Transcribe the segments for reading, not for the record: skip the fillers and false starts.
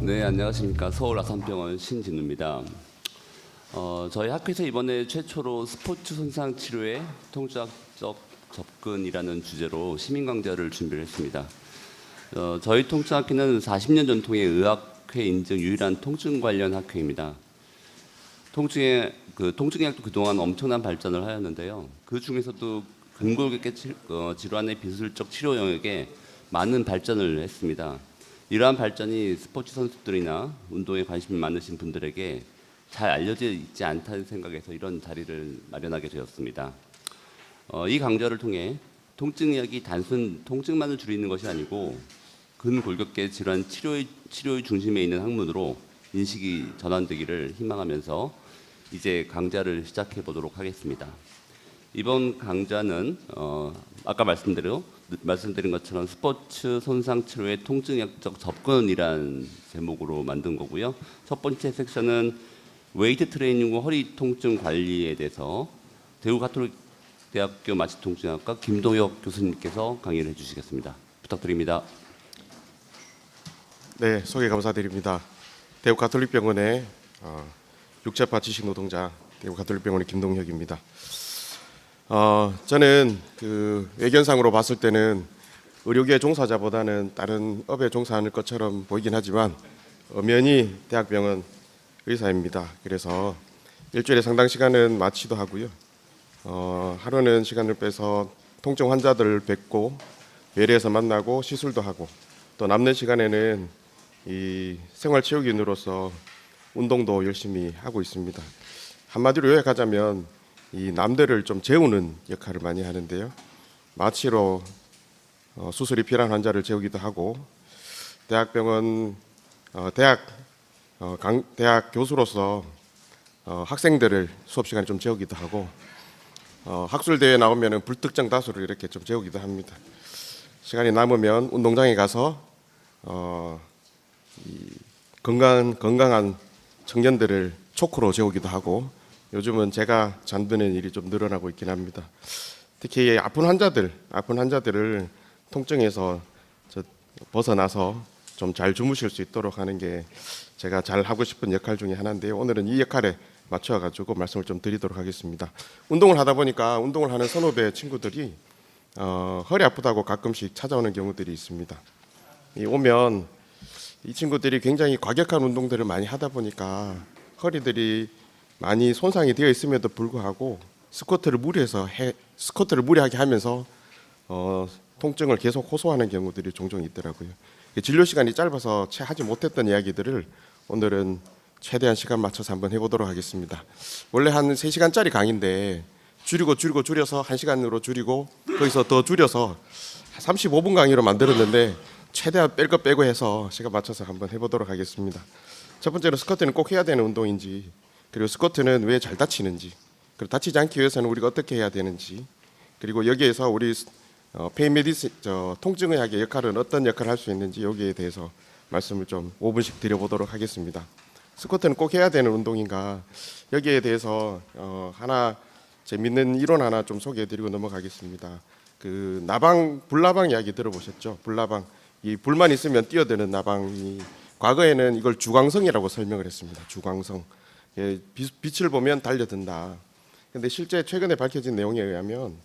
네, 안녕하십니까. 서울 아산병원 신진우입니다. 저희 학교에서 이번에 최초로 스포츠 손상 치료에 통증학적 접근이라는 주제로 시민 강좌를 준비를 했습니다. 저희 통증학회는 40년 전통의 의학회 인증 유일한 통증 관련 학회입니다. 통증의학도 그동안 엄청난 발전을 하였는데요. 그 중에서도 근골격계 질환의 비술적 치료 영역에 많은 발전을 했습니다. 이러한 발전이 스포츠 선수들이나 운동에 관심이 많으신 분들에게 잘 알려져 있지 않다는 생각에서 이런 자리를 마련하게 되었습니다. 이 강좌를 통해 통증의학이 단순 통증만을 줄이는 것이 아니고 근골격계 질환 치료의 중심에 있는 학문으로 인식이 전환되기를 희망하면서 이제 강좌를 시작해 보도록 하겠습니다. 이번 강좌는 아까 말씀드린 것처럼 스포츠 손상 치료의 통증의학적 접근이란 제목으로 만든 거고요. 첫 번째 섹션은 웨이트 트레이닝과 허리 통증 관리에 대해서 대구 가톨릭대학교 마취통증학과 김동혁 교수님께서 강의를 해주시겠습니다. 부탁드립니다. 네, 소개 감사드립니다. 대구 가톨릭병원의 육체파 지식 노동자 대구 가톨릭병원의 김동혁입니다. 저는 외견상으로 봤을 때는 의료계 종사자보다는 다른 업에 종사하는 것처럼 보이긴 하지만 엄연히 대학병원 의사입니다. 그래서 일주일에 상당 시간은 마취도 하고요. 하루는 시간을 빼서 통증 환자들을 뵙고 외래에서 만나고 시술도 하고 또 남는 시간에는 이 생활체육인으로서 운동도 열심히 하고 있습니다. 한마디로 요약하자면 이 남들을 좀 재우는 역할을 많이 하는데요. 마취로 수술이 필요한 환자를 재우기도 하고 대학병원 대학 교수로서 학생들을 수업 시간에 좀 재우기도 하고 학술 대회 나오면은 불특정 다수를 이렇게 좀 재우기도 합니다. 시간이 남으면 운동장에 가서 이 건강한 청년들을 초크로 재우기도 하고 요즘은 제가 잠드는 일이 좀 늘어나고 있긴 합니다. 특히 아픈 환자들을 통증에서 벗어나서 좀 잘 주무실 수 있도록 하는 게 제가 잘 하고 싶은 역할 중에 하나인데요. 오늘은 이 역할에 맞춰가지고 말씀을 좀 드리도록 하겠습니다. 운동을 하다 보니까 운동을 하는 선후배 친구들이 허리 아프다고 가끔씩 찾아오는 경우들이 있습니다. 오면 이 친구들이 굉장히 과격한 운동들을 많이 하다 보니까 허리들이 많이 손상이 되어 있음에도 불구하고 스쿼트를 무리하게 하면서 통증을 계속 호소하는 경우들이 종종 있더라고요. 진료 시간이 짧아서 채 하지 못했던 이야기들을 오늘은 최대한 시간 맞춰서 한번 해보도록 하겠습니다. 원래 한 3시간짜리 강의인데 줄여서 1시간으로 줄이고 거기서 더 줄여서 35분 강의로 만들었는데 최대한 뺄 거 빼고 해서 시간 맞춰서 한번 해보도록 하겠습니다. 첫 번째로 스쿼트는 꼭 해야 되는 운동인지, 그리고 스쿼트는 왜 잘 다치는지, 그리고 다치지 않기 위해서는 우리가 어떻게 해야 되는지, 그리고 여기에서 우리 페인 메디슨 통증의학의 역할은 어떤 역할을 할 수 있는지 여기에 대해서 말씀을 좀 5분씩 드려보도록 하겠습니다. 스쿼트는 꼭 해야 되는 운동인가, 여기에 대해서 하나 재밌는 이론 하나 좀 소개해드리고 넘어가겠습니다. 불나방 이야기 들어보셨죠? 불나방, 이 불만 있으면 뛰어드는 나방이 과거에는 이걸 주광성이라고 설명을 했습니다. 주광성. 빛을 보면 달려든다. 근데 실제 최근에 밝혀진 내용에 의하면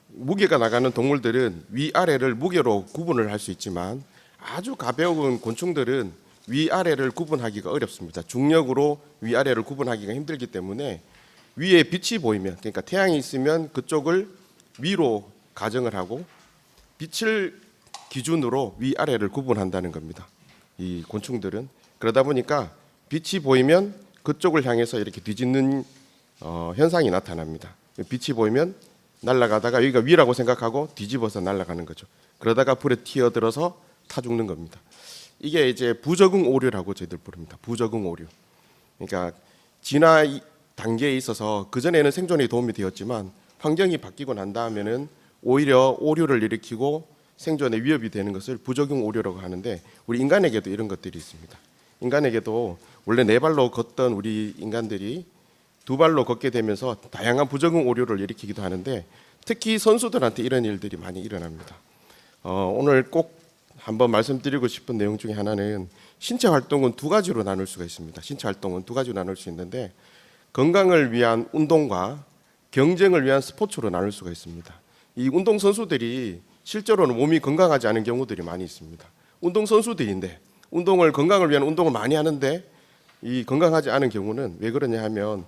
무게가 나가는 동물들은 위아래를 무게로 구분을 할 수 있지만 아주 가벼운 곤충들은 위아래를 구분하기가 어렵습니다. 중력으로 위아래를 구분하기가 힘들기 때문에 위에 빛이 보이면, 그러니까 태양이 있으면 그쪽을 위로 가정을 하고 빛을 기준으로 위아래를 구분한다는 겁니다. 이 곤충들은. 그러다 보니까 빛이 보이면 그쪽을 향해서 이렇게 뒤집는 현상이 나타납니다. 빛이 보이면 날아가다가 여기가 위라고 생각하고 뒤집어서 날아가는 거죠. 그러다가 불에 튀어들어서 타 죽는 겁니다. 이게 이제 부적응 오류라고 저희들 부릅니다. 부적응 오류. 그러니까 진화 단계에 있어서 그전에는 생존에 도움이 되었지만 환경이 바뀌고 난 다음에는 오히려 오류를 일으키고 생존에 위협이 되는 것을 부적응 오류라고 하는데 우리 인간에게도 이런 것들이 있습니다. 인간에게도 원래 4발로 걷던 우리 인간들이 2발로 걷게 되면서 다양한 부적응 오류를 일으키기도 하는데 특히 선수들한테 이런 일들이 많이 일어납니다. 오늘 꼭 한번 말씀드리고 싶은 내용 중에 하나는 신체 활동은 두 가지로 나눌 수가 있습니다. 신체 활동은 두 가지로 나눌 수 있는데 건강을 위한 운동과 경쟁을 위한 스포츠로 나눌 수가 있습니다. 이 운동 선수들이 실제로는 몸이 건강하지 않은 경우들이 많이 있습니다. 운동 선수들인데 운동을 건강을 위한 운동을 많이 하는데 이 건강하지 않은 경우는 왜 그러냐 하면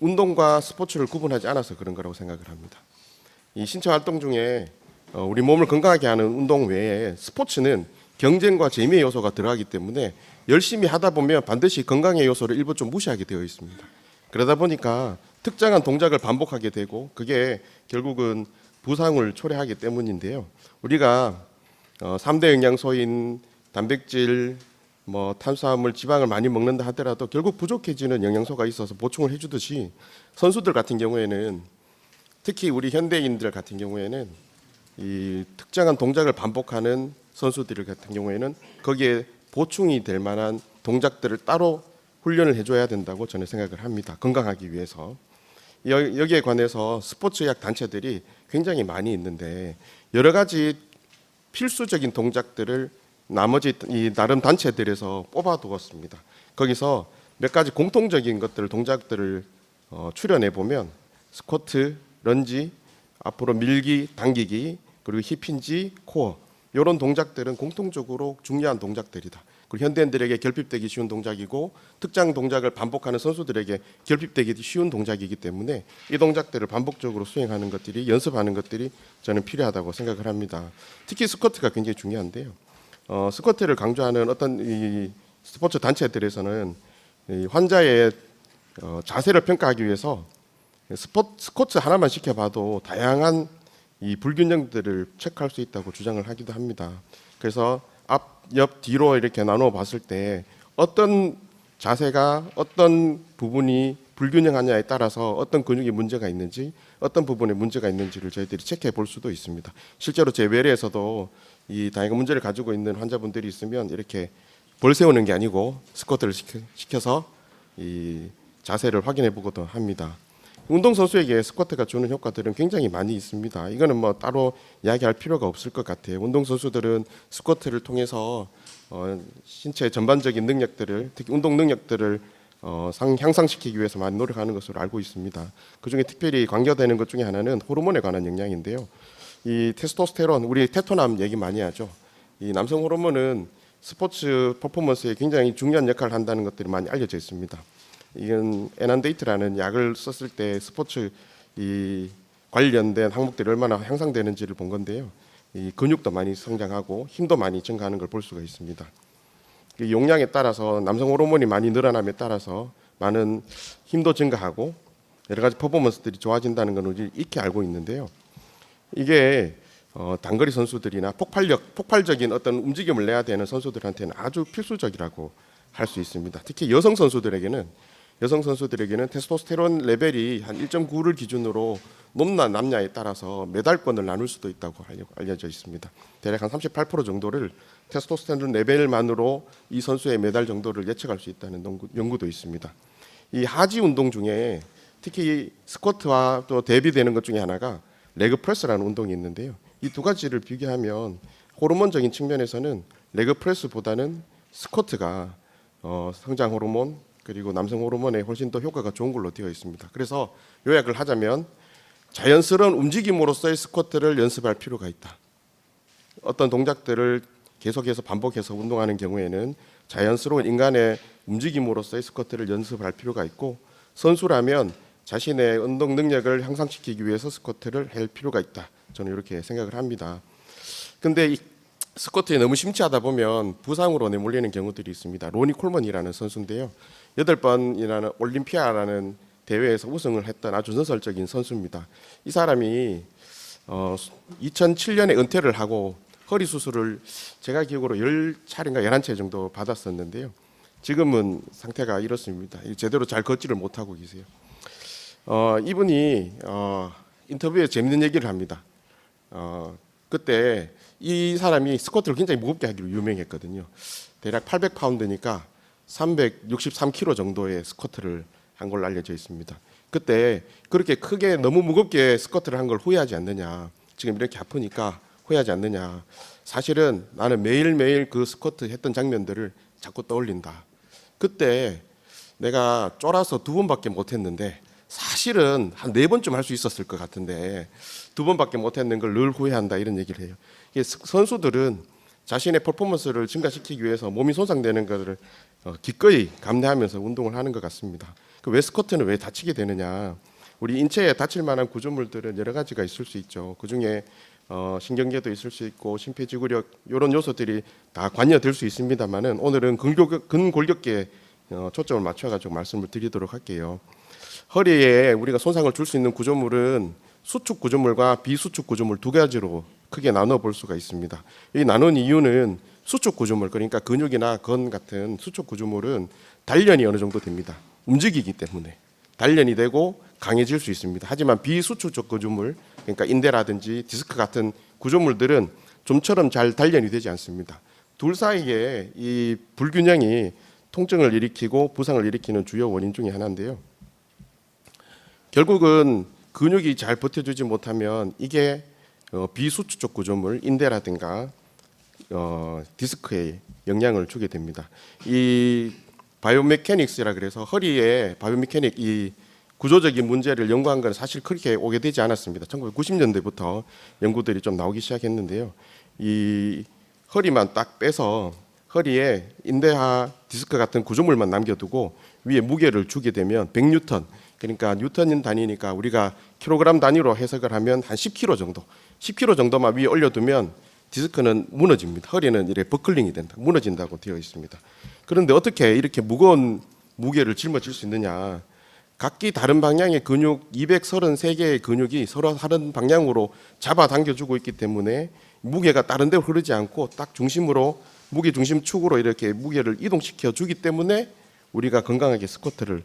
운동과 스포츠를 구분하지 않아서 그런 거라고 생각을 합니다. 이 신체 활동 중에 우리 몸을 건강하게 하는 운동 외에 스포츠는 경쟁과 재미의 요소가 들어가기 때문에 열심히 하다 보면 반드시 건강의 요소를 일부 좀 무시하게 되어 있습니다. 그러다 보니까 특정한 동작을 반복하게 되고 그게 결국은 부상을 초래하기 때문인데요. 우리가 3대 영양소인 단백질, 탄수화물, 지방을 많이 먹는다 하더라도 결국 부족해지는 영양소가 있어서 보충을 해주듯이 선수들 같은 경우에는 특히 우리 현대인들 같은 경우에는 이 특정한 동작을 반복하는 선수들 같은 경우에는 거기에 보충이 될 만한 동작들을 따로 훈련을 해줘야 된다고 저는 생각을 합니다. 건강하기 위해서. 여기에 관해서 스포츠의학 단체들이 굉장히 많이 있는데 여러 가지 필수적인 동작들을 나머지 이 나름 단체들에서 뽑아두었습니다. 거기서 몇 가지 공통적인 동작들을 추려내 보면 스쿼트, 런지, 앞으로 밀기, 당기기, 그리고 힙힌지, 코어 이런 동작들은 공통적으로 중요한 동작들이다. 그리고 현대인들에게 결핍되기 쉬운 동작이고 특정 동작을 반복하는 선수들에게 결핍되기 쉬운 동작이기 때문에 이 동작들을 반복적으로 수행하는 것들이 연습하는 것들이 저는 필요하다고 생각을 합니다. 특히 스쿼트가 굉장히 중요한데요. 스쿼트를 강조하는 어떤 이 스포츠 단체들에서는 이 환자의 자세를 평가하기 위해서 스쿼트 하나만 시켜봐도 다양한 이 불균형들을 체크할 수 있다고 주장을 하기도 합니다. 그래서 앞, 옆, 뒤로 이렇게 나누어 봤을 때 어떤 자세가 어떤 부분이 불균형하냐에 따라서 어떤 근육에 문제가 있는지 어떤 부분에 문제가 있는지를 저희들이 체크해 볼 수도 있습니다. 실제로 제 외래에서도 이 다양한 문제를 가지고 있는 환자분들이 있으면 이렇게 벌 세우는 게 아니고 스쿼트를 시켜서 이 자세를 확인해 보고도 합니다. 운동선수에게 스쿼트가 주는 효과들은 굉장히 많이 있습니다. 이거는 따로 이야기할 필요가 없을 것 같아요. 운동선수들은 스쿼트를 통해서 신체 전반적인 능력들을 특히 운동 능력들을 향상시키기 위해서 많이 노력하는 것으로 알고 있습니다. 그중에 특별히 관계되는 것 중에 하나는 호르몬에 관한 영향인데요. 이 테스토스테론, 우리 테토남 얘기 많이 하죠. 이 남성 호르몬은 스포츠 퍼포먼스에 굉장히 중요한 역할을 한다는 것들이 많이 알려져 있습니다. 이건 에난데이트라는 약을 썼을 때 스포츠 이 관련된 항목들이 얼마나 향상되는지를 본 건데요. 이 근육도 많이 성장하고 힘도 많이 증가하는 걸 볼 수가 있습니다. 이 용량에 따라서 남성 호르몬이 많이 늘어남에 따라서 많은 힘도 증가하고 여러 가지 퍼포먼스들이 좋아진다는 건 우리 익히 알고 있는데요. 이게 단거리 선수들이나 폭발적인 어떤 움직임을 내야 되는 선수들한테는 아주 필수적이라고 할 수 있습니다. 특히 여성 선수들에게는 테스토스테론 레벨이 한 1.9를 기준으로 높나 남냐에 따라서 메달권을 나눌 수도 있다고 알려져 있습니다. 대략 한 38% 정도를 테스토스테론 레벨만으로 이 선수의 메달 정도를 예측할 수 있다는 연구도 있습니다. 이 하지 운동 중에 특히 스쿼트와 또 대비되는 것 중에 하나가 레그 프레스라는 운동이 있는데요. 이 두 가지를 비교하면 호르몬적인 측면에서는 레그 프레스보다는 스쿼트가 성장 호르몬 그리고 남성 호르몬에 훨씬 더 효과가 좋은 걸로 되어 있습니다. 그래서 요약을 하자면 자연스러운 움직임으로서의 스쿼트를 연습할 필요가 있다. 어떤 동작들을 계속해서 반복해서 운동하는 경우에는 자연스러운 인간의 움직임으로서의 스쿼트를 연습할 필요가 있고 선수라면 자신의 운동 능력을 향상시키기 위해서 스쿼트를 할 필요가 있다. 저는 이렇게 생각을 합니다. 근데 이 스쿼트에 너무 심취하다 보면 부상으로 내몰리는 경우들이 있습니다. 로니 콜먼이라는 선수인데요. 8번이라는 올림피아라는 대회에서 우승을 했던 아주 전설적인 선수입니다. 이 사람이 2007년에 은퇴를 하고 허리 수술을 제가 기억으로 10차례인가 11차례 정도 받았었는데요. 지금은 상태가 이렇습니다. 제대로 잘 걷지를 못하고 계세요. 이분이 인터뷰에 재밌는 얘기를 합니다. 그때 이 사람이 스쿼트를 굉장히 무겁게 하기로 유명했거든요. 대략 800파운드니까 363kg 정도의 스쿼트를 한 걸로 알려져 있습니다. 그때 그렇게 크게 너무 무겁게 스쿼트를 한 걸 후회하지 않느냐. 지금 이렇게 아프니까 후회하지 않느냐. 사실은 나는 매일매일 그 스쿼트 했던 장면들을 자꾸 떠올린다. 그때 내가 쫄아서 2번밖에 못했는데 사실은 한 4번쯤 할 수 있었을 것 같은데 2번밖에 못했는 걸 늘 후회한다, 이런 얘기를 해요. 이게 선수들은 자신의 퍼포먼스를 증가시키기 위해서 몸이 손상되는 것을 기꺼이 감내하면서 운동을 하는 것 같습니다. 왜 스쿼트는 왜 다치게 되느냐? 우리 인체에 다칠 만한 구조물들은 여러 가지가 있을 수 있죠. 그중에 신경계도 있을 수 있고 심폐지구력 이런 요소들이 다 관여될 수 있습니다만은 오늘은 근골격계에 초점을 맞춰가지고 말씀을 드리도록 할게요. 허리에 우리가 손상을 줄 수 있는 구조물은 수축 구조물과 비수축 구조물 2가지로 크게 나눠 볼 수가 있습니다. 이 나눈 이유는 수축 구조물, 그러니까 근육이나 건 같은 수축 구조물은 단련이 어느 정도 됩니다. 움직이기 때문에 단련이 되고 강해질 수 있습니다. 하지만 비수축적 구조물, 그러니까 인대라든지 디스크 같은 구조물들은 좀처럼 잘 단련이 되지 않습니다. 둘 사이에 이 불균형이 통증을 일으키고 부상을 일으키는 주요 원인 중에 하나인데요. 결국은 근육이 잘 버텨주지 못하면 이게 비수축적 구조물, 인대라든가 디스크에 영향을 주게 됩니다. 이 바이오메케닉스라 그래서 허리에 바이오메케닉 이 구조적인 문제를 연구한 건 사실 그렇게 오게 되지 않았습니다. 1990년대부터 연구들이 좀 나오기 시작했는데요. 이 허리만 딱 빼서 허리에 인대하 디스크 같은 구조물만 남겨두고 위에 무게를 주게 되면 100뉴턴, 그러니까 뉴턴인 단위니까 우리가 킬로그램 단위로 해석을 하면 한 10kg 정도, 10kg 정도만 위에 올려두면 디스크는 무너집니다. 허리는 이렇게 버클링이 된다, 무너진다고 되어 있습니다. 그런데 어떻게 이렇게 무거운 무게를 짊어질 수 있느냐? 각기 다른 방향의 근육 233개의 근육이 서로 다른 방향으로 잡아당겨주고 있기 때문에 무게가 다른 데로 흐르지 않고 딱 중심으로 무게 중심 축으로 이렇게 무게를 이동시켜 주기 때문에 우리가 건강하게 스쿼트를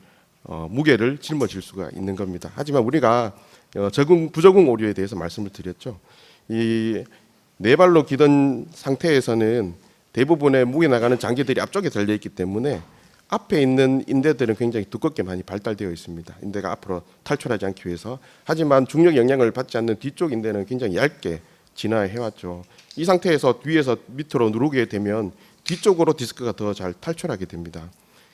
무게를 짊어질 수가 있는 겁니다. 하지만 우리가 부적응 오류에 대해서 말씀을 드렸죠. 이 네 발로 기던 상태에서는 대부분의 무게 나가는 장기들이 앞쪽에 달려 있기 때문에 앞에 있는 인대들은 굉장히 두껍게 많이 발달되어 있습니다. 인대가 앞으로 탈출하지 않기 위해서. 하지만 중력 영향을 받지 않는 뒤쪽 인대는 굉장히 얇게 진화해 왔죠. 이 상태에서 위에서 밑으로 누르게 되면 뒤쪽으로 디스크가 더 잘 탈출하게 됩니다.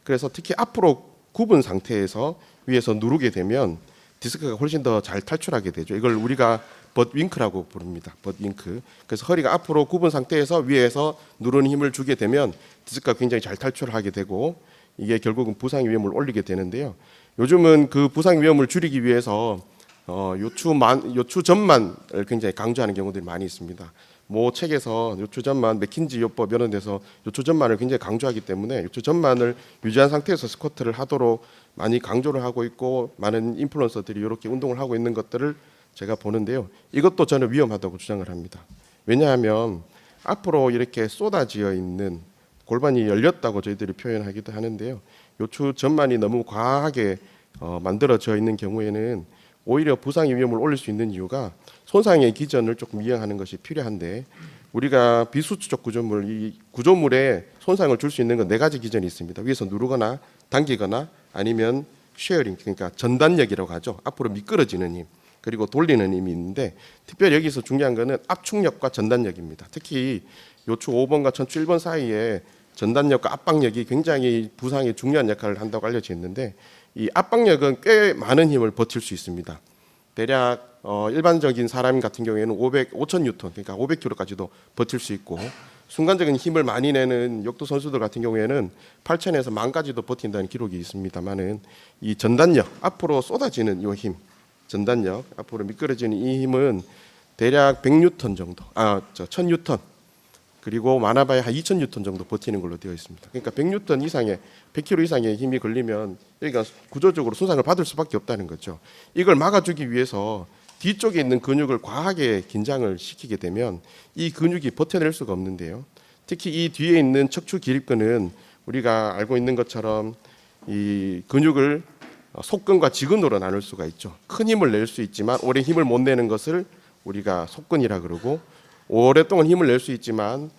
그래서 특히 앞으로 굽은 상태에서 위에서 누르게 되면 디스크가 훨씬 더 잘 탈출하게 되죠. 이걸 우리가 벗윙크라고 부릅니다. 벗윙크. 그래서 허리가 앞으로 굽은 상태에서 위에서 누르는 힘을 주게 되면 디스크가 굉장히 잘 탈출하게 되고 이게 결국은 부상 위험을 올리게 되는데요. 요즘은 그 부상 위험을 줄이기 위해서 요추 전만을 굉장히 강조하는 경우들이 많이 있습니다. 모 책에서 요추 전만 맥킨지 요법 이런 데서 요추 전만을 굉장히 강조하기 때문에 요추 전만을 유지한 상태에서 스쿼트를 하도록 많이 강조를 하고 있고 많은 인플루언서들이 이렇게 운동을 하고 있는 것들을 제가 보는데요. 이것도 저는 위험하다고 주장을 합니다. 왜냐하면 앞으로 이렇게 쏟아지어 있는 골반이 열렸다고 저희들이 표현하기도 하는데요. 요추 전만이 너무 과하게 만들어져 있는 경우에는 오히려 부상의 위험을 올릴 수 있는 이유가 손상의 기전을 조금 이해하는 것이 필요한데 우리가 비수축적 구조물, 이 구조물에 손상을 줄 수 있는 건 4가지 기전이 있습니다. 위에서 누르거나 당기거나 아니면 쉐어링, 그러니까 전단력이라고 하죠. 앞으로 미끄러지는 힘, 그리고 돌리는 힘이 있는데 특별히 여기서 중요한 거는 압축력과 전단력입니다. 특히 요추 5번과 천추 1번 사이에 전단력과 압박력이 굉장히 부상에 중요한 역할을 한다고 알려져 있는데 이 압박력은 꽤 많은 힘을 버틸 수 있습니다. 대략 일반적인 사람 같은 경우에는 5,000뉴턴, 그러니까 500kg까지도 버틸 수 있고 순간적인 힘을 많이 내는 역도 선수들 같은 경우에는 8,000에서 10,000까지도 버틴다는 기록이 있습니다만은 이 전단력, 앞으로 쏟아지는 이 힘, 전단력, 앞으로 미끄러지는 이 힘은 대략 100뉴턴 정도, 1,000뉴턴, 그리고 많아봐야 한 2,000뉴턴 정도 버티는 걸로 되어 있습니다. 그러니까 100뉴턴 이상의 100kg 이상의 힘이 걸리면 여기가 구조적으로 손상을 받을 수밖에 없다는 거죠. 이걸 막아주기 위해서 뒤쪽에 있는 근육을 과하게 긴장을 시키게 되면 이 근육이 버텨낼 수가 없는데요. 특히 이 뒤에 있는 척추 기립근은 우리가 알고 있는 것처럼 이 근육을 속근과 지근으로 나눌 수가 있죠. 큰 힘을 낼 수 있지만 오래 힘을 못 내는 것을 우리가 속근이라 그러고 오랫동안 힘을 낼 수 있지만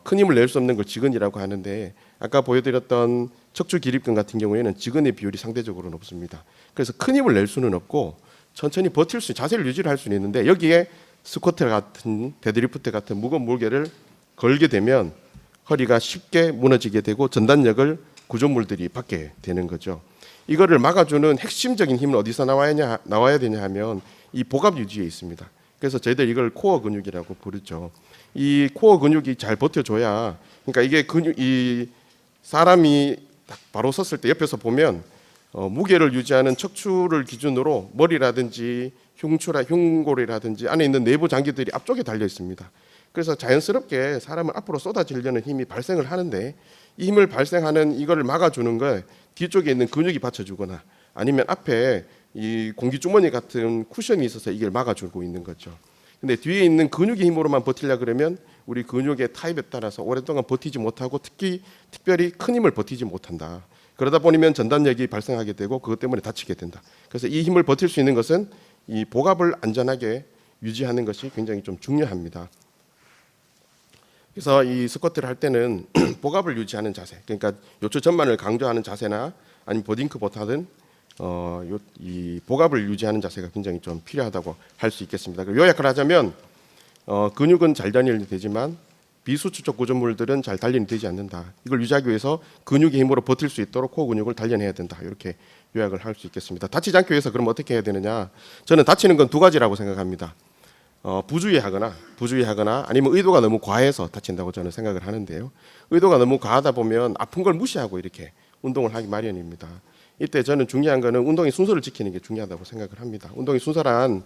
큰 힘을 낼 수 없는 걸 지근이라고 하는데 아까 보여드렸던 척추 기립근 같은 경우에는 지근의 비율이 상대적으로 높습니다. 그래서 큰 힘을 낼 수는 없고 천천히 버틸 수, 자세를 유지를 할 수는 있는데 여기에 스쿼트 같은 데드리프트 같은 무거운 무게를 걸게 되면 허리가 쉽게 무너지게 되고 전단력을 구조물들이 받게 되는 거죠. 이거를 막아주는 핵심적인 힘은 어디서 나와야 되냐 하면 이 복압 유지에 있습니다. 그래서 저희들 이걸 코어 근육이라고 부르죠. 이 코어 근육이 잘 버텨줘야, 그러니까 이게 이 사람이 딱 바로 섰을 때 옆에서 보면 무게를 유지하는 척추를 기준으로 머리라든지 흉골이라든지 안에 있는 내부 장기들이 앞쪽에 달려 있습니다. 그래서 자연스럽게 사람은 앞으로 쏟아지려는 힘이 발생을 하는데, 이 힘을 발생하는 이거를 막아주는 거 뒤쪽에 있는 근육이 받쳐주거나 아니면 앞에 이 공기주머니 같은 쿠션이 있어서 이걸 막아주고 있는 거죠. 근데 뒤에 있는 근육의 힘으로만 버티려 그러면 우리 근육의 타입에 따라서 오랫동안 버티지 못하고 특별히 큰 힘을 버티지 못한다. 그러다 보면 전단력이 발생하게 되고 그것 때문에 다치게 된다. 그래서 이 힘을 버틸 수 있는 것은 이 복압을 안전하게 유지하는 것이 굉장히 좀 중요합니다. 그래서 이 스쿼트를 할 때는 복압을 유지하는 자세, 그러니까 요추 전만을 강조하는 자세나 아니면 버딩크보다는 이 복압을 유지하는 자세가 굉장히 좀 필요하다고 할 수 있겠습니다. 요약을 하자면 근육은 잘 단련이 되지만 비수축적 구조물들은 잘 단련이 되지 않는다. 이걸 유지하기 위해서 근육의 힘으로 버틸 수 있도록 코어 근육을 단련해야 된다. 이렇게 요약을 할 수 있겠습니다. 다치지 않기 위해서 그럼 어떻게 해야 되느냐? 저는 다치는 건 두 가지라고 생각합니다. 부주의하거나 아니면 의도가 너무 과해서 다친다고 저는 생각을 하는데요. 의도가 너무 과하다 보면 아픈 걸 무시하고 이렇게 운동을 하기 마련입니다. 이때 저는 중요한 거는 운동의 순서를 지키는 게 중요하다고 생각을 합니다. 운동의 순서란,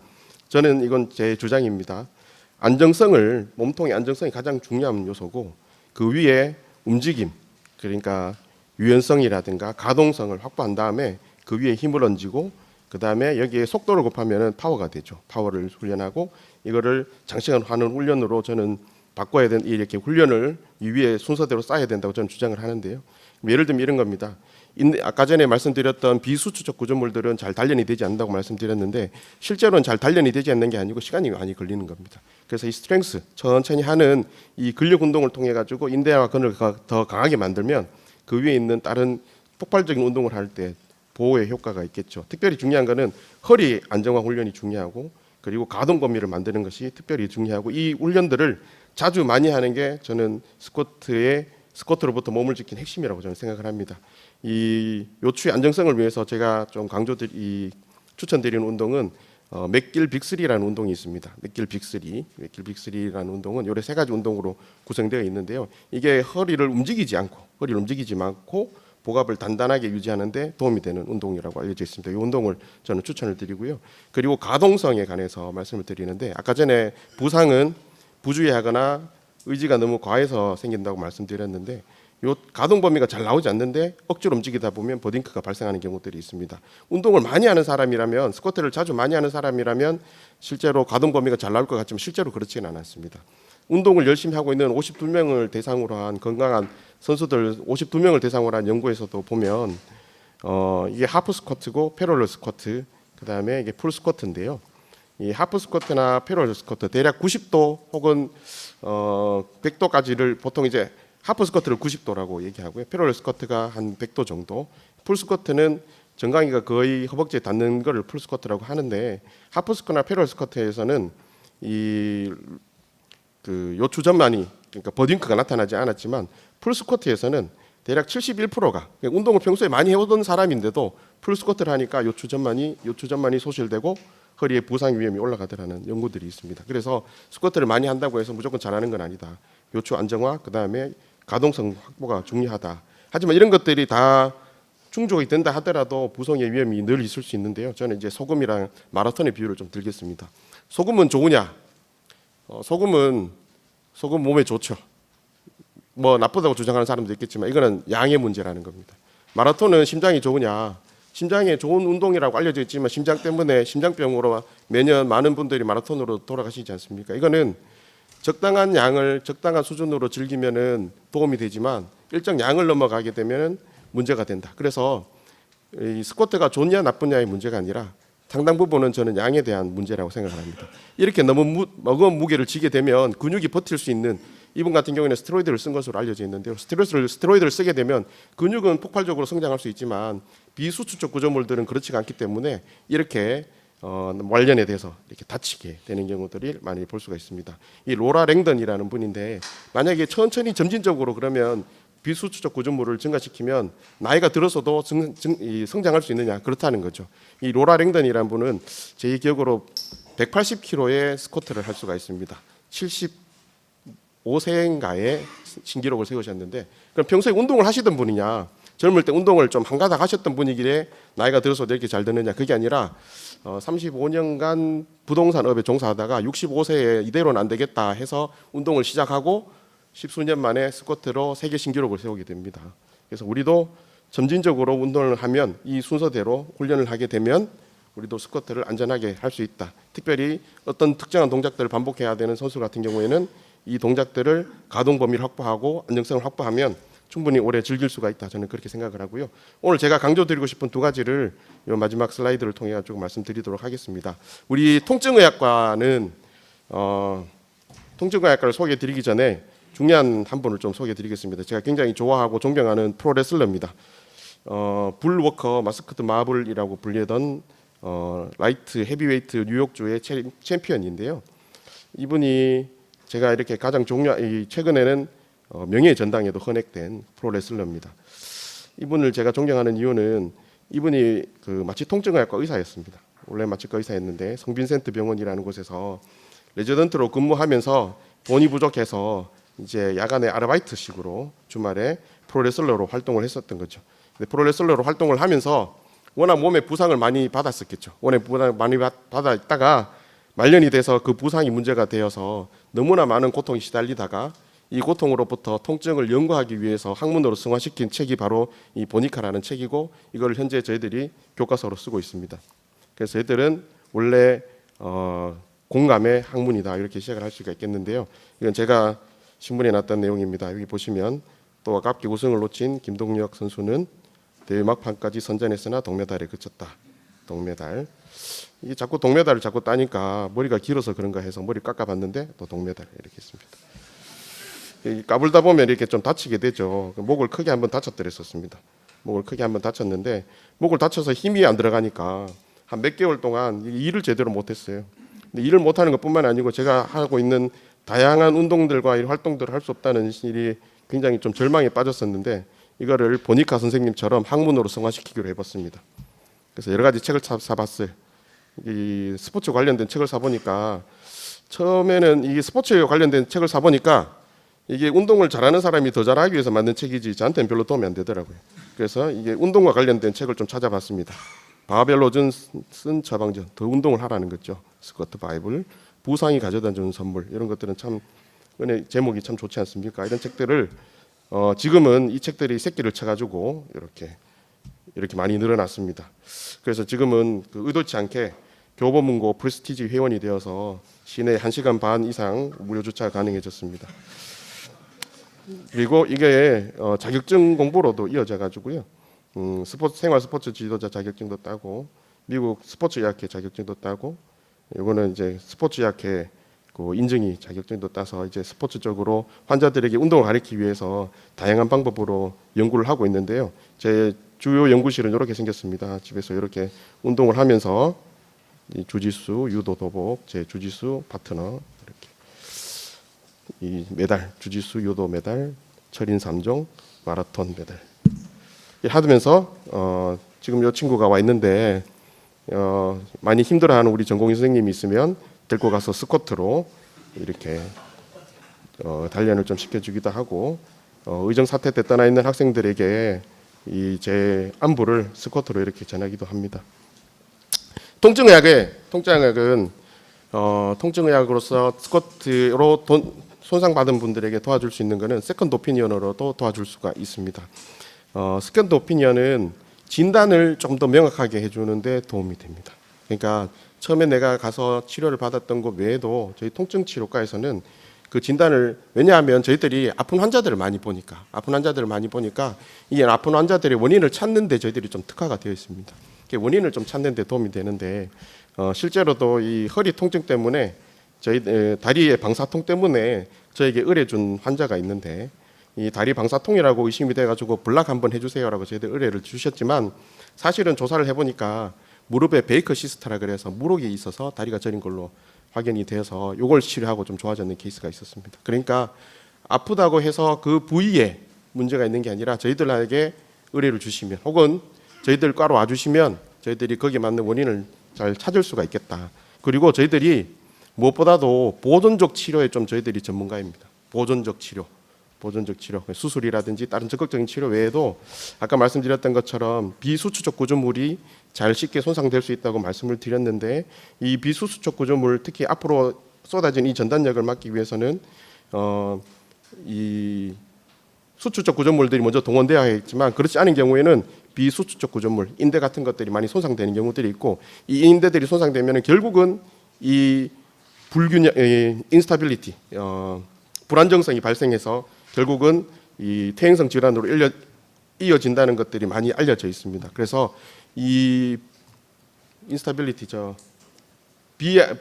저는 이건 제 주장입니다. 몸통의 안정성이 가장 중요한 요소고, 그 위에 움직임, 그러니까 유연성이라든가 가동성을 확보한 다음에 그 위에 힘을 얹고, 그 다음에 여기에 속도를 곱하면 파워가 되죠. 파워를 훈련하고, 이거를 장시간 하는 훈련으로 저는 바꿔야 되는, 이렇게 훈련을 이 위에 순서대로 쌓아야 된다고 저는 주장을 하는데요. 예를 들면 이런 겁니다. 아까 전에 말씀드렸던 비수축적 구조물들은 잘 단련이 되지 않는다고 말씀드렸는데, 실제로는 잘 단련이 되지 않는 게 아니고 시간이 많이 걸리는 겁니다. 그래서 이 스트렝스, 천천히 하는 이 근력 운동을 통해 가지고 인대와 근을 더 강하게 만들면 그 위에 있는 다른 폭발적인 운동을 할 때 보호의 효과가 있겠죠. 특별히 중요한 거는 허리 안정화 훈련이 중요하고, 그리고 가동 범위를 만드는 것이 특별히 중요하고, 이 훈련들을 자주 많이 하는 게 저는 스쿼트로부터 몸을 지킨 핵심이라고 저는 생각을 합니다. 이 요추의 안정성을 위해서 제가 좀 추천드리는 운동은 맥길 빅3라는 운동이 있습니다. 맥길 빅3라는 운동은 요래 세 가지 운동으로 구성되어 있는데요. 이게 허리를 움직이지 않고 복압을 단단하게 유지하는데 도움이 되는 운동이라고 알려져 있습니다. 이 운동을 저는 추천을 드리고요. 그리고 가동성에 관해서 말씀을 드리는데, 아까 전에 부상은 부주의하거나 의지가 너무 과해서 생긴다고 말씀드렸는데, 요 가동 범위가 잘 나오지 않는데 억지로 움직이다 보면 버딩크가 발생하는 경우들이 있습니다. 운동을 많이 하는 사람이라면, 스쿼트를 자주 많이 하는 사람이라면 실제로 가동 범위가 잘 나올 것 같지만 실제로 그렇지는 않았습니다. 운동을 열심히 하고 있는 52명을 대상으로 한 건강한 선수들 52명을 대상으로 한 연구에서도 보면 이게 하프 스쿼트고 패러럴 스쿼트, 그다음에 이게 풀 스쿼트인데요. 이 하프 스쿼트나 패러럴 스쿼트 대략 90도 혹은 100도까지를 보통 이제 하프 스쿼트를 90도라고 얘기하고요. 패러럴 스쿼트가 한 100도 정도. 풀 스쿼트는 정강이가 거의 허벅지에 닿는 거를 풀 스쿼트라고 하는데, 하프 스쿼트나 패러럴 스쿼트에서는 그 요추전만이, 그러니까 버딩크가 나타나지 않았지만 풀 스쿼트에서는 대략 71%가 운동을 평소에 많이 해오던 사람인데도 풀 스쿼트를 하니까 요추전만이 소실되고 허리에 부상 위험이 올라가더라는 연구들이 있습니다. 그래서 스쿼트를 많이 한다고 해서 무조건 잘하는 건 아니다. 요추 안정화, 그 다음에 가동성 확보가 중요하다. 하지만 이런 것들이 다 충족이 된다 하더라도 부상의 위험이 늘 있을 수 있는데요. 저는 이제 소금이랑 마라톤의 비유를 좀 들겠습니다. 소금은 좋으냐? 소금 몸에 좋죠. 뭐 나쁘다고 주장하는 사람도 있겠지만 이거는 양의 문제라는 겁니다. 마라톤은 심장이 좋으냐? 심장에 좋은 운동이라고 알려져 있지만 심장 때문에 심장병으로 매년 많은 분들이 마라톤으로 돌아가시지 않습니까? 이거는 적당한 양을 적당한 수준으로 즐기면은 도움이 되지만 일정 양을 넘어가게 되면은 문제가 된다. 그래서 이 스쿼트가 좋냐 나쁘냐의 문제가 아니라 상당 부분은 저는 양에 대한 문제라고 생각을 합니다. 이렇게 너무 무거운 무게를 지게 되면 근육이 버틸 수 있는, 이분 같은 경우에는 스테로이드를 쓴 것으로 알려져 있는데요. 스테로이드를 쓰게 되면 근육은 폭발적으로 성장할 수 있지만 비수축적 구조물들은 그렇지가 않기 때문에 이렇게 관련에 대해서 이렇게 다치게 되는 경우들이 많이 볼 수가 있습니다. 이 로라 랭던이라는 분인데 만약에 천천히 점진적으로 그러면 비수축적 구조물을 증가시키면 나이가 들어서도 성장할 수 있느냐 그렇다는 거죠. 이 로라 랭던이라는 분은 제 기억으로 180kg의 스쿼트를 할 수가 있습니다. 75세인가에 신기록을 세우셨는데 그럼 평소에 운동을 하시던 분이냐 젊을 때 운동을 좀 한가닥 하셨던 분이길래 나이가 들어서도 이렇게 잘 되느냐 그게 아니라 35년간 부동산업에 종사하다가 65세에 이대로는 안 되겠다 해서 운동을 시작하고 십수년 만에 스쿼트로 세계 신기록을 세우게 됩니다. 그래서 우리도 점진적으로 운동을 하면 이 순서대로 훈련을 하게 되면 우리도 스쿼트를 안전하게 할 수 있다. 특별히 어떤 특정한 동작들을 반복해야 되는 선수 같은 경우에는 이 동작들을 가동 범위를 확보하고 안정성을 확보하면 충분히 오래 즐길 수가 있다. 저는 그렇게 생각을 하고요. 오늘 제가 강조드리고 싶은 두 가지를 이 마지막 슬라이드를 통해 가지고 말씀드리도록 하겠습니다. 우리 통증의학과는 통증의학과를 소개해드리기 전에 중요한 한 분을 좀 소개해드리겠습니다. 제가 굉장히 좋아하고 존경하는 프로레슬러입니다. 불워커 마스크드 마블이라고 불리던 라이트 헤비웨이트 뉴욕주의 챔피언인데요. 이분이 제가 이렇게 가장 최근에는 명예의 전당에도 헌액된 프로레슬러입니다. 이분을 제가 존경하는 이유는 이분이 그 마취 통증의학과 의사였습니다. 원래 마취과 의사였는데 성빈센트 병원이라는 곳에서 레지던트로 근무하면서 돈이 부족해서 이제 야간에 아르바이트식으로 주말에 프로레슬러로 활동을 했었던 거죠. 근데 프로레슬러로 활동을 하면서 워낙 몸에 부상을 많이 받았었겠죠. 워낙 부상을 많이 받아 있다가 말년이 돼서 그 부상이 문제가 되어서 너무나 많은 고통이 시달리다가 이 고통으로부터 통증을 연구하기 위해서 학문으로 승화시킨 책이 바로 이 보니카라는 책이고 이걸 현재 저희들이 교과서로 쓰고 있습니다. 그래서 저희들은 원래 공감의 학문이다 이렇게 시작을 할 수가 있겠는데요. 이건 제가 신문에 났던 내용입니다. 여기 보시면 또 아깝게 우승을 놓친 김동혁 선수는 대회 막판까지 선전했으나 동메달에 그쳤다. 동메달. 이게 자꾸 동메달을 자꾸 따니까 머리가 길어서 그런가 해서 머리 깎아봤는데 또 동메달 이렇게 했습니다. 까불다 보면 이렇게 좀 다치게 되죠. 목을 크게 한번 다쳤더랬었습니다. 목을 크게 한번 다쳤는데 목을 다쳐서 힘이 안 들어가니까 한 몇 개월 동안 일을 제대로 못했어요. 근데 일을 못하는 것뿐만 아니고 제가 하고 있는 다양한 운동들과 활동들을 할 수 없다는 일이 굉장히 좀 절망에 빠졌었는데 이거를 보니카 선생님처럼 학문으로 승화시키기로 해봤습니다. 그래서 여러 가지 책을 사봤어요. 이 스포츠 관련된 책을 사보니까 처음에는 이 스포츠에 관련된 책을 사보니까 이게 운동을 잘하는 사람이 더 잘하기 위해서 만든 책이지 저한테는 별로 도움이 안 되더라고요. 그래서 이게 운동과 관련된 책을 좀 찾아봤습니다. 바벨 로즌 쓴 처방전, 더 운동을 하라는 거죠. 스쿼트 바이블, 부상이 가져다 주는 선물 이런 것들은 참 제목이 참 좋지 않습니까? 이런 책들을 지금은 이 책들이 새끼를 쳐가지고 이렇게 많이 늘어났습니다. 그래서 지금은 그 의도치 않게 교보문고 프레스티지 회원이 되어서 시내 1시간 반 이상 무료 주차 가능해졌습니다. 그리고 이게 자격증 공부로도 이어져 가지고요. 생활 스포츠 지도자 자격증도 따고 미국 스포츠 의학회 자격증도 따고 이거는 이제 스포츠 의학회 그 인증이 자격증도 따서 이제 스포츠적으로 환자들에게 운동을 가르치기 위해서 다양한 방법으로 연구를 하고 있는데요. 제 주요 연구실은 이렇게 생겼습니다. 집에서 이렇게 운동을 하면서 이 주짓수, 유도, 도복, 제 주짓수 파트너 이렇게 이 메달, 주짓수, 유도 메달, 철인 3종, 마라톤 메달 하면서 지금 이 친구가 와 있는데 많이 힘들어하는 우리 전공의 선생님이 있으면 데리고 가서 스쿼트로 이렇게 단련을 좀 시켜주기도 하고 의정 사태 때 떠나 있는 학생들에게 이 제 안부를 스쿼트로 이렇게 전하기도 합니다. 통증의학은 통증의학으로서 스쿼트로 손상받은 분들에게 도와줄 수 있는 것은 세컨드 오피니언으로도 도와줄 수가 있습니다. 세컨드 오피니언은 진단을 좀 더 명확하게 해주는데 도움이 됩니다. 그러니까 처음에 내가 가서 치료를 받았던 것 외에도 저희 통증치료과에서는 그 진단을 왜냐하면 저희들이 아픈 환자들을 많이 보니까 이 아픈 환자들의 원인을 찾는 데 저희들이 좀 특화가 되어 있습니다. 원인을 좀 찾는 데 도움이 되는데 실제로도 이 허리 통증 때문에 저희 다리의 방사통 때문에 저에게 의뢰준 환자가 있는데 이 다리 방사통이라고 의심이 돼가지고 블락 한번 해주세요라고 저희들 의뢰를 주셨지만 사실은 조사를 해보니까 무릎에 베이커 시스터라 그래서 무록이 있어서 다리가 저린 걸로 확인이 되어서 이걸 치료하고 좀 좋아졌는 케이스가 있었습니다. 그러니까 아프다고 해서 그 부위에 문제가 있는 게 아니라 저희들에게 의뢰를 주시면 혹은 저희들 과로 와주시면 저희들이 거기에 맞는 원인을 잘 찾을 수가 있겠다. 그리고 저희들이 무엇보다도 보존적 치료에 좀 저희들이 전문가입니다. 보존적 치료, 수술이라든지 다른 적극적인 치료 외에도 아까 말씀드렸던 것처럼 비수축적 구조물이 잘 쉽게 손상될 수 있다고 말씀을 드렸는데 이 비수축적 구조물 특히 앞으로 쏟아진 이 전단력을 막기 위해서는 이 수축적 구조물들이 먼저 동원되어야겠지만 그렇지 않은 경우에는 비수축적 구조물, 인대 같은 것들이 많이 손상되는 경우들이 있고 이 인대들이 손상되면 결국은 이 불균형, 인스타빌리티, 불안정성이 발생해서 결국은 이 퇴행성 질환으로 이어진다는 것들이 많이 알려져 있습니다. 그래서 이 인스타빌리티,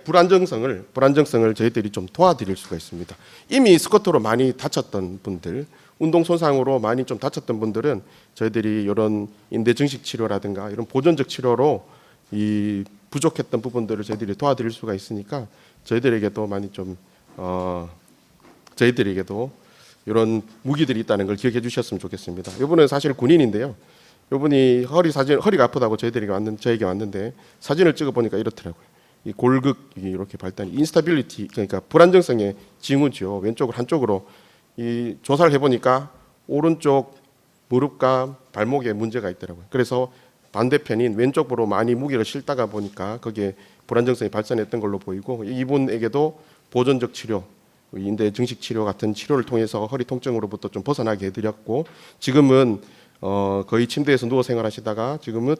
불안정성을 저희들이 좀 도와드릴 수가 있습니다. 이미 스쿼트로 많이 다쳤던 분들, 운동 손상으로 많이 좀 다쳤던 분들은 저희들이 이런 인대 증식 치료라든가 이런 보존적 치료로 이 부족했던 부분들을 저희들이 도와드릴 수가 있으니까 저희들에게도 많이 좀 저희들에게도 이런 무기들이 있다는 걸 기억해 주셨으면 좋겠습니다. 이분은 사실 군인인데요. 이분이 허리가 아프다고 저에게 왔는데 사진을 찍어 보니까 이렇더라고요. 이 골극이 이렇게 발달이 인스타빌리티 그러니까 불안정성의 징후죠. 왼쪽을 한쪽으로 이 조사를 해보니까 오른쪽 무릎과 발목에 문제가 있더라고요. 그래서 반대편인 왼쪽으로 많이 무게를 실다가 보니까 거기에 불안정성이 발생했던 걸로 보이고 이분에게도 보존적 치료, 인대 증식 치료 같은 치료를 통해서 허리 통증으로부터 좀 벗어나게 해드렸고 지금은 거의 침대에서 누워 생활하시다가 지금은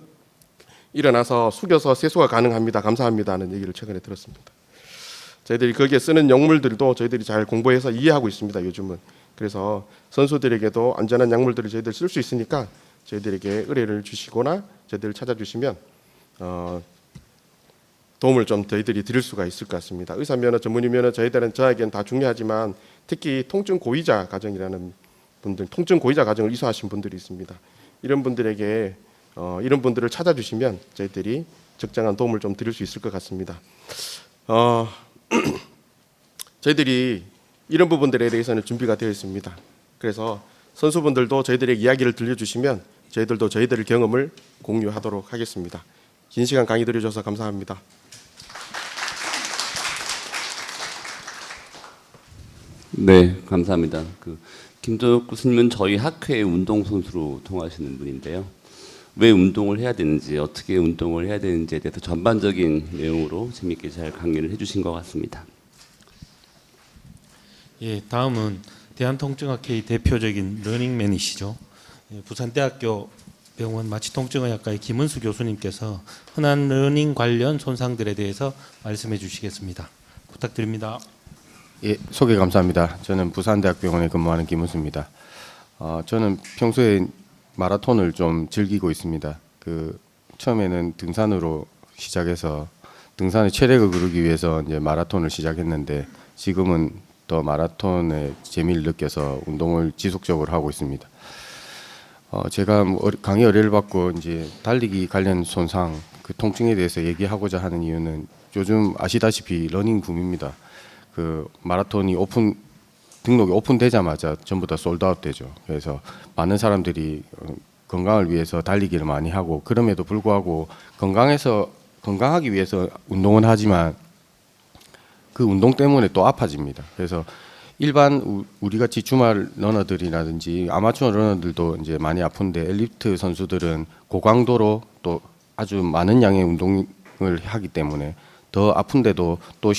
일어나서 숙여서 세수가 가능합니다. 감사합니다 하는 얘기를 최근에 들었습니다. 저희들이 거기에 쓰는 약물들도 저희들이 잘 공부해서 이해하고 있습니다. 요즘은. 그래서 선수들에게도 안전한 약물들을 저희들 쓸 수 있으니까 저희들에게 의뢰를 주시거나 저희들을 찾아주시면 도움을 좀 저희들이 드릴 수가 있을 것 같습니다. 의사 면허, 전문의 면허 저에게는 다 중요하지만 특히 통증 고의자 가정이라는 분들, 통증 고의자 가정을 이수하신 분들이 있습니다. 이런 분들에게 이런 분들을 찾아주시면 저희들이 적정한 도움을 좀 드릴 수 있을 것 같습니다. 저희들이 이런 부분들에 대해서는 준비가 되어 있습니다. 그래서 선수분들도 저희들의 이야기를 들려주시면 저희들도 저희들의 경험을 공유하도록 하겠습니다. 긴 시간 강의 들어주셔서 감사합니다. 네, 감사합니다. 김도혁 교수님은 저희 학회의 운동선수로 통하시는 분인데요. 왜 운동을 해야 되는지, 어떻게 운동을 해야 되는지에 대해서 전반적인 내용으로 재미있게 잘 강의를 해주신 것 같습니다. 예, 다음은 대한통증학회의 대표적인 러닝맨이시죠. 예, 부산대학교 병원 마취통증의학과의 김은수 교수님께서 흔한 러닝 관련 손상들에 대해서 말씀해 주시겠습니다. 부탁드립니다. 예, 소개 감사합니다. 저는 부산대학병원에 근무하는 김은수입니다. 저는 평소에 마라톤을 좀 즐기고 있습니다. 처음에는 등산으로 시작해서 등산의 체력을 기르기 위해서 이제 마라톤을 시작했는데 지금은 더 마라톤의 재미를 느껴서 운동을 지속적으로 하고 있습니다. 제가 강의 의뢰를 받고 이제 달리기 관련 손상, 그 통증에 대해서 얘기하고자 하는 이유는 요즘 아시다시피 러닝 붐입니다. 마라톤이 등록이 오픈되자마자 전부 다 솔드아웃 되죠. 그래서 많은 사람들이 건강을 위해서 달리기를 많이 하고 그럼에도 불구하고 건강하기 위해서 운동은 하지만 그 운동 때문에 또 아파집니다. 그래서 일반 우리 같이 주말 러너들이라든지 아마추어 러너들도 이제 많이 아픈데 엘리트 선수들은 고강도로 또 아주 많은 양의 운동을 하기 때문에 더 아픈데도 또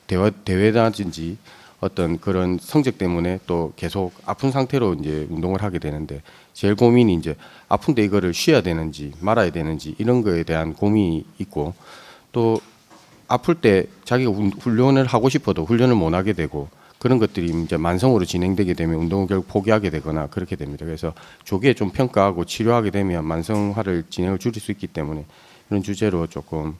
대회라든지 어떤 그런 성적 때문에 또 계속 아픈 상태로 이제 운동을 하게 되는데 제일 고민이 이제 아픈데 이거를 쉬어야 되는지 말아야 되는지 이런 거에 대한 고민이 있고 또 아플 때 자기가 훈련을 하고 싶어도 훈련을 못 하게 되고 그런 것들이 이제 만성으로 진행되게 되면 운동을 결국 포기하게 되거나 그렇게 됩니다. 그래서 조기에 좀 평가하고 치료하게 되면 만성화를 진행을 줄일 수 있기 때문에 이런 주제로 조금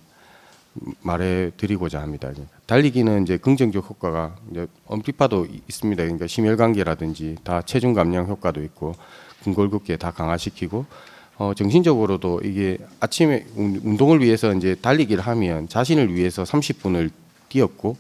말해드리고자 합니다. 달리기는 이제 긍정적 효과가 이제 엄피파도 있습니다. 그러니까 심혈관계라든지 다 체중 감량 효과도 있고 근골격계 다 강화시키고 정신적으로도 이게 아침에 운동을 위해서 이제 달리기를 하면 자신을 위해서 30분을 뛰었고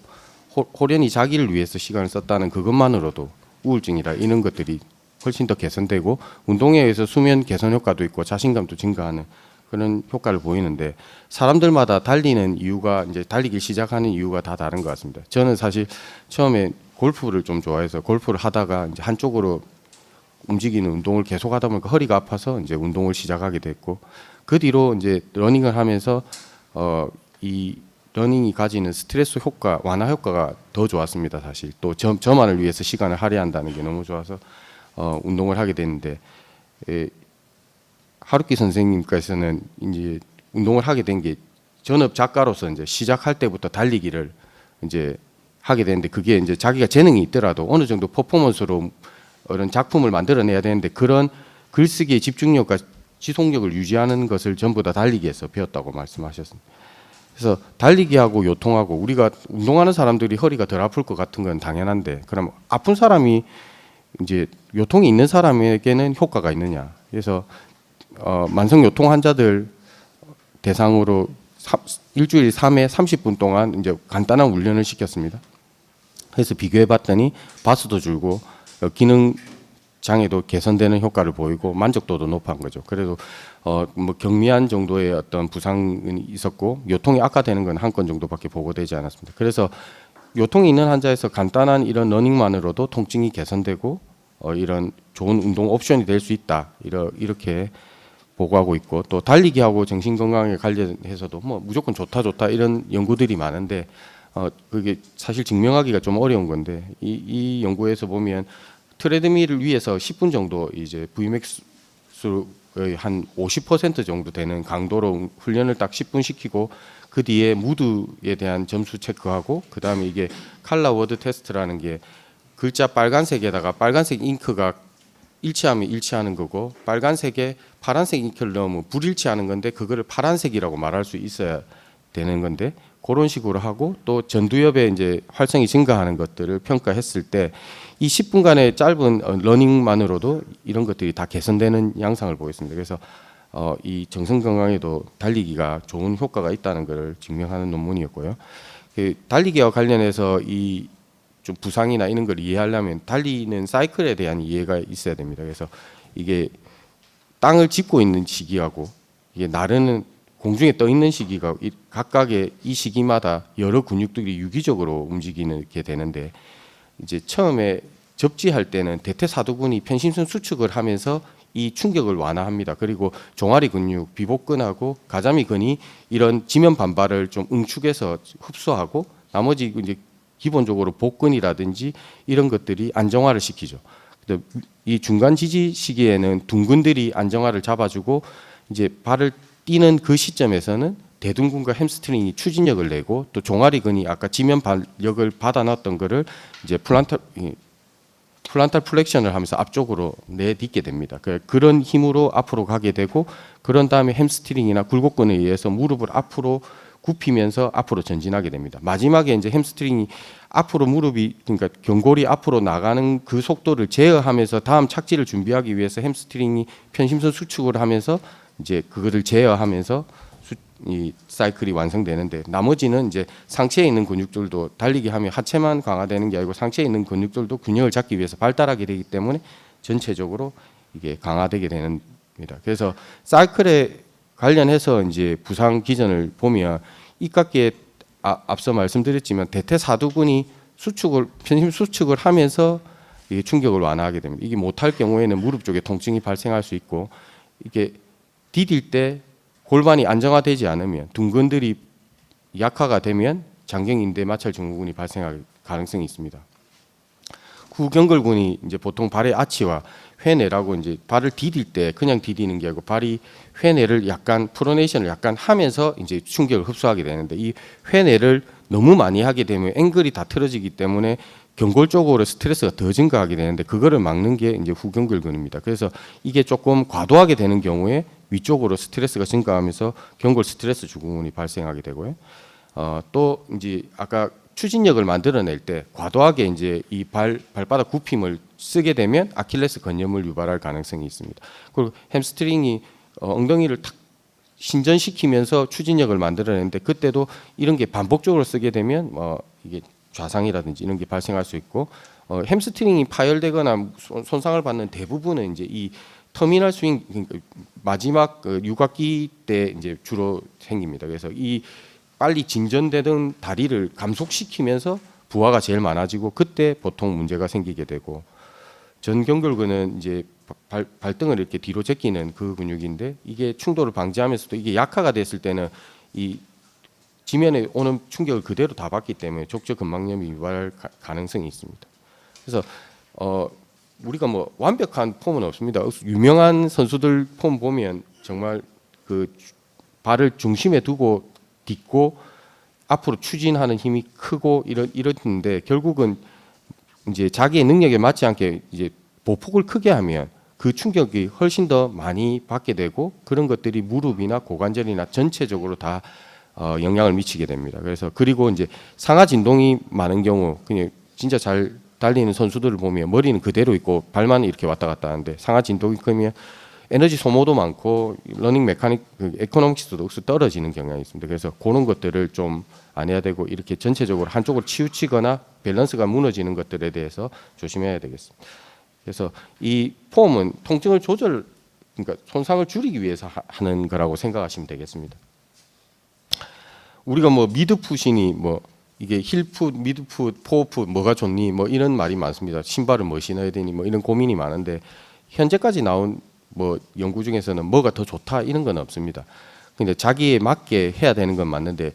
호련히 자기를 위해서 시간을 썼다는 그것만으로도 우울증이라 이런 것들이 훨씬 더 개선되고 운동에 의해서 수면 개선 효과도 있고 자신감도 증가하는 그런 효과를 보이는데 사람들마다 달리는 이유가 이제 달리기를 시작하는 이유가 다 다른 것 같습니다. 저는 사실 처음에 골프를 좀 좋아해서 골프를 하다가 이제 한쪽으로 움직이는 운동을 계속 하다 보니까 허리가 아파서 이제 운동을 시작하게 됐고 그 뒤로 이제 러닝을 하면서 이 러닝이 가지는 스트레스 효과, 완화 효과가 더 좋았습니다. 사실 또 저만을 위해서 시간을 할애한다는 게 너무 좋아서 운동을 하게 됐는데 하루키 선생님께서는 이제 운동을 하게 된 게 전업 작가로서 이제 시작할 때부터 달리기를 이제 하게 되는데 그게 이제 자기가 재능이 있더라도 어느 정도 퍼포먼스로 이런 작품을 만들어내야 되는데 그런 글쓰기의 집중력과 지속력을 유지하는 것을 전부 다 달리기에서 배웠다고 말씀하셨습니다. 그래서 달리기하고 요통하고 우리가 운동하는 사람들이 허리가 덜 아플 것 같은 건 당연한데 그럼 아픈 사람이 이제 요통이 있는 사람에게는 효과가 있느냐? 그래서 만성 요통 환자들 대상으로 일주일 3회 30분 동안 이제 간단한 훈련을 시켰습니다. 그래서 비교해 봤더니 바스도 줄고 기능 장애도 개선되는 효과를 보이고 만족도도 높은 거죠. 그래도 뭐 경미한 정도의 어떤 부상은 있었고 요통이 악화되는 건 한 건 정도밖에 보고되지 않았습니다. 그래서 요통이 있는 환자에서 간단한 이런 러닝만으로도 통증이 개선되고 이런 좋은 운동 옵션이 될 수 있다. 이렇게 보고하고 있고 또 달리기하고 정신 건강에 관련해서도 뭐 무조건 좋다 이런 연구들이 많은데 그게 사실 증명하기가 좀 어려운 건데 이 연구에서 보면 트레드밀을 위해서 10분 정도 이제 Vmax의 한 50% 정도 되는 강도로 훈련을 딱 10분 시키고 그 뒤에 무드에 대한 점수 체크하고 그 다음에 이게 칼라 워드 테스트라는 게 글자 빨간색에다가 빨간색 잉크가 일치하면 일치하는 거고 빨간색에 파란색 잉크를 넣으면 불일치하는 건데 그거를 파란색이라고 말할 수 있어야 되는 건데 그런 식으로 하고 또 전두엽의 이제 활성이 증가하는 것들을 평가했을 때 이 10분간의 짧은 러닝만으로도 이런 것들이 다 개선되는 양상을 보였습니다. 그래서 이 정신 건강에도 달리기가 좋은 효과가 있다는 것을 증명하는 논문이었고요. 그 달리기와 관련해서 이 좀 부상이나 이런 걸 이해하려면 달리는 사이클에 대한 이해가 있어야 됩니다. 그래서 이게 땅을 짚고 있는 시기하고 이게 나르는 공중에 떠 있는 시기가 각각의 이 시기마다 여러 근육들이 유기적으로 움직이게 되는데 이제 처음에 접지할 때는 대퇴사두근이 편심선 수축을 하면서 이 충격을 완화합니다. 그리고 종아리 근육, 비복근하고 가자미근이 이런 지면 반발을 좀 응축해서 흡수하고 나머지 이제 기본적으로 복근이라든지 이런 것들이 안정화를 시키죠. 이 중간 지지 시기에는 둔근들이 안정화를 잡아주고 이제 발을 뛰는 그 시점에서는 대둔근과 햄스트링이 추진력을 내고 또 종아리근이 아까 지면 발력을 받아놨던 거를 이제 플란탈 플렉션을 하면서 앞쪽으로 내딛게 됩니다. 그런 힘으로 앞으로 가게 되고 그런 다음에 햄스트링이나 굴곡근에 의해서 무릎을 앞으로 굽히면서 앞으로 전진하게 됩니다. 마지막에 이제 햄스트링이 앞으로 무릎이 그러니까 견골이 앞으로 나가는 그 속도를 제어하면서 다음 착지를 준비하기 위해서 햄스트링이 편심선 수축을 하면서 이제 그거를 제어하면서 이 사이클이 완성되는데 나머지는 이제 상체에 있는 근육들도 달리기 하면 하체만 강화되는 게 아니고 상체에 있는 근육들도 균형을 잡기 위해서 발달하게 되기 때문에 전체적으로 이게 강화되게 되는 겁니다. 그래서 사이클에 관련해서 이제 부상 기전을 보면 이깎기에 앞서 말씀드렸지만 대퇴사두근이 편심 수축을 하면서 이게 충격을 완화하게 됩니다. 이게 못할 경우에는 무릎 쪽에 통증이 발생할 수 있고 이게 디딜 때 골반이 안정화되지 않으면 둔근들이 약화가 되면 장경인대 마찰 증후군이 발생할 가능성이 있습니다. 후경골근이 이제 보통 발의 아치와 회내라고 이제 발을 디딜 때 그냥 디디는 게 아니고 발이 회내를 약간 프로네이션을 약간 하면서 이제 충격을 흡수하게 되는데 이 회내를 너무 많이 하게 되면 앵글이 다 틀어지기 때문에 견골 쪽으로 스트레스가 더 증가하게 되는데 그거를 막는 게 이제 후경골근입니다. 그래서 이게 조금 과도하게 되는 경우에 위쪽으로 스트레스가 증가하면서 견골 스트레스 증후군이 발생하게 되고요. 또 이제 아까 추진력을 만들어낼 때 과도하게 이제 이 발바닥 굽힘을 쓰게 되면 아킬레스 건염을 유발할 가능성이 있습니다. 그리고 햄스트링이 엉덩이를 탁 신전시키면서 추진력을 만들어내는데 그때도 이런 게 반복적으로 쓰게 되면 이게 좌상이라든지 이런 게 발생할 수 있고 햄스트링이 파열되거나 손상을 받는 대부분은 이제 이 터미널 스윙 그러니까 마지막 육각기 때 이제 주로 생깁니다. 그래서 이 빨리 진전되던 다리를 감속시키면서 부하가 제일 많아지고 그때 보통 문제가 생기게 되고 전경결근은 이제 발등을 이렇게 뒤로 제끼는 그 근육인데 이게 충돌을 방지하면서도 이게 약화가 됐을 때는 이 지면에 오는 충격을 그대로 다 받기 때문에 족저근막염이 유발할 가능성이 있습니다. 그래서 우리가 뭐 완벽한 폼은 없습니다. 유명한 선수들 폼 보면 정말 그 발을 중심에 두고 딛고 앞으로 추진하는 힘이 크고 이런데 결국은 이제 자기의 능력에 맞지 않게 이제 보폭을 크게 하면 그 충격이 훨씬 더 많이 받게 되고 그런 것들이 무릎이나 고관절이나 전체적으로 다 영향을 미치게 됩니다. 그래서 그리고 이제 상하 진동이 많은 경우 그냥 진짜 잘 달리는 선수들을 보면 머리는 그대로 있고 발만 이렇게 왔다 갔다 하는데 상하 진동이 크면 에너지 소모도 많고 러닝 메카닉 에코노믹스도 억수 떨어지는 경향이 있습니다. 그래서 그런 것들을 좀 안 해야 되고 이렇게 전체적으로 한쪽으로 치우치거나 밸런스가 무너지는 것들에 대해서 조심해야 되겠습니다. 그래서 이 폼은 통증을 그러니까 손상을 줄이기 위해서 하는 거라고 생각하시면 되겠습니다. 우리가 뭐 미드풋이니 뭐 이게 힐풋, 미드풋, 포어풋 뭐가 좋니 뭐 이런 말이 많습니다. 신발을 뭐 신어야 되니 뭐 이런 고민이 많은데 현재까지 나온 뭐 연구 중에서는 뭐가 더 좋다 이런 건 없습니다. 근데 자기에 맞게 해야 되는 건 맞는데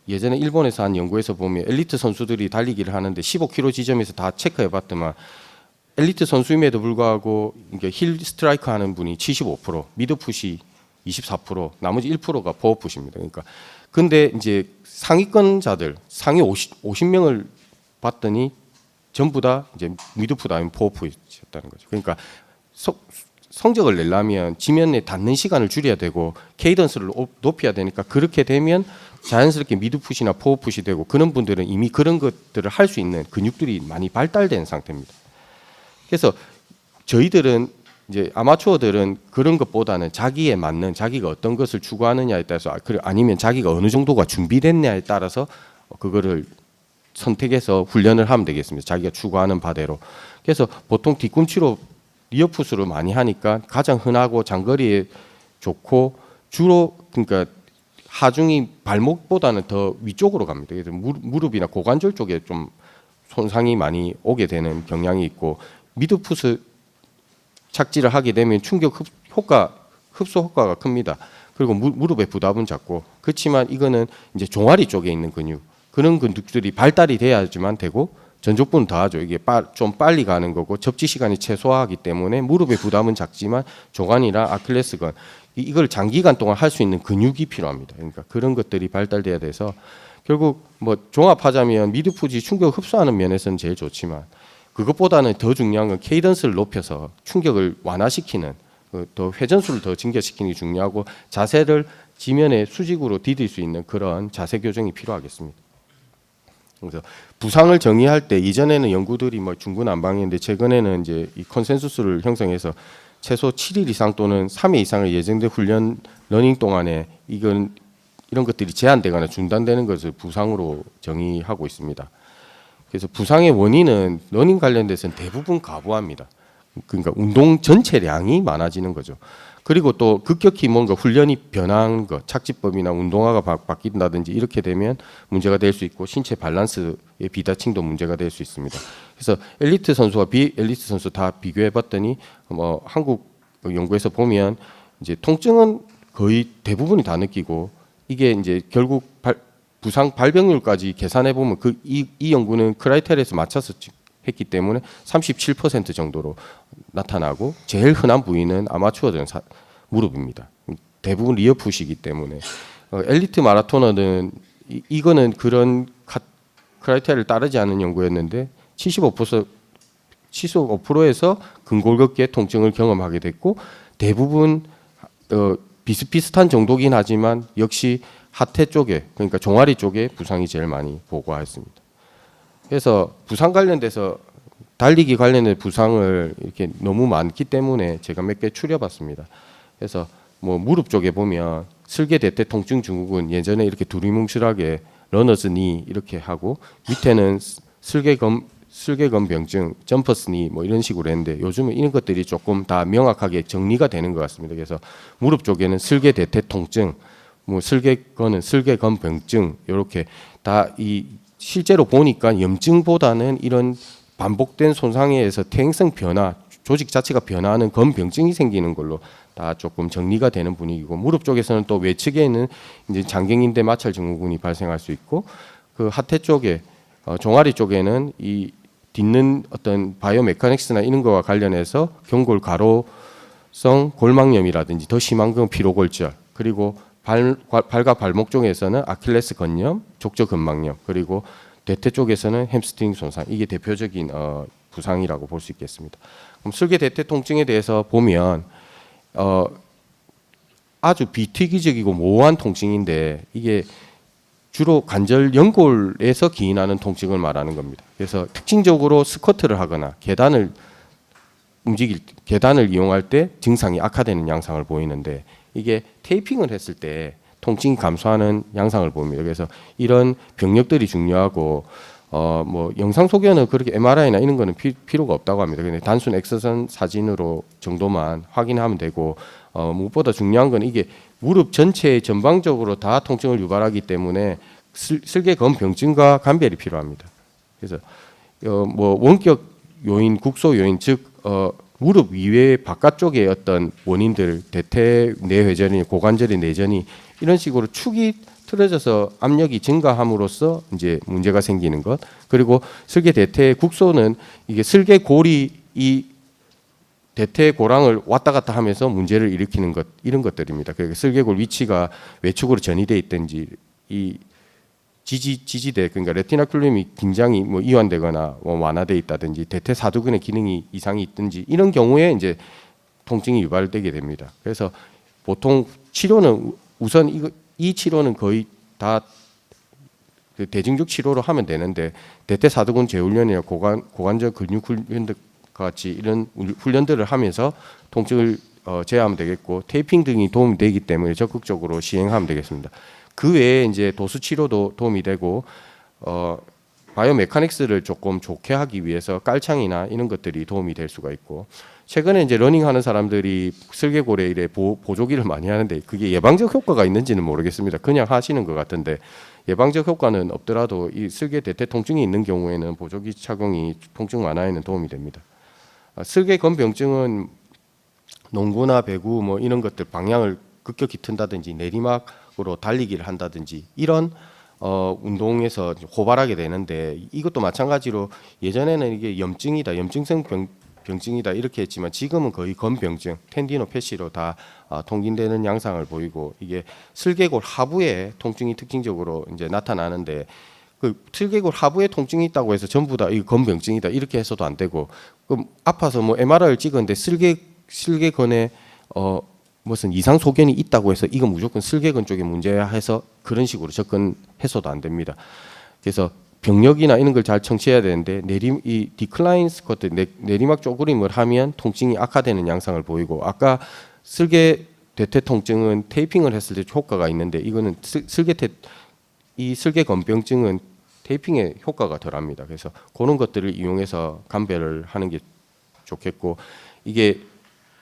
예전에 일본에서 한 연구에서 보면 엘리트 선수들이 달리기를 하는데 15km 지점에서 다 체크해봤더만 엘리트 선수임에도 불구하고 힐 스트라이크 하는 분이 75%, 미드풋이 24%, 나머지 1%가 포어풋입니다. 그러니까 근데 이제 상위권자들 상위 50명을 봤더니 전부 다 이제 미드풋 아니면 포어풋이었다는 거죠. 그러니까 성적을 내려면 지면에 닿는 시간을 줄여야 되고 케이던스를 높여야 되니까 그렇게 되면 자연스럽게 미드풋이나 포어풋이 되고 그런 분들은 이미 그런 것들을 할 수 있는 근육들이 많이 발달된 상태입니다. 그래서 저희들은 이제 아마추어들은 그런 것보다는 자기에 맞는 자기가 어떤 것을 추구하느냐에 따라서 아니면 자기가 어느 정도가 준비됐냐에 따라서 그거를 선택해서 훈련을 하면 되겠습니다. 자기가 추구하는 바대로. 그래서 보통 뒤꿈치로 리어풋으로 많이 하니까 가장 흔하고 장거리에 좋고 주로 그러니까 하중이 발목보다는 더 위쪽으로 갑니다. 그래서 무릎이나 고관절 쪽에 좀 손상이 많이 오게 되는 경향이 있고 미드풋을 착지를 하게 되면 충격 흡수 효과가 큽니다. 그리고 무릎의 부담은 작고 그렇지만 이거는 이제 종아리 쪽에 있는 근육 그런 근육들이 발달이 돼야지만 되고 전족부는 더하죠. 이게 좀 빨리 가는 거고 접지 시간이 최소화하기 때문에 무릎의 부담은 작지만 조관이나 아킬레스건 이걸 장기간 동안 할 수 있는 근육이 필요합니다. 그러니까 그런 것들이 발달돼야 돼서 결국 뭐 종합하자면 미드풋이 충격을 흡수하는 면에서는 제일 좋지만 그것보다는 더 중요한 건 케이던스를 높여서 충격을 완화시키는 더 회전수를 더 증가시키는 게 중요하고 자세를 지면에 수직으로 디딜 수 있는 그런 자세 교정이 필요하겠습니다. 그래서 부상을 정의할 때 이전에는 연구들이 뭐 중구난방인데 최근에는 이제 이 컨센서스를 형성해서 최소 7일 이상 또는 3회 이상의 예정된 훈련 러닝 동안에 이런 것들이 제한되거나 중단되는 것을 부상으로 정의하고 있습니다. 그래서 부상의 원인은 러닝 관련돼서는 대부분 과부하입니다. 그러니까 운동 전체량이 많아지는 거죠. 그리고 또 급격히 뭔가 훈련이 변한 것, 착지법이나 운동화가 바뀐다든지 이렇게 되면 문제가 될 수 있고 신체 밸런스의 비대칭도 문제가 될 수 있습니다. 그래서 엘리트 선수와 비엘리트 선수 다 비교해 봤더니 뭐 한국 연구에서 보면 이제 통증은 거의 대부분이 다 느끼고 이게 이제 결국 부상 발병률까지 계산해 보면 이 연구는 크라이테리아에서 맞춰서 했기 때문에 37% 정도로 나타나고 제일 흔한 부위는 아마추어들은 무릎입니다. 대부분 리어풋이기 때문에 엘리트 마라토너는 이거는 그런 크라이테리아를 따르지 않은 연구였는데 75%에서 근골격계 통증을 경험하게 됐고 대부분 비슷비슷한 정도긴 하지만 역시 하태 쪽에 그러니까 종아리 쪽에 부상이 제일 많이 보고했습니다. 그래서 부상 관련돼서 달리기 관련된 부상을 이렇게 너무 많기 때문에 제가 몇 개 추려봤습니다. 그래서 뭐 무릎 쪽에 보면 슬개 대퇴 통증 증후군 예전에 이렇게 두리뭉실하게 러너스니 이렇게 하고 밑에는 슬개건 병증, 점퍼스니 뭐 이런 식으로 했는데 요즘은 이런 것들이 조금 다 명확하게 정리가 되는 것 같습니다. 그래서 무릎 쪽에는 슬개 대퇴 통증, 뭐 슬개건은 슬개건 병증 이렇게 다 이 실제로 보니까 염증보다는 이런 반복된 손상에 의해서 퇴행성 변화, 조직 자체가 변화하는 건병증이 생기는 걸로 다 조금 정리가 되는 분위기고 무릎 쪽에서는 또 외측에는 이제 장경인대 마찰 증후군이 발생할 수 있고 그 하태 쪽에 종아리 쪽에는 이 딛는 어떤 바이오메카닉스나 이런 거와 관련해서 경골 가로성 골막염이라든지 더 심한 건 피로골절 그리고 발과 발목 쪽에서는 아킬레스 건염, 족저근막염 그리고 대퇴 쪽에서는 햄스트링 손상 이게 대표적인 부상이라고 볼 수 있겠습니다. 그럼 슬개 대퇴 통증에 대해서 보면 아주 비특이적이고 모호한 통증인데 이게 주로 관절 연골에서 기인하는 통증을 말하는 겁니다. 그래서 특징적으로 스쿼트를 하거나 계단을 이용할 때 증상이 악화되는 양상을 보이는데 이게 테이핑을 했을 때 통증이 감소하는 양상을 보입니다. 그래서 이런 병력들이 중요하고 뭐 영상 소견은 그렇게 MRI나 이런 거는 필요가 없다고 합니다. 근데 단순 엑스선 사진으로 정도만 확인하면 되고 무엇보다 중요한 건 이게 무릎 전체에 전방적으로 다 통증을 유발하기 때문에 슬개건 병증과 감별이 필요합니다. 그래서 뭐 원격 요인, 국소 요인 즉 무릎 이외의 바깥쪽의 어떤 원인들, 대퇴 내회전이, 고관절의 내전이 이런 식으로 축이 틀어져서 압력이 증가함으로써 이제 문제가 생기는 것. 그리고 슬개 대퇴 국소는 이게 슬개골이 이 대퇴 고랑을 왔다 갔다 하면서 문제를 일으키는 것 이런 것들입니다. 그러니까 슬개골 위치가 외축으로 전이돼 있든지 이 지지대 그러니까 레티나큘럼이 긴장이 뭐 이완되거나 뭐 완화돼 있다든지 대퇴 사두근의 기능이 이상이 있든지 이런 경우에 이제 통증이 유발되게 됩니다. 그래서 보통 치료는 우선 이 치료는 거의 다 그 대증적 치료로 하면 되는데 대퇴 사두근 재훈련이나 고관절 근육 훈련 같이 이런 훈련들을 하면서 통증을 제어하면 되겠고 테이핑 등이 도움이 되기 때문에 적극적으로 시행하면 되겠습니다. 그 외에 이제 도수 치료도 도움이 되고 바이오메카닉스를 조금 좋게 하기 위해서 깔창이나 이런 것들이 도움이 될 수가 있고 최근에 이제 러닝하는 사람들이 슬개골에 이래 보조기를 많이 하는데 그게 예방적 효과가 있는지는 모르겠습니다. 그냥 하시는 것 같은데 예방적 효과는 없더라도 이 슬개 대퇴 통증이 있는 경우에는 보조기 착용이 통증 완화에는 도움이 됩니다. 슬개건병증은 농구나 배구 뭐 이런 것들 방향을 급격히 튼다든지 내리막으로 달리기를 한다든지 이런 운동에서 고발하게 되는데 이것도 마찬가지로 예전에는 이게 염증이다, 염증성 병증이다 이렇게 했지만 지금은 거의 건병증, 텐디노패시로 다 통긴되는 양상을 보이고 이게 슬개골 하부에 통증이 특징적으로 이제 나타나는데 그 슬개골 하부에 통증이 있다고 해서 전부 다 이 건병증이다 이렇게 해서도 안 되고 그럼 아파서 뭐 MRI를 찍었는데 슬개건에 무슨 이상 소견이 있다고 해서 이건 무조건 슬개건 쪽에 문제야 해서 그런 식으로 접근해서도 안 됩니다. 그래서 병력이나 이런 걸 잘 청취해야 되는데 이 디클라인 스쿼트 내리막 쪼그림을 하면 통증이 악화되는 양상을 보이고 아까 슬개 대퇴 통증은 테이핑을 했을 때 효과가 있는데 이거는 이 슬개건병증은 테이핑에 효과가 덜합니다. 그래서 그런 것들을 이용해서 감별을 하는 게 좋겠고 이게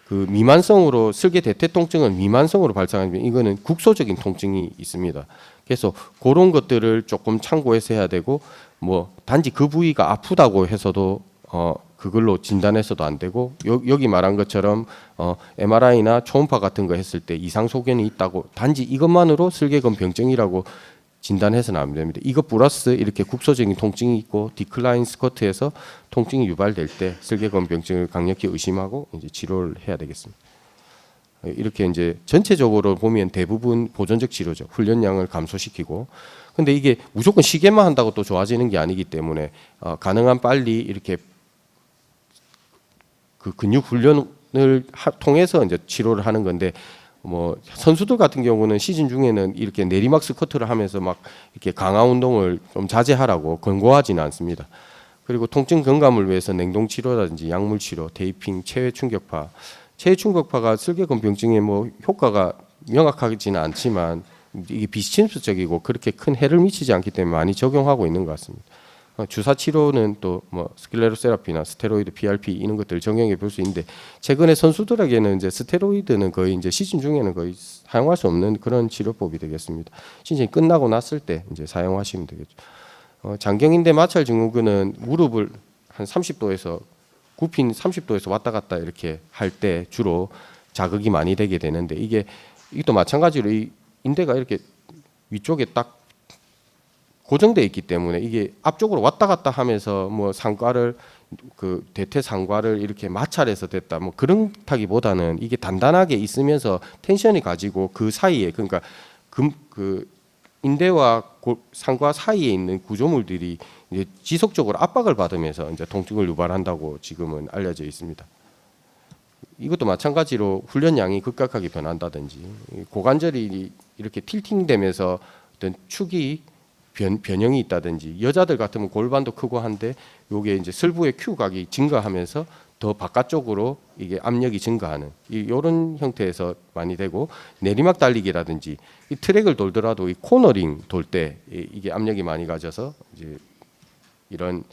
그 미만성으로 슬개 대퇴 통증은 미만성으로 발생하면 이거는 국소적인 통증이 있습니다. 그래서 그런 것들을 조금 참고해서 해야 되고 뭐 단지 그 부위가 아프다고 해서도 그걸로 진단해서도 안 되고 여기 말한 것처럼 MRI나 초음파 같은 거 했을 때 이상 소견이 있다고 단지 이것만으로 슬개건병증이라고 진단해서는 안 됩니다. 이것 플러스 이렇게 국소적인 통증이 있고 디클라인 스쿼트에서 통증이 유발될 때 슬개건병증을 강력히 의심하고 이제 치료를 해야 되겠습니다. 이렇게 이제 전체적으로 보면 대부분 보존적 치료죠. 훈련량을 감소시키고. 근데 이게 무조건 시계만 한다고 또 좋아지는 게 아니기 때문에 가능한 빨리 이렇게 그 근육 훈련을 통해서 이제 치료를 하는 건데 뭐 선수들 같은 경우는 시즌 중에는 이렇게 내리막 스쿼트를 하면서 막 이렇게 강화 운동을 좀 자제하라고 권고하지는 않습니다. 그리고 통증 경감을 위해서 냉동 치료라든지 약물 치료, 테이핑, 체외 충격파 체외충격파가 슬개건병증에 뭐 효과가 명확하지는 않지만 이게 비침수적이고 그렇게 큰 해를 미치지 않기 때문에 많이 적용하고 있는 것 같습니다. 주사 치료는 또 뭐 스클레로세라피나 스테로이드, PRP 이런 것들 적용해 볼 수 있는데 최근에 선수들에게는 이제 스테로이드는 거의 이제 시즌 중에는 거의 사용할 수 없는 그런 치료법이 되겠습니다. 시즌이 끝나고 났을 때 이제 사용하시면 되겠죠. 장경인대 마찰 증후군은 무릎을 한 30도에서 굽힌 30도에서 왔다 갔다 이렇게 할 때 주로 자극이 많이 되게 되는데 이것도 마찬가지로 이 인대가 이렇게 위쪽에 딱 고정돼 있기 때문에 이게 앞쪽으로 왔다 갔다 하면서 뭐 상과를 그 대퇴 상과를 이렇게 마찰해서 됐다 뭐 그런 타기보다는 이게 단단하게 있으면서 텐션이 가지고 그 사이에 그러니까 그 인대와 상과 사이에 있는 구조물들이 이제 지속적으로 압박을 받으면서 이제 통증을 유발한다고 지금은 알려져 있습니다. 이것도 마찬가지로 훈련량이 급격하게 변한다든지 고관절이 이렇게 틸팅되면서 어떤 축이 변형이 있다든지 여자들 같으면 골반도 크고 한데 요게 이제 슬부의 Q각이 증가하면서 더 바깥쪽으로 이게 압력이 증가하는 이런 형태에서 많이 되고 내리막 달리기라든지 이 트랙을 돌더라도 이 코너링 돌 때 이게 압력이 많이 가져서 이제 이런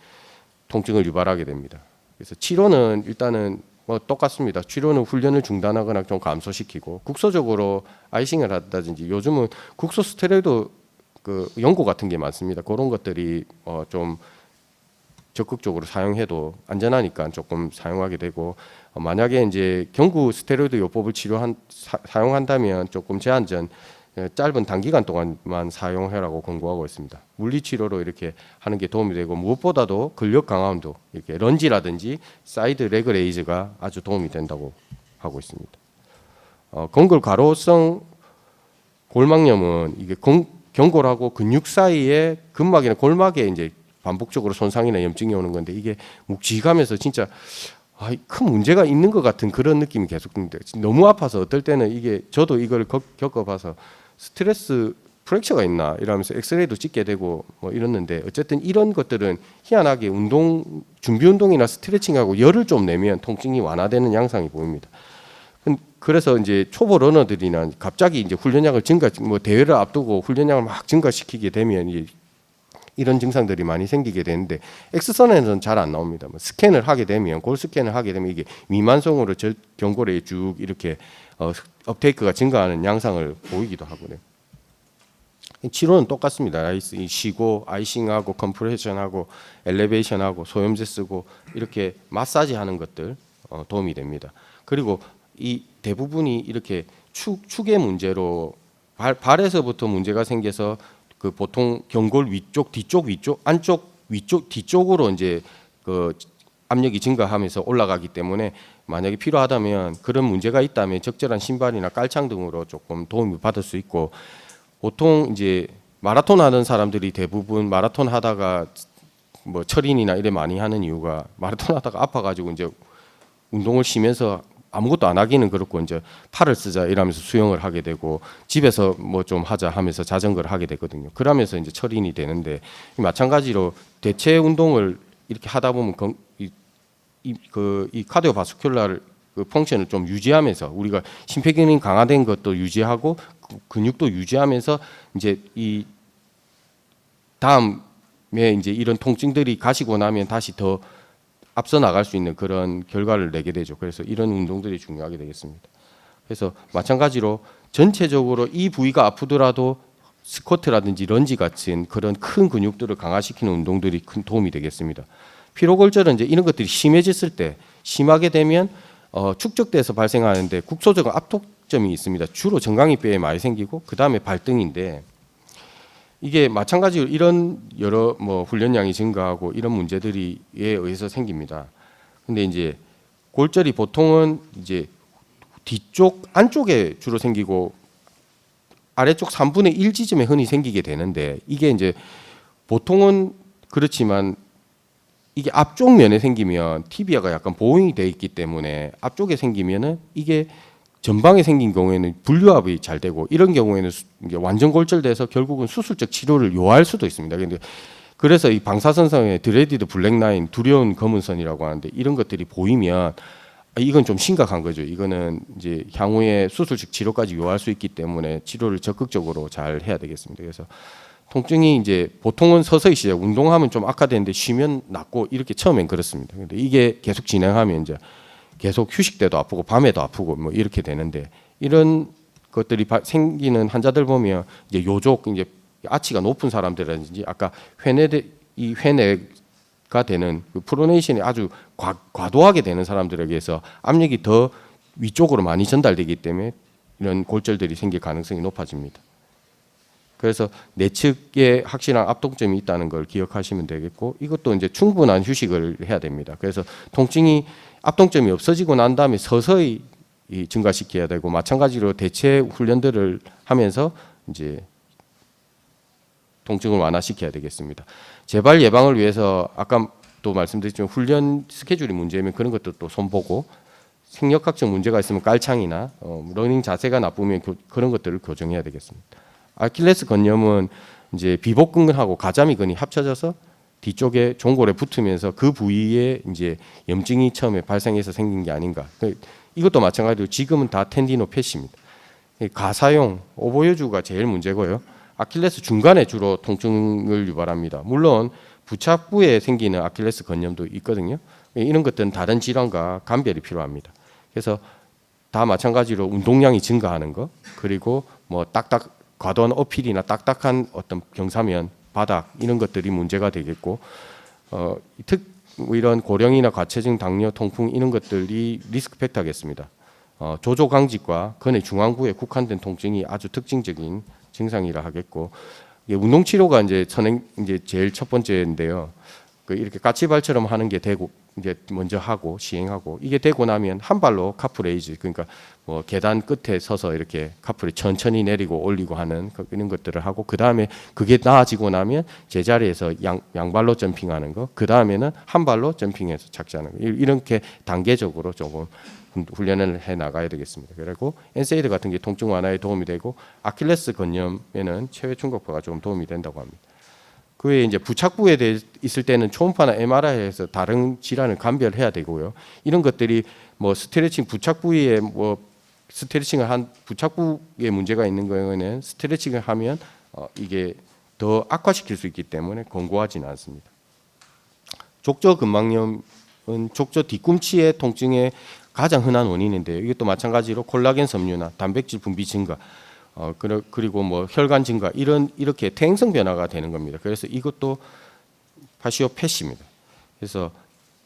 통증을 유발하게 됩니다. 그래서 치료는 일단은 뭐 똑같습니다. 치료는 훈련을 중단하거나 좀 감소시키고 국소적으로 아이싱을 한다든지 요즘은 국소 스테로이드 그 연고 같은 게 많습니다. 그런 것들이 좀 적극적으로 사용해도 안전하니까 조금 사용하게 되고 만약에 이제 경구 스테로이드 요법을 사용한다면 조금 제한전 짧은 단기간 동안만 사용하라고 권고하고 있습니다. 물리치료로 이렇게 하는 게 도움이 되고 무엇보다도 근력 강화 운동 이렇게 런지라든지 사이드 레그 레이즈가 아주 도움이 된다고 하고 있습니다. 건골 과로성 골막염은 이게 경골하고 근육 사이에 근막이나 골막에 이제 반복적으로 손상이나 염증이 오는 건데 이게 묵직하면서 진짜 큰 문제가 있는 것 같은 그런 느낌이 계속 드는데 너무 아파서 어떨 때는 이게 저도 이걸 겪어봐서 스트레스 프랙처가 있나 이러면서 엑스레이도 찍게 되고 뭐 이랬는데 어쨌든 이런 것들은 희한하게 준비 운동이나 스트레칭하고 열을 좀 내면 통증이 완화되는 양상이 보입니다. 그래서 이제 초보 러너들이나 갑자기 이제 훈련량을 대회를 앞두고 훈련량을 막 증가시키게 되면 이런 증상들이 많이 생기게 되는데 엑스선에는 잘 안 나옵니다. 뭐 스캔을 하게 되면 골 스캔을 하게 되면 이게 미만성으로 경골에 쭉 이렇게 업테이크가 증가하는 양상을 보이기도 하고요. 치료는 똑같습니다. 쉬고 아이싱하고 컴프레션하고 엘리베이션하고 소염제 쓰고 이렇게 마사지하는 것들 도움이 됩니다. 그리고 이 대부분이 이렇게 축의 문제로 발에서부터 문제가 생겨서 그 보통 경골 위쪽, 뒤쪽, 위쪽, 안쪽, 위쪽, 뒤쪽으로 이제 그 압력이 증가하면서 올라가기 때문에 만약에 필요하다면 그런 문제가 있다면 적절한 신발이나 깔창 등으로 조금 도움을 받을 수 있고 보통 이제 마라톤 하는 사람들이 대부분 마라톤 하다가 뭐 철인이나 이래 많이 하는 이유가 마라톤 하다가 아파가지고 이제 운동을 쉬면서 아무것도 안 하기는 그렇고 이제 팔을 쓰자 이러면서 수영을 하게 되고 집에서 뭐 좀 하자 하면서 자전거를 하게 되거든요. 그러면서 이제 철인이 되는데 마찬가지로 대체 운동을 이렇게 하다 보면 이 카디오바스큘라 그 펑션을 좀 유지하면서 우리가 심폐기능이 강화된 것도 유지하고 근육도 유지하면서 이제 이 다음에 이제 이런 통증들이 가시고 나면 다시 더 앞서 나갈 수 있는 그런 결과를 내게 되죠. 그래서 이런 운동들이 중요하게 되겠습니다. 그래서 마찬가지로 전체적으로 이 부위가 아프더라도 스쿼트라든지 런지 같은 그런 큰 근육들을 강화시키는 운동들이 큰 도움이 되겠습니다. 피로골절은 이제 이런 것들이 심해졌을 때 심하게 되면 축적돼서 발생하는데 국소적인 압독점이 있습니다. 주로 정강이뼈에 많이 생기고 그 다음에 발등인데 이게 마찬가지로 이런 여러 뭐 훈련량이 증가하고 이런 문제들이 의해서 생깁니다. 근데 이제 골절이 보통은 이제 뒤쪽 안쪽에 주로 생기고 아래쪽 3분의 1 지점에 흔히 생기게 되는데 이게 이제 보통은 그렇지만 이게 앞쪽 면에 생기면 티비아가 약간 보행이 돼 있기 때문에 앞쪽에 생기면은 이게 전방에 생긴 경우에는 분류압이 잘 되고 이런 경우에는 이게 완전 골절돼서 결국은 수술적 치료를 요할 수도 있습니다. 근데 그래서 이 방사선상에 드레디드 블랙라인, 두려운 검은 선이라고 하는데 이런 것들이 보이면 이건 좀 심각한 거죠. 이거는 이제 향후에 수술식 치료까지 요할 수 있기 때문에 치료를 적극적으로 잘 해야 되겠습니다. 그래서 통증이 이제 보통은 서서히 시작, 운동하면 좀 악화되는데 쉬면 낫고 이렇게 처음엔 그렇습니다. 근데 이게 계속 진행하면 이제 계속 휴식 때도 아프고 밤에도 아프고 뭐 이렇게 되는데 이런 것들이 생기는 환자들 보면 이제 요족 이제 아치가 높은 사람들이라든지 아까 회내가 되는 그 프로네이션이 아주 과도하게 되는 사람들에게서 압력이 더 위쪽으로 많이 전달되기 때문에 이런 골절들이 생길 가능성이 높아집니다. 그래서 내측에 확실한 압동점이 있다는 걸 기억하시면 되겠고 이것도 이제 충분한 휴식을 해야 됩니다. 그래서 통증이 압동점이 없어지고 난 다음에 서서히 증가시켜야 되고 마찬가지로 대체 훈련들을 하면서 이제 통증을 완화시켜야 되겠습니다. 재발 예방을 위해서 아까도 말씀드렸지만 훈련 스케줄이 문제면 그런 것도 또 손보고 생력학적 문제가 있으면 깔창이나 러닝 자세가 나쁘면 그런 것들을 교정해야 되겠습니다. 아킬레스 건염은 이제 비복근하고 가자미근이 합쳐져서 뒤쪽에 종골에 붙으면서 그 부위에 이제 염증이 처음에 발생해서 생긴 게 아닌가. 이것도 마찬가지로 지금은 다 텐디노패시입니다. 가사용 오보여주가 제일 문제고요. 아킬레스 중간에 주로 통증을 유발합니다. 물론 부착부에 생기는 아킬레스 건염도 있거든요. 이런 것들은 다른 질환과 감별이 필요합니다. 그래서 다 마찬가지로 운동량이 증가하는 거 그리고 뭐 과도한 어필이나 딱딱한 어떤 경사면 바닥 이런 것들이 문제가 되겠고 이런 고령이나 과체중, 당뇨, 통풍 이런 것들이 리스크 팩터겠습니다. 조조강직과 근의 중앙부에 국한된 통증이 아주 특징적인 증상이라 하겠고 운동 치료가 이제 이제 제일 첫 번째인데요. 이렇게 까치발처럼 하는 게 되고 이제 먼저 하고 시행하고 이게 되고 나면 한 발로 카프레이즈 그러니까 뭐 계단 끝에 서서 이렇게 카프를 천천히 내리고 올리고 하는 이런 것들을 하고 그 다음에 그게 나아지고 나면 제자리에서 양발로 점핑하는 거 그 다음에는 한 발로 점핑해서 착지하는 거 이렇게 단계적으로 조금 훈련을 해 나가야 되겠습니다. 그리고 엔세이드 같은 게 통증 완화에 도움이 되고 아킬레스 건염에는 체외 충격파가 좀 도움이 된다고 합니다. 그 외에 이제 부착부에 있을 때는 초음파나 MRI에서 다른 질환을 감별해야 되고요. 이런 것들이 뭐 스트레칭 부착 부위에 뭐 스트레칭을 한 부착부에 문제가 있는 경우에는 스트레칭을 하면 이게 더 악화시킬 수 있기 때문에 권고하지는 않습니다. 족저근막염은 족저 뒤꿈치의 통증의 가장 흔한 원인인데요. 이것도 마찬가지로 콜라겐 섬유나 단백질 분비 증가 그리고 뭐 혈관 증가 이렇게 퇴행성 변화가 되는 겁니다. 그래서 이것도 파시오패시입니다. 그래서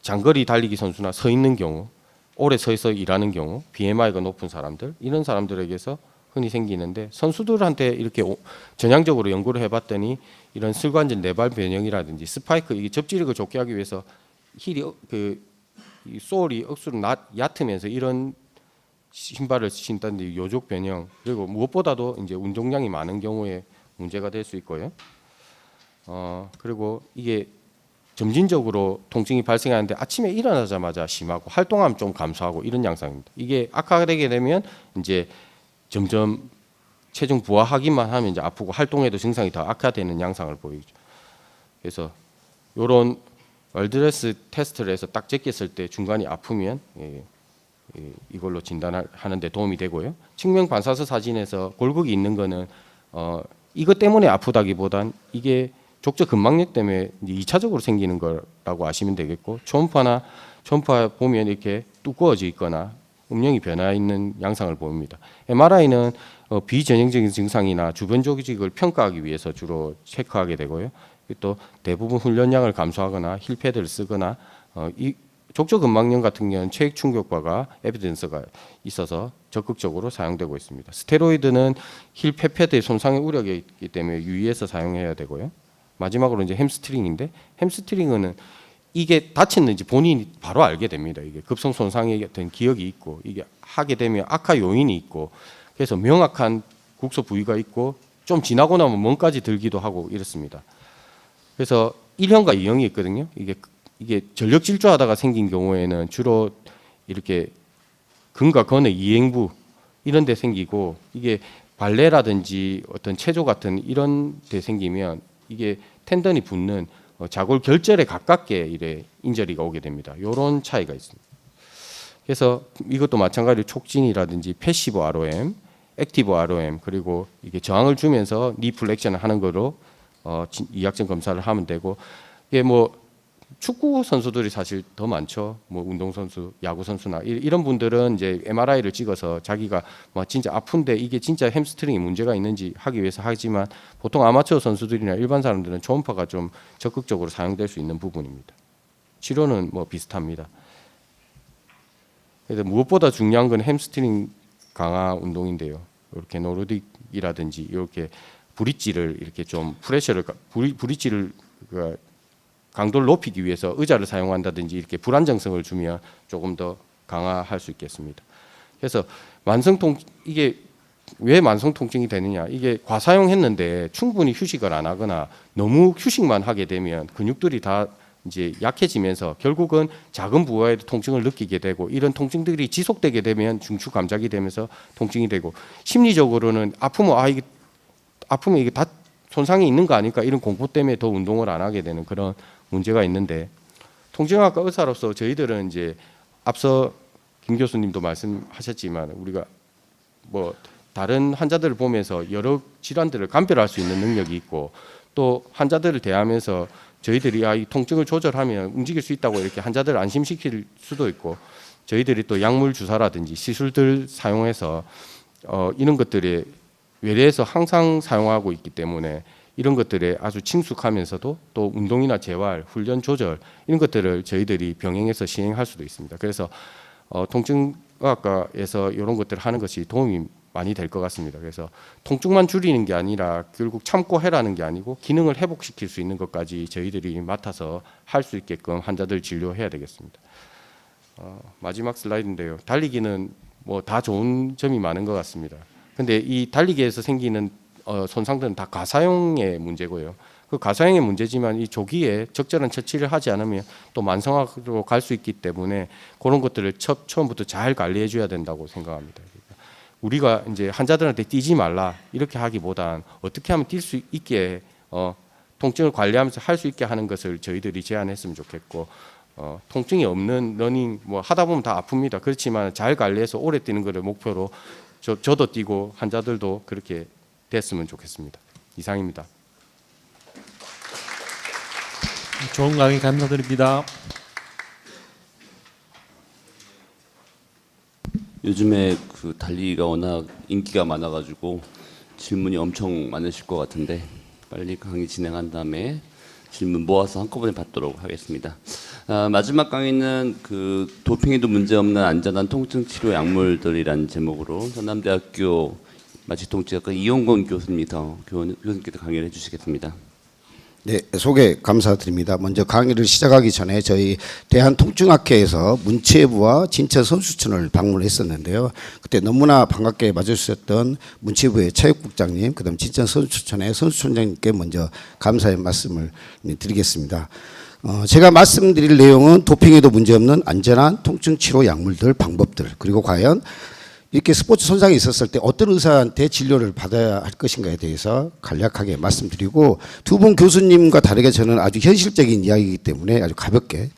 장거리 달리기 선수나 서 있는 경우, 오래 서서 일하는 경우, BMI가 높은 사람들 이런 사람들에게서 흔히 생기는데 선수들한테 이렇게 전향적으로 연구를 해봤더니 이런 슬관절 내발 변형이라든지 스파이크 이게 접지력을 좋게 하기 위해서 힐이 이 소울이 억수로 얕으면서 이런 신발을 신다든지 요족 변형 그리고 무엇보다도 이제 운동량이 많은 경우에 문제가 될 수 있고요. 그리고 이게 점진적으로 통증이 발생하는데 아침에 일어나자마자 심하고 활동하면 좀 감소하고 이런 양상입니다. 이게 악화되게 되면 이제 점점 체중 부하하기만 하면 이제 아프고 활동에도 증상이 더 악화되는 양상을 보이죠. 그래서 이런 월드레스 테스트를 해서 딱 제꼈을 때 중간이 아프면 이걸로 진단하는 데 도움이 되고요. 측면 반사서 사진에서 골극이 있는 거는 이것 때문에 아프다기보단 이게 족저 근막력 때문에 2차적으로 생기는 거라고 아시면 되겠고 초음파 보면 이렇게 두꺼워져 있거나 음영이 변화 있는 양상을 보입니다. MRI는 비전형적인 증상이나 주변 조직을 평가하기 위해서 주로 체크하게 되고요. 또 대부분 훈련량을 감소하거나 힐패드를 쓰거나 이 족저 근막염 같은 경우는 체액 충격파가 에비던스가 있어서 적극적으로 사용되고 있습니다. 스테로이드는 힐 패드의 손상의 우려가 있기 때문에 유의해서 사용해야 되고요. 마지막으로 이제 햄스트링인데 햄스트링은 이게 다쳤는지 본인이 바로 알게 됩니다. 이게 급성 손상의 어떤 기억이 있고 이게 하게 되면 악화 요인이 있고 그래서 명확한 국소 부위가 있고 좀 지나고 나면 멍까지 들기도 하고 이렇습니다. 그래서 1형과 2형이 있거든요. 이게 전력 질주하다가 생긴 경우에는 주로 이렇게 근과 근의 이행부 이런 데 생기고 이게 발레라든지 어떤 체조 같은 이런 데 생기면 이게 텐던이 붙는 자골 결절에 가깝게 이래 인저리가 오게 됩니다. 이런 차이가 있습니다. 그래서 이것도 마찬가지로 촉진이라든지 패시브 ROM, 액티브 ROM 그리고 이게 저항을 주면서 니플 액션을 하는 거로 이학점 검사를 하면 되고 이게 뭐 축구 선수들이 사실 더 많죠. 뭐 운동 선수, 야구 선수나 이런 분들은 이제 MRI를 찍어서 자기가 뭐 진짜 아픈데 이게 진짜 햄스트링이 문제가 있는지 하기 위해서 하지만 보통 아마추어 선수들이나 일반 사람들은 초음파가 좀 적극적으로 사용될 수 있는 부분입니다. 치료는 뭐 비슷합니다. 그래서 무엇보다 중요한 건 햄스트링 강화 운동인데요. 이렇게 노르딕이라든지 이렇게 브릿지를 이렇게 좀 프레셔를 브릿지를 강도를 높이기 위해서 의자를 사용한다든지 이렇게 불안정성을 주면 조금 더 강화할 수 있겠습니다. 그래서 이게 왜 만성 통증이 되느냐? 이게 과사용했는데 충분히 휴식을 안 하거나 너무 휴식만 하게 되면 근육들이 다 이제 약해지면서 결국은 작은 부하에도 통증을 느끼게 되고 이런 통증들이 지속되게 되면 중추 감작이 되면서 통증이 되고 심리적으로는 아프면 이게 다 손상이 있는 거 아닐까 이런 공포 때문에 더 운동을 안 하게 되는 그런 문제가 있는데 통증학과 의사로서 저희들은 이제 앞서 김 교수님도 말씀하셨지만 우리가 뭐 다른 환자들을 보면서 여러 질환들을 감별할 수 있는 능력이 있고 또 환자들을 대하면서 저희들이 이 통증을 조절하면 움직일 수 있다고 이렇게 환자들을 안심시킬 수도 있고 저희들이 또 약물 주사라든지 시술들 사용해서 이런 것들에 외래에서 항상 사용하고 있기 때문에 이런 것들에 아주 친숙하면서도 또 운동이나 재활, 훈련 조절 이런 것들을 저희들이 병행해서 시행할 수도 있습니다. 그래서 통증학과에서 이런 것들을 하는 것이 도움이 많이 될 것 같습니다. 그래서 통증만 줄이는 게 아니라 결국 참고 해라는 게 아니고 기능을 회복시킬 수 있는 것까지 저희들이 맡아서 할 수 있게끔 환자들 진료해야 되겠습니다. 마지막 슬라이드인데요. 달리기는 뭐 다 좋은 점이 많은 것 같습니다. 근데 이 달리기에서 생기는 손상들은 다 가사용의 문제고요. 그 가사용의 문제지만 이 조기에 적절한 처치를 하지 않으면 또 만성화로 갈 수 있기 때문에 그런 것들을 처음부터 잘 관리해 줘야 된다고 생각합니다. 그러니까 우리가 이제 환자들한테 뛰지 말라 이렇게 하기보단 어떻게 하면 뛸 수 있게 통증을 관리하면서 할 수 있게 하는 것을 저희들이 제안했으면 좋겠고 통증이 없는 러닝 뭐 하다 보면 다 아픕니다. 그렇지만 잘 관리해서 오래 뛰는 것을 목표로 저도 뛰고 환자들도 그렇게 됐으면 좋겠습니다. 이상입니다. 좋은 강의 감사드립니다. 요즘에 그 달리기가 워낙 인기가 많아가지고 질문이 엄청 많으실 것 같은데 빨리 강의 진행한 다음에 질문 모아서 한꺼번에 받도록 하겠습니다. 마지막 강의는 그 도핑에도 문제없는 안전한 통증 치료 약물들이라는 제목으로 전남대학교 마취통증학과 이용건 교수님께서 강의를 해주시겠습니다. 네, 소개 감사드립니다. 먼저 강의를 시작하기 전에 저희 대한통증학회에서 문체부와 진천선수촌을 방문했었는데요. 그때 너무나 반갑게 맞아주셨던 문체부의 체육국장님, 그다음 진천선수촌의 선수촌장님께 먼저 감사의 말씀을 드리겠습니다. 제가 말씀드릴 내용은 도핑에도 문제없는 안전한 통증치료 약물들, 방법들, 그리고 과연 이렇게 스포츠 손상이 있었을 때 어떤 의사한테 진료를 받아야 할 것인가에 대해서 간략하게 말씀드리고 두 분 교수님과 다르게 저는 아주 현실적인 이야기이기 때문에 아주 가볍게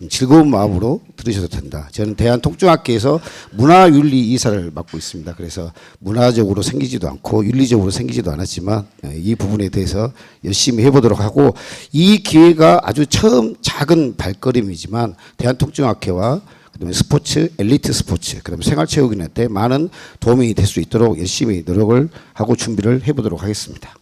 즐거운 마음으로 들으셔도 된다. 저는 대한통증학회에서 문화윤리 이사를 맡고 있습니다. 그래서 문화적으로 생기지도 않고 윤리적으로 생기지도 않았지만 이 부분에 대해서 열심히 해보도록 하고 이 기회가 아주 처음 작은 발걸음이지만 대한통증학회와 그다음에 스포츠, 엘리트 스포츠, 그다음에 생활체육인한테 많은 도움이 될 수 있도록 열심히 노력을 하고 준비를 해보도록 하겠습니다.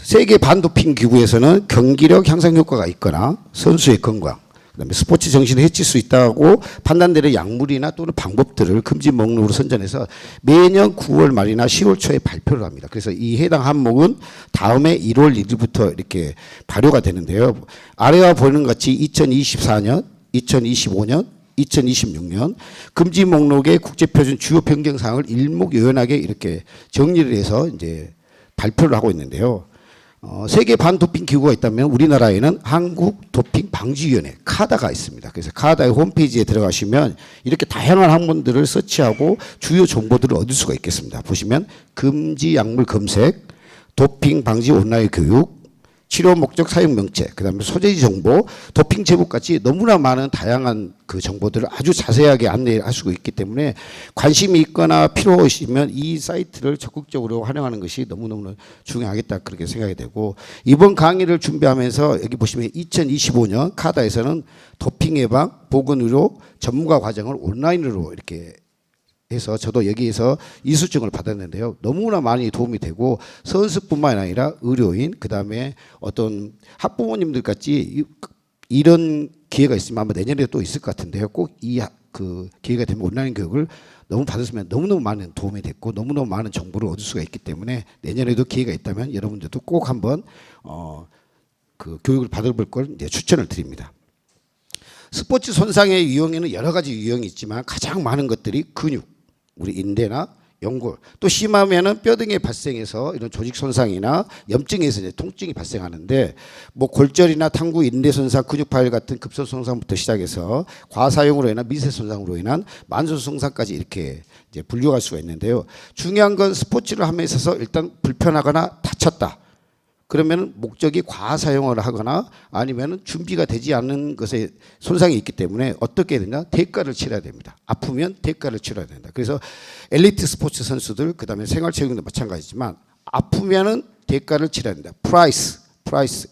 세계 반도핑 기구에서는 경기력 향상 효과가 있거나 선수의 건강, 그다음에 스포츠 정신을 해칠 수 있다고 판단되는 약물이나 또는 방법들을 금지 목록으로 선정해서 매년 9월 말이나 10월 초에 발표를 합니다. 그래서 이 해당 항목은 다음해 1월 1일부터 이렇게 발효가 되는데요. 아래와 보이는 같이 2024년 2025년, 2026년 금지 목록의 국제표준 주요 변경사항을 일목요연하게 이렇게 정리를 해서 이제 발표를 하고 있는데요. 세계 반도핑 기구가 있다면 우리나라에는 한국도핑방지위원회 카다가 있습니다. 그래서 카다의 홈페이지에 들어가시면 이렇게 다양한 항목들을 서치하고 주요 정보들을 얻을 수가 있겠습니다. 보시면 금지 약물 검색, 도핑 방지 온라인 교육, 치료 목적 사용 명체, 그다음에 소재지 정보, 도핑 제보까지 너무나 많은 다양한 그 정보들을 아주 자세하게 안내할 수 있기 때문에 관심이 있거나 필요하시면 이 사이트를 적극적으로 활용하는 것이 너무너무 중요하겠다 그렇게 생각이 되고, 이번 강의를 준비하면서 여기 보시면 2025년 카다에서는 도핑 예방 보건 의료 전문가 과정을 온라인으로 이렇게 해서 저도 여기에서 이수증을 받았는데요. 너무나 많이 도움이 되고 선수뿐만 아니라 의료인, 그다음에 어떤 학부모님들 같이 이런 기회가 있으면 아마 내년에 또 있을 것 같은데요. 꼭 이 그 기회가 되면 온라인 교육을 너무 받으시면 너무너무 많은 도움이 됐고 너무너무 많은 정보를 얻을 수가 있기 때문에 내년에도 기회가 있다면 여러분들도 꼭 한번 그 교육을 받아볼 걸 이제 추천을 드립니다. 스포츠 손상의 유형에는 여러 가지 유형이 있지만 가장 많은 것들이 근육, 우리 인대나 연골, 또 심하면은 뼈 등에 발생해서 이런 조직 손상이나 염증에서 이제 통증이 발생하는데, 뭐 골절이나 탕구, 인대 손상, 근육 파열 같은 급성 손상부터 시작해서 과사용으로 인한 미세 손상으로 인한 만성 손상까지 이렇게 이제 분류할 수가 있는데요. 중요한 건 스포츠를 함에 있어서 일단 불편하거나 다쳤다. 그러면 목적이 과사용을 하거나 아니면 준비가 되지 않는 것에 손상이 있기 때문에 어떻게 해야 되냐? 대가를 치러야 됩니다. 아프면 대가를 치러야 된다. 그래서 엘리트 스포츠 선수들, 그다음에 생활체육도 마찬가지지만 아프면은 대가를 치러야 된다. 프라이스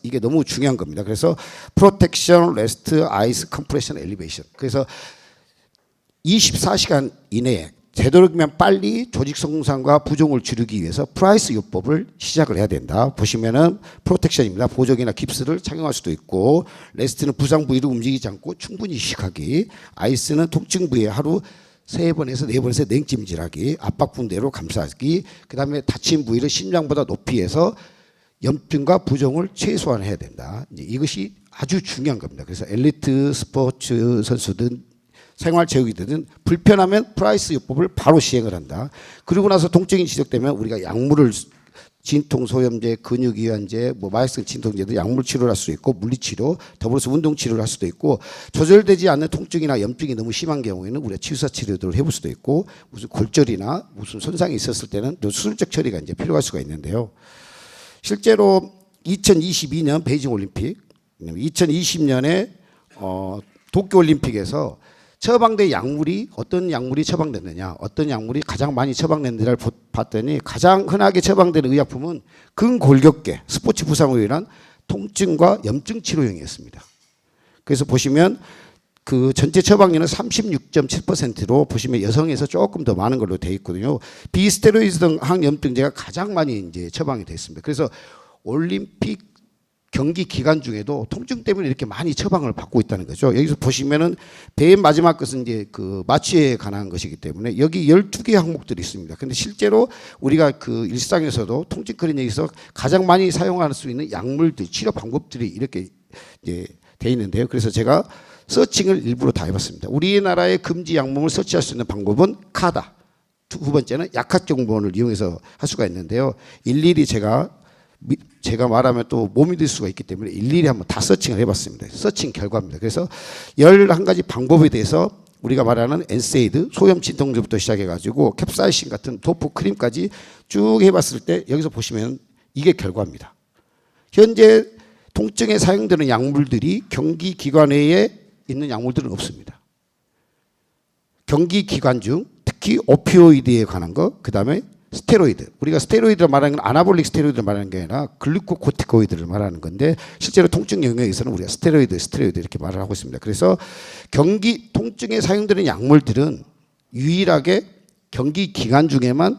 이게 너무 중요한 겁니다. 그래서 프로텍션, 레스트, 아이스, 컴프레션, 엘리베이션. 그래서 24시간 이내에 되도록이면 빨리 조직 손상과 부종을 줄이기 위해서 프라이스 요법을 시작을 해야 된다. 보시면은 프로텍션입니다. 보조기나 깁스를 착용할 수도 있고, 레스트는 부상 부위를 움직이지 않고 충분히 휴식하기, 아이스는 통증 부위에 하루 3번에서 4번에서 냉찜질하기, 압박 분대로 감싸기, 그다음에 다친 부위를 심장보다 높이 해서 염증과 부종을 최소화해야 된다. 이것이 아주 중요한 겁니다. 그래서 엘리트 스포츠 선수든 생활체육이든 불편하면 프라이스 요법을 바로 시행을 한다. 그리고 나서 통증이 지속되면 우리가 약물을 진통 소염제, 근육이완제, 뭐 마약성 진통제도 약물 치료를 할 수 있고, 물리치료, 더불어서 운동 치료를 할 수도 있고, 조절되지 않는 통증이나 염증이 너무 심한 경우에는 우리가 치유사 치료들을 해볼 수도 있고, 무슨 골절이나 무슨 손상이 있었을 때는 또 수술적 처리가 이제 필요할 수가 있는데요. 실제로 2022년 베이징 올림픽, 2020년에 도쿄 올림픽에서 처방된 약물이 어떤 약물이 처방됐느냐, 어떤 약물이 가장 많이 처방됐느냐를 봤더니 가장 흔하게 처방되는 의약품은 근골격계, 스포츠 부상으로 인한 통증과 염증 치료용이었습니다. 그래서 보시면 그 전체 처방률은 36.7%로 보시면 여성에서 조금 더 많은 걸로 되어 있거든요. 비스테로이드 등 항염증제가 가장 많이 이제 처방이 됐습니다. 그래서 올림픽 경기 기간 중에도 통증 때문에 이렇게 많이 처방을 받고 있다는 거죠. 여기서 보시면은 맨 마지막 것은 이제 그 마취에 관한 것이기 때문에 여기 12개 항목들이 있습니다. 근데 실제로 우리가 그 일상에서도 통증 클리닉에서 가장 많이 사용할 수 있는 약물들, 치료 방법들이 이렇게 이제 돼 있는데요. 그래서 제가 서칭을 일부러 다 해봤습니다. 우리나라의 금지 약물을 서치할 수 있는 방법은 카다. 두 번째는 약학 정보원을 이용해서 할 수가 있는데요. 일일이 제가 말하면 또 못 믿을 수가 있기 때문에 일일이 한번 다 서칭을 해봤습니다. 서칭 결과입니다. 그래서 11가지 방법에 대해서 우리가 말하는 엔세이드, 소염 진통제부터 시작해가지고 캡사이신 같은 도프 크림까지 쭉 해봤을 때 여기서 보시면 이게 결과입니다. 현재 통증에 사용되는 약물들이 경기 기관 내에 있는 약물들은 없습니다. 경기 기관 중 특히 오피오이드에 관한 것, 그 다음에 스테로이드. 우리가 스테로이드를 말하는 건 아나볼릭 스테로이드를 말하는 게 아니라 글루코코티코이드를 말하는 건데 실제로 통증 영역에서는 우리가 스테로이드 이렇게 말을 하고 있습니다. 그래서 경기 통증에 사용되는 약물들은 유일하게 경기 기간 중에만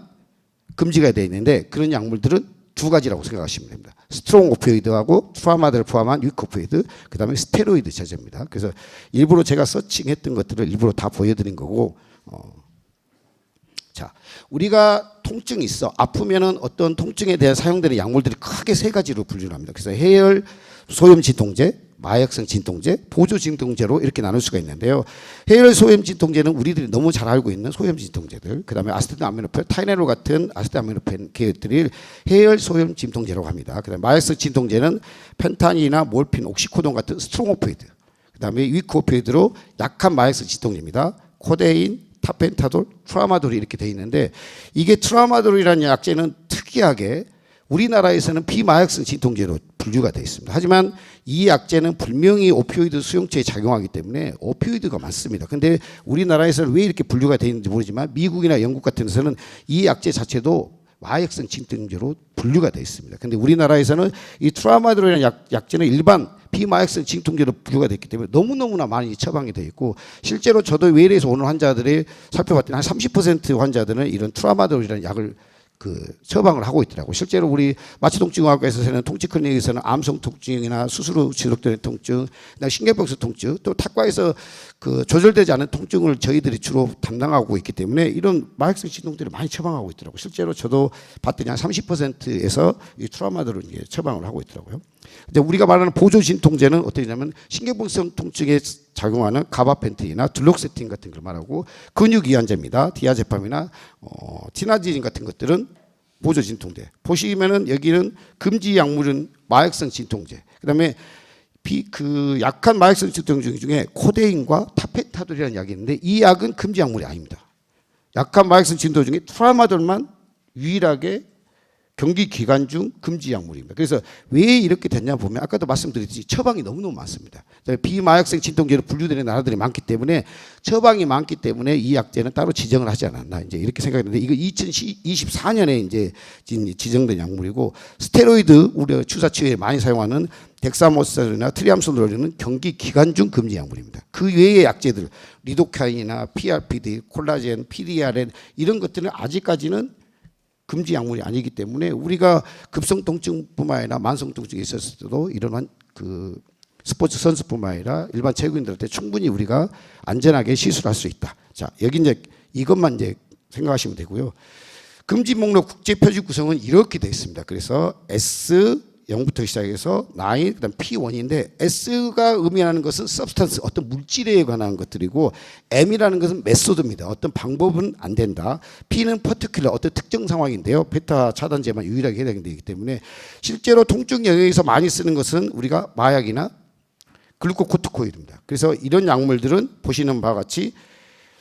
금지가 되어 있는데 그런 약물들은 2가지라고 생각하시면 됩니다. 스트롱 오피오이드하고 트라마드를 포함한 위크 오피오이드, 그다음에 스테로이드 제제입니다. 그래서 일부러 제가 서칭했던 것들을 일부러 다 보여드린 거고. 자, 우리가 통증이 있어 아프면은 어떤 통증에 대해 사용되는 약물들이 크게 3가지로 분류를 합니다. 그래서 해열 소염 진통제, 마약성 진통제, 보조 진통제로 이렇게 나눌 수가 있는데요. 해열 소염 진통제는 우리들이 너무 잘 알고 있는 소염 진통제들, 그다음에 아세트아미노펜, 타이레놀 같은 아세트아미노펜 계열들을 해열 소염 진통제라고 합니다. 그다음에 마약성 진통제는 펜타닌이나 몰핀, 옥시코돈 같은 스트롱 오피오이드, 그다음에 위크 오피오이드로 약한 마약성 진통제입니다. 코데인, 타펜타돌, 트라마돌이 이렇게 돼 있는데 이게 트라마돌이라는 약제는 특이하게 우리나라에서는 비마약성 진통제로 분류가 되어 있습니다. 하지만 이 약제는 분명히 오피오이드 수용체에 작용하기 때문에 오피오이드가 많습니다. 근데 우리나라에서는 왜 이렇게 분류가 되어 있는지 모르지만 미국이나 영국 같은 데서는 이 약제 자체도 마약성 진통제로 분류가 되어 있습니다. 근데 우리나라에서는 이 트라마돌이라는 약제는 일반 비마약성 진통제로 분류가 됐기 때문에 너무너무나 많이 처방이 되어 있고, 실제로 저도 외래에서 오는 환자들이 살펴봤더니 한 30% 환자들은 이런 트라마돌이라는 약을 처방을 하고 있더라고요. 실제로 우리 마취통증의학과에서는 통치클리닉에서는 암성 통증이나 수술 후 지속되는 통증, 신경병수 통증, 또 탁과에서 조절되지 않은 통증을 저희들이 주로 담당하고 있기 때문에 이런 마약성 진통제를 많이 처방하고 있더라고요. 실제로 저도 봤더니 한 30%에서 이 트라우마들을 이제 처방을 하고 있더라고요. 이제 우리가 말하는 보조 진통제는 어떻게 되냐면 신경병성 통증에 작용하는 가바펜틴이나 둘록세틴 같은 걸 말하고, 근육 이완제입니다. 디아제팜이나 티나지진 같은 것들은 보조 진통제. 보시면은 여기는 금지 약물은 마약성 진통제. 그다음에 약한 마약성 진통제 중에 코데인과 타페타돌이라는 약이 있는데 이 약은 금지 약물이 아닙니다. 약한 마약성 진통제 중에 트라마돌만 유일하게 경기 기간 중 금지 약물입니다. 그래서 왜 이렇게 됐냐 보면 아까도 말씀드렸듯이 처방이 너무너무 많습니다. 비마약성 진통제로 분류되는 나라들이 많기 때문에 처방이 많기 때문에 이 약제는 따로 지정을 하지 않았나 이제 이렇게 생각했는데, 이거 2024년에 이제 지정된 약물이고, 스테로이드 우리 주사 치료에 많이 사용하는 덱사모스나 트리암소놀은 경기 기간 중 금지 약물입니다. 그 외의 약제들 리도카인이나 PRPD, 콜라겐, PDRN 이런 것들은 아직까지는 금지 약물이 아니기 때문에 우리가 급성 통증뿐만 아니라 만성 통증이 있었을 때도 이런 스포츠 선수뿐만 아니라 일반 체육인들한테 충분히 우리가 안전하게 시술할 수 있다. 자, 여기 이제 이것만 이제 생각하시면 되고요. 금지 목록 국제 표준 구성은 이렇게 되어 있습니다. 그래서 S0부터 시작해서 9, 그다음 P1인데 S가 의미하는 것은 substance, 어떤 물질에 관한 것들이고, M이라는 것은 메소드입니다. 어떤 방법은 안 된다. P는 particular, 어떤 특정 상황인데요. 베타 차단제만 유일하게 해당되기 때문에 실제로 통증 영역에서 많이 쓰는 것은 우리가 마약이나 글루코코티코이드입니다. 그래서 이런 약물들은 보시는 바와 같이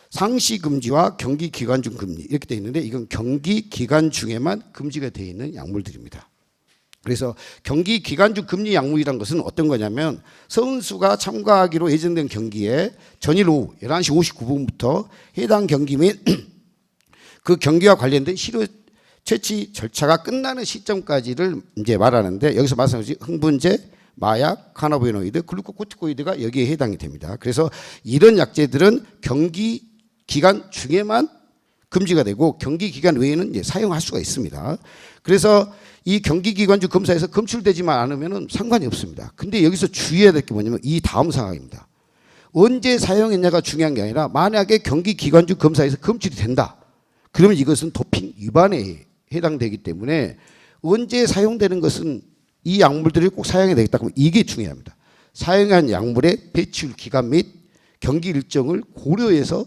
상시 금지와 경기 기간 중 금지 이렇게 되어 있는데, 이건 경기 기간 중에만 금지가 되어 있는 약물들입니다. 그래서 경기 기간 중 금지 약물이란 것은 어떤 거냐면, 선수가 참가하기로 예정된 경기에 전일 오후 11시 59분부터 해당 경기 및 그 경기와 관련된 시료 채취 절차가 끝나는 시점까지를 이제 말하는데, 여기서 말씀하신 흥분제, 마약, 카나비노이드, 글루코코티코이드가 여기에 해당이 됩니다. 그래서 이런 약제들은 경기 기간 중에만 금지가 되고 경기 기간 외에는 이제 사용할 수가 있습니다. 그래서 이 경기 기간 중 검사에서 검출되지만 않으면 상관이 없습니다. 근데 여기서 주의해야 될 게 뭐냐면 이 다음 상황입니다. 언제 사용했냐가 중요한 게 아니라, 만약에 경기 기간 중 검사에서 검출이 된다. 그러면 이것은 도핑 위반에 해당되기 때문에 언제 사용되는 것은 이 약물들을 꼭 사용해야 되겠다. 그러면 이게 중요합니다. 사용한 약물의 배출 기간 및 경기 일정을 고려해서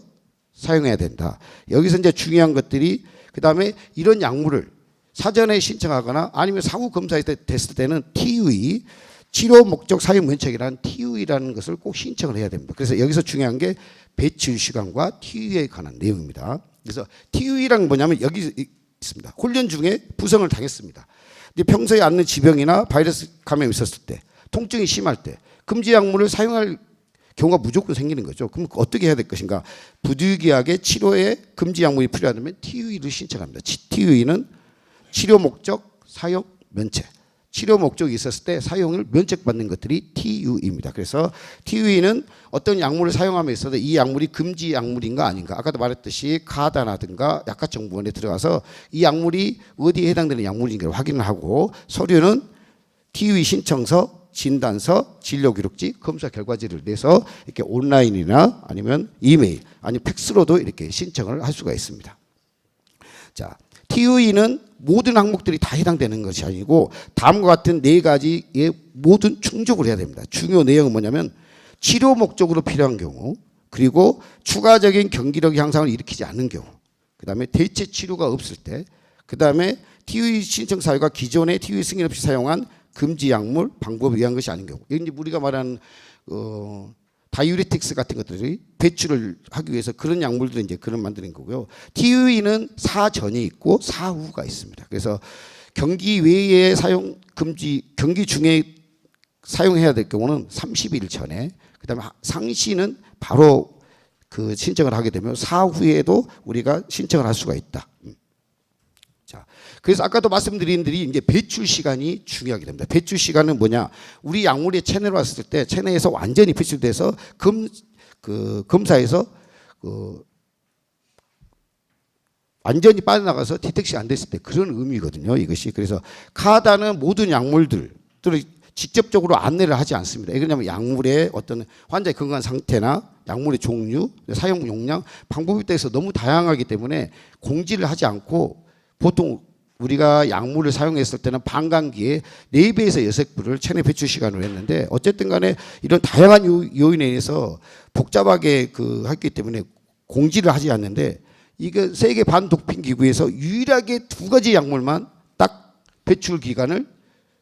사용해야 된다. 여기서 이제 중요한 것들이, 그다음에 이런 약물을 사전에 신청하거나 아니면 사후 검사됐을 때는 TUE, 치료 목적 사용 면책이라는 TUE라는 것을 꼭 신청을 해야 됩니다. 그래서 여기서 중요한 게 배출 시간과 TUE에 관한 내용입니다. 그래서 TUE란 뭐냐면 여기 있습니다. 훈련 중에 부상을 당했습니다. 근데 평소에 앓는 지병이나 바이러스 감염이 있었을 때, 통증이 심할 때 금지 약물을 사용할 경우가 무조건 생기는 거죠. 그럼 어떻게 해야 될 것인가? 부득이하게 치료에 금지 약물이 필요하다면 TUE를 신청합니다. TUE는 치료 목적 사용 면책. 치료 목적이 있었을 때 사용을 면책받는 것들이 TUE입니다. 그래서 TUE는 어떤 약물을 사용함에 있어서 이 약물이 금지 약물인가 아닌가, 아까도 말했듯이 가다라든가 약학정보원에 들어가서 이 약물이 어디에 해당되는 약물인가를 확인을 하고, 서류는 TUE 신청서, 진단서, 진료기록지, 검사 결과지를 내서 이렇게 온라인이나 아니면 이메일, 아니면 팩스로도 이렇게 신청을 할 수가 있습니다. 자, TUE는 모든 항목들이 다 해당되는 것이 아니고 다음과 같은 4가지의 모든 충족을 해야 됩니다. 중요 내용은 뭐냐면, 치료 목적으로 필요한 경우, 그리고 추가적인 경기력 향상을 일으키지 않는 경우, 그 다음에 대체 치료가 없을 때, 그 다음에 TUE 신청 사유가 기존의 TUE 승인 없이 사용한 금지 약물 방법에 의한 것이 아닌 경우, 이제 우리가 말하는 다이유레틱스 같은 것들이 배출을 하기 위해서 그런 약물들은 이제 그런 만드는 거고요. TUE는 사전이 있고 사후가 있습니다. 그래서 경기 외에 사용 금지, 경기 중에 사용해야 될 경우는 30일 전에, 그다음에 상시는 바로 그 신청을 하게 되면 사후에도 우리가 신청을 할 수가 있다. 자, 그래서 아까도 말씀드린 대로 이제 배출 시간이 중요하게 됩니다. 배출 시간은 뭐냐? 우리 약물이 체내로 왔을 때 체내에서 완전히 배출돼서 검사에서 완전히 빠져나가서 디텍션 안 됐을 때 그런 의미거든요. 이것이. 그래서 카다는 모든 약물들을 직접적으로 안내를 하지 않습니다. 왜냐하면 약물의 어떤 환자의 건강 상태나 약물의 종류, 사용 용량, 방법에 대해서 너무 다양하기 때문에 공지를 하지 않고 보통 우리가 약물을 사용했을 때는 방광기에 4배에서 6배를 체내 배출 시간으로 했는데 어쨌든 간에 이런 다양한 요인에 의해서 복잡하게 했기 때문에 공지를 하지 않는데 이게 세계 반도핑 기구에서 유일하게 2가지 약물만 딱 배출 기간을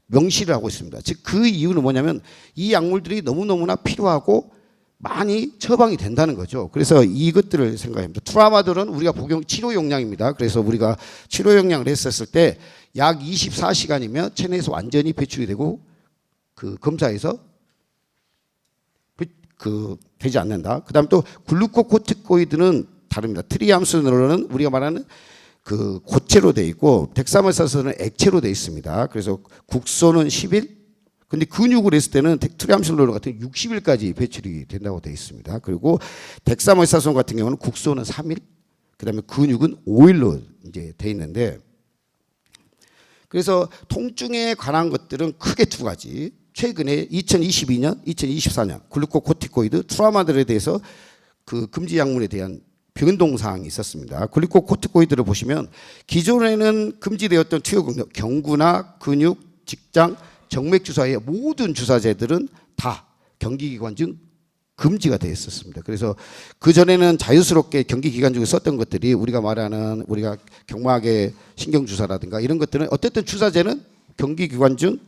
명시를 하고 있습니다. 즉 그 이유는 뭐냐면 이 약물들이 너무너무나 필요하고 많이 처방이 된다는 거죠. 그래서 이것들을 생각합니다. 트라마돌은 우리가 치료 용량입니다. 그래서 우리가 치료 용량을 했었을 때 약 24시간이면 체내에서 완전히 배출이 되고 그 검사에서 되지 않는다. 그다음 또 글루코코티코이드는 다릅니다. 트리암스노론은 우리가 말하는 그 고체로 돼 있고 덱사메사소는 액체로 돼 있습니다. 그래서 국소는 10일, 근데 근육을 했을 때는 트리암실로론 같은 60일까지 배출이 된다고 되어 있습니다. 그리고 덱사메사손 같은 경우는 국소는 3일, 그다음에 근육은 5일로 이제 돼 있는데, 그래서 통증에 관한 것들은 크게 2가지. 최근에 2022년, 2024년 글루코코티코이드 트라마들에 대해서 그 금지 약물에 대한 변동 사항이 있었습니다. 글루코코티코이드를 보시면 기존에는 금지되었던 투여 경구나 근육, 직장, 정맥 주사의 모든 주사제들은 다 경기기관 중 금지가 되어 있었습니다. 그래서 그 전에는 자유스럽게 경기기관 중에 썼던 것들이 우리가 말하는 우리가 경막의 신경주사라든가 이런 것들은 어쨌든 주사제는 경기기관 중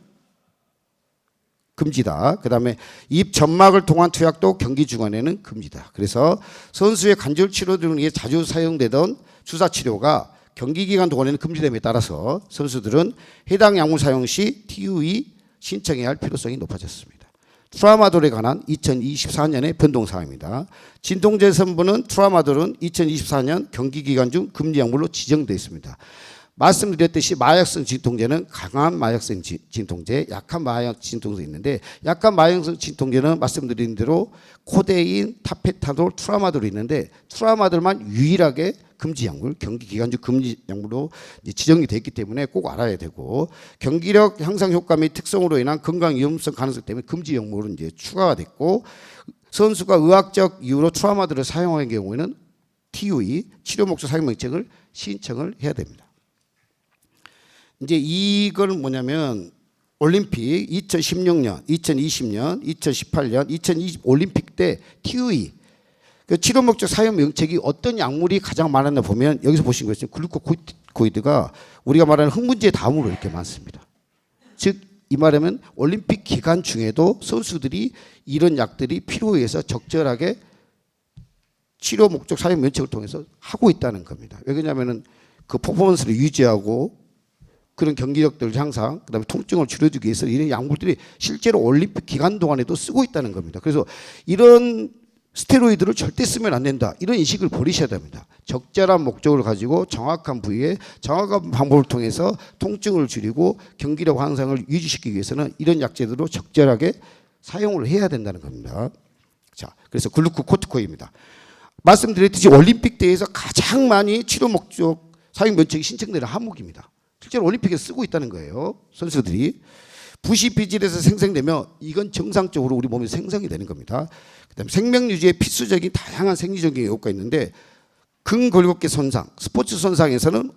금지다. 그다음에 입 점막을 통한 투약도 경기 중간에는 금지다. 그래서 선수의 관절 치료 등에 자주 사용되던 주사 치료가 경기 기간 동안에는 금지됨에 따라서 선수들은 해당 약물 사용 시 TUE 신청해야 할 필요성이 높아졌습니다. 트라마돌에 관한 2024년의 변동 사항입니다. 진통제 성분은 트라마돌은 2024년 경기 기간 중 금지 약물로 지정되어 있습니다. 말씀드렸듯이 마약성 진통제는 강한 마약성 진통제, 약한 마약 진통제 있는데 약한 마약성 진통제는 말씀드린 대로 코데인, 타페타돌, 트라마돌이 있는데 트라마돌만 유일하게 금지 약물, 경기 기간 중 금지 약물로 지정이 됐기 때문에 꼭 알아야 되고 경기력 향상 효과 및 특성으로 인한 건강 위험성 가능성 때문에 금지 약물은 이제 추가가 됐고 선수가 의학적 이유로 트라마돌을 사용하는 경우에는 TUE 치료 목적 사용 명칭을 신청을 해야 됩니다. 이제 이걸 뭐냐면 올림픽 2016년, 2020년, 2018년, 2020 올림픽 때 TUE 그 치료 목적 사용 명칭이 어떤 약물이 가장 많았나 보면 여기서 보신 것처럼 글루코코이드가 우리가 말하는 흥분제 다음으로 이렇게 많습니다. 즉 이 말하면 올림픽 기간 중에도 선수들이 이런 약들이 필요에 의해서 적절하게 치료 목적 사용 명칭을 통해서 하고 있다는 겁니다. 왜냐하면 그 퍼포먼스를 유지하고 그런 경기력들 향상, 그다음에 통증을 줄여주기 위해서 이런 약물들이 실제로 올림픽 기간 동안에도 쓰고 있다는 겁니다. 그래서 이런 스테로이드를 절대 쓰면 안 된다. 이런 인식을 버리셔야 됩니다. 적절한 목적을 가지고 정확한 부위에 정확한 방법을 통해서 통증을 줄이고 경기력 향상을 유지시키기 위해서는 이런 약제들로 적절하게 사용을 해야 된다는 겁니다. 자, 그래서 글루코코티코입니다. 말씀드렸듯이 올림픽 대회에서 가장 많이 치료 목적 사용 면책이 신청되는 항목입니다. 실제로 올림픽에 쓰고 있다는 거예요. 선수들이. 부시피질에서 생성되면 이건 정상적으로 우리 몸에 생성이 되는 겁니다. 그다음에 생명 유지에 필수적인 다양한 생리적인 효과가 있는데 근골격계 손상, 스포츠 손상에서는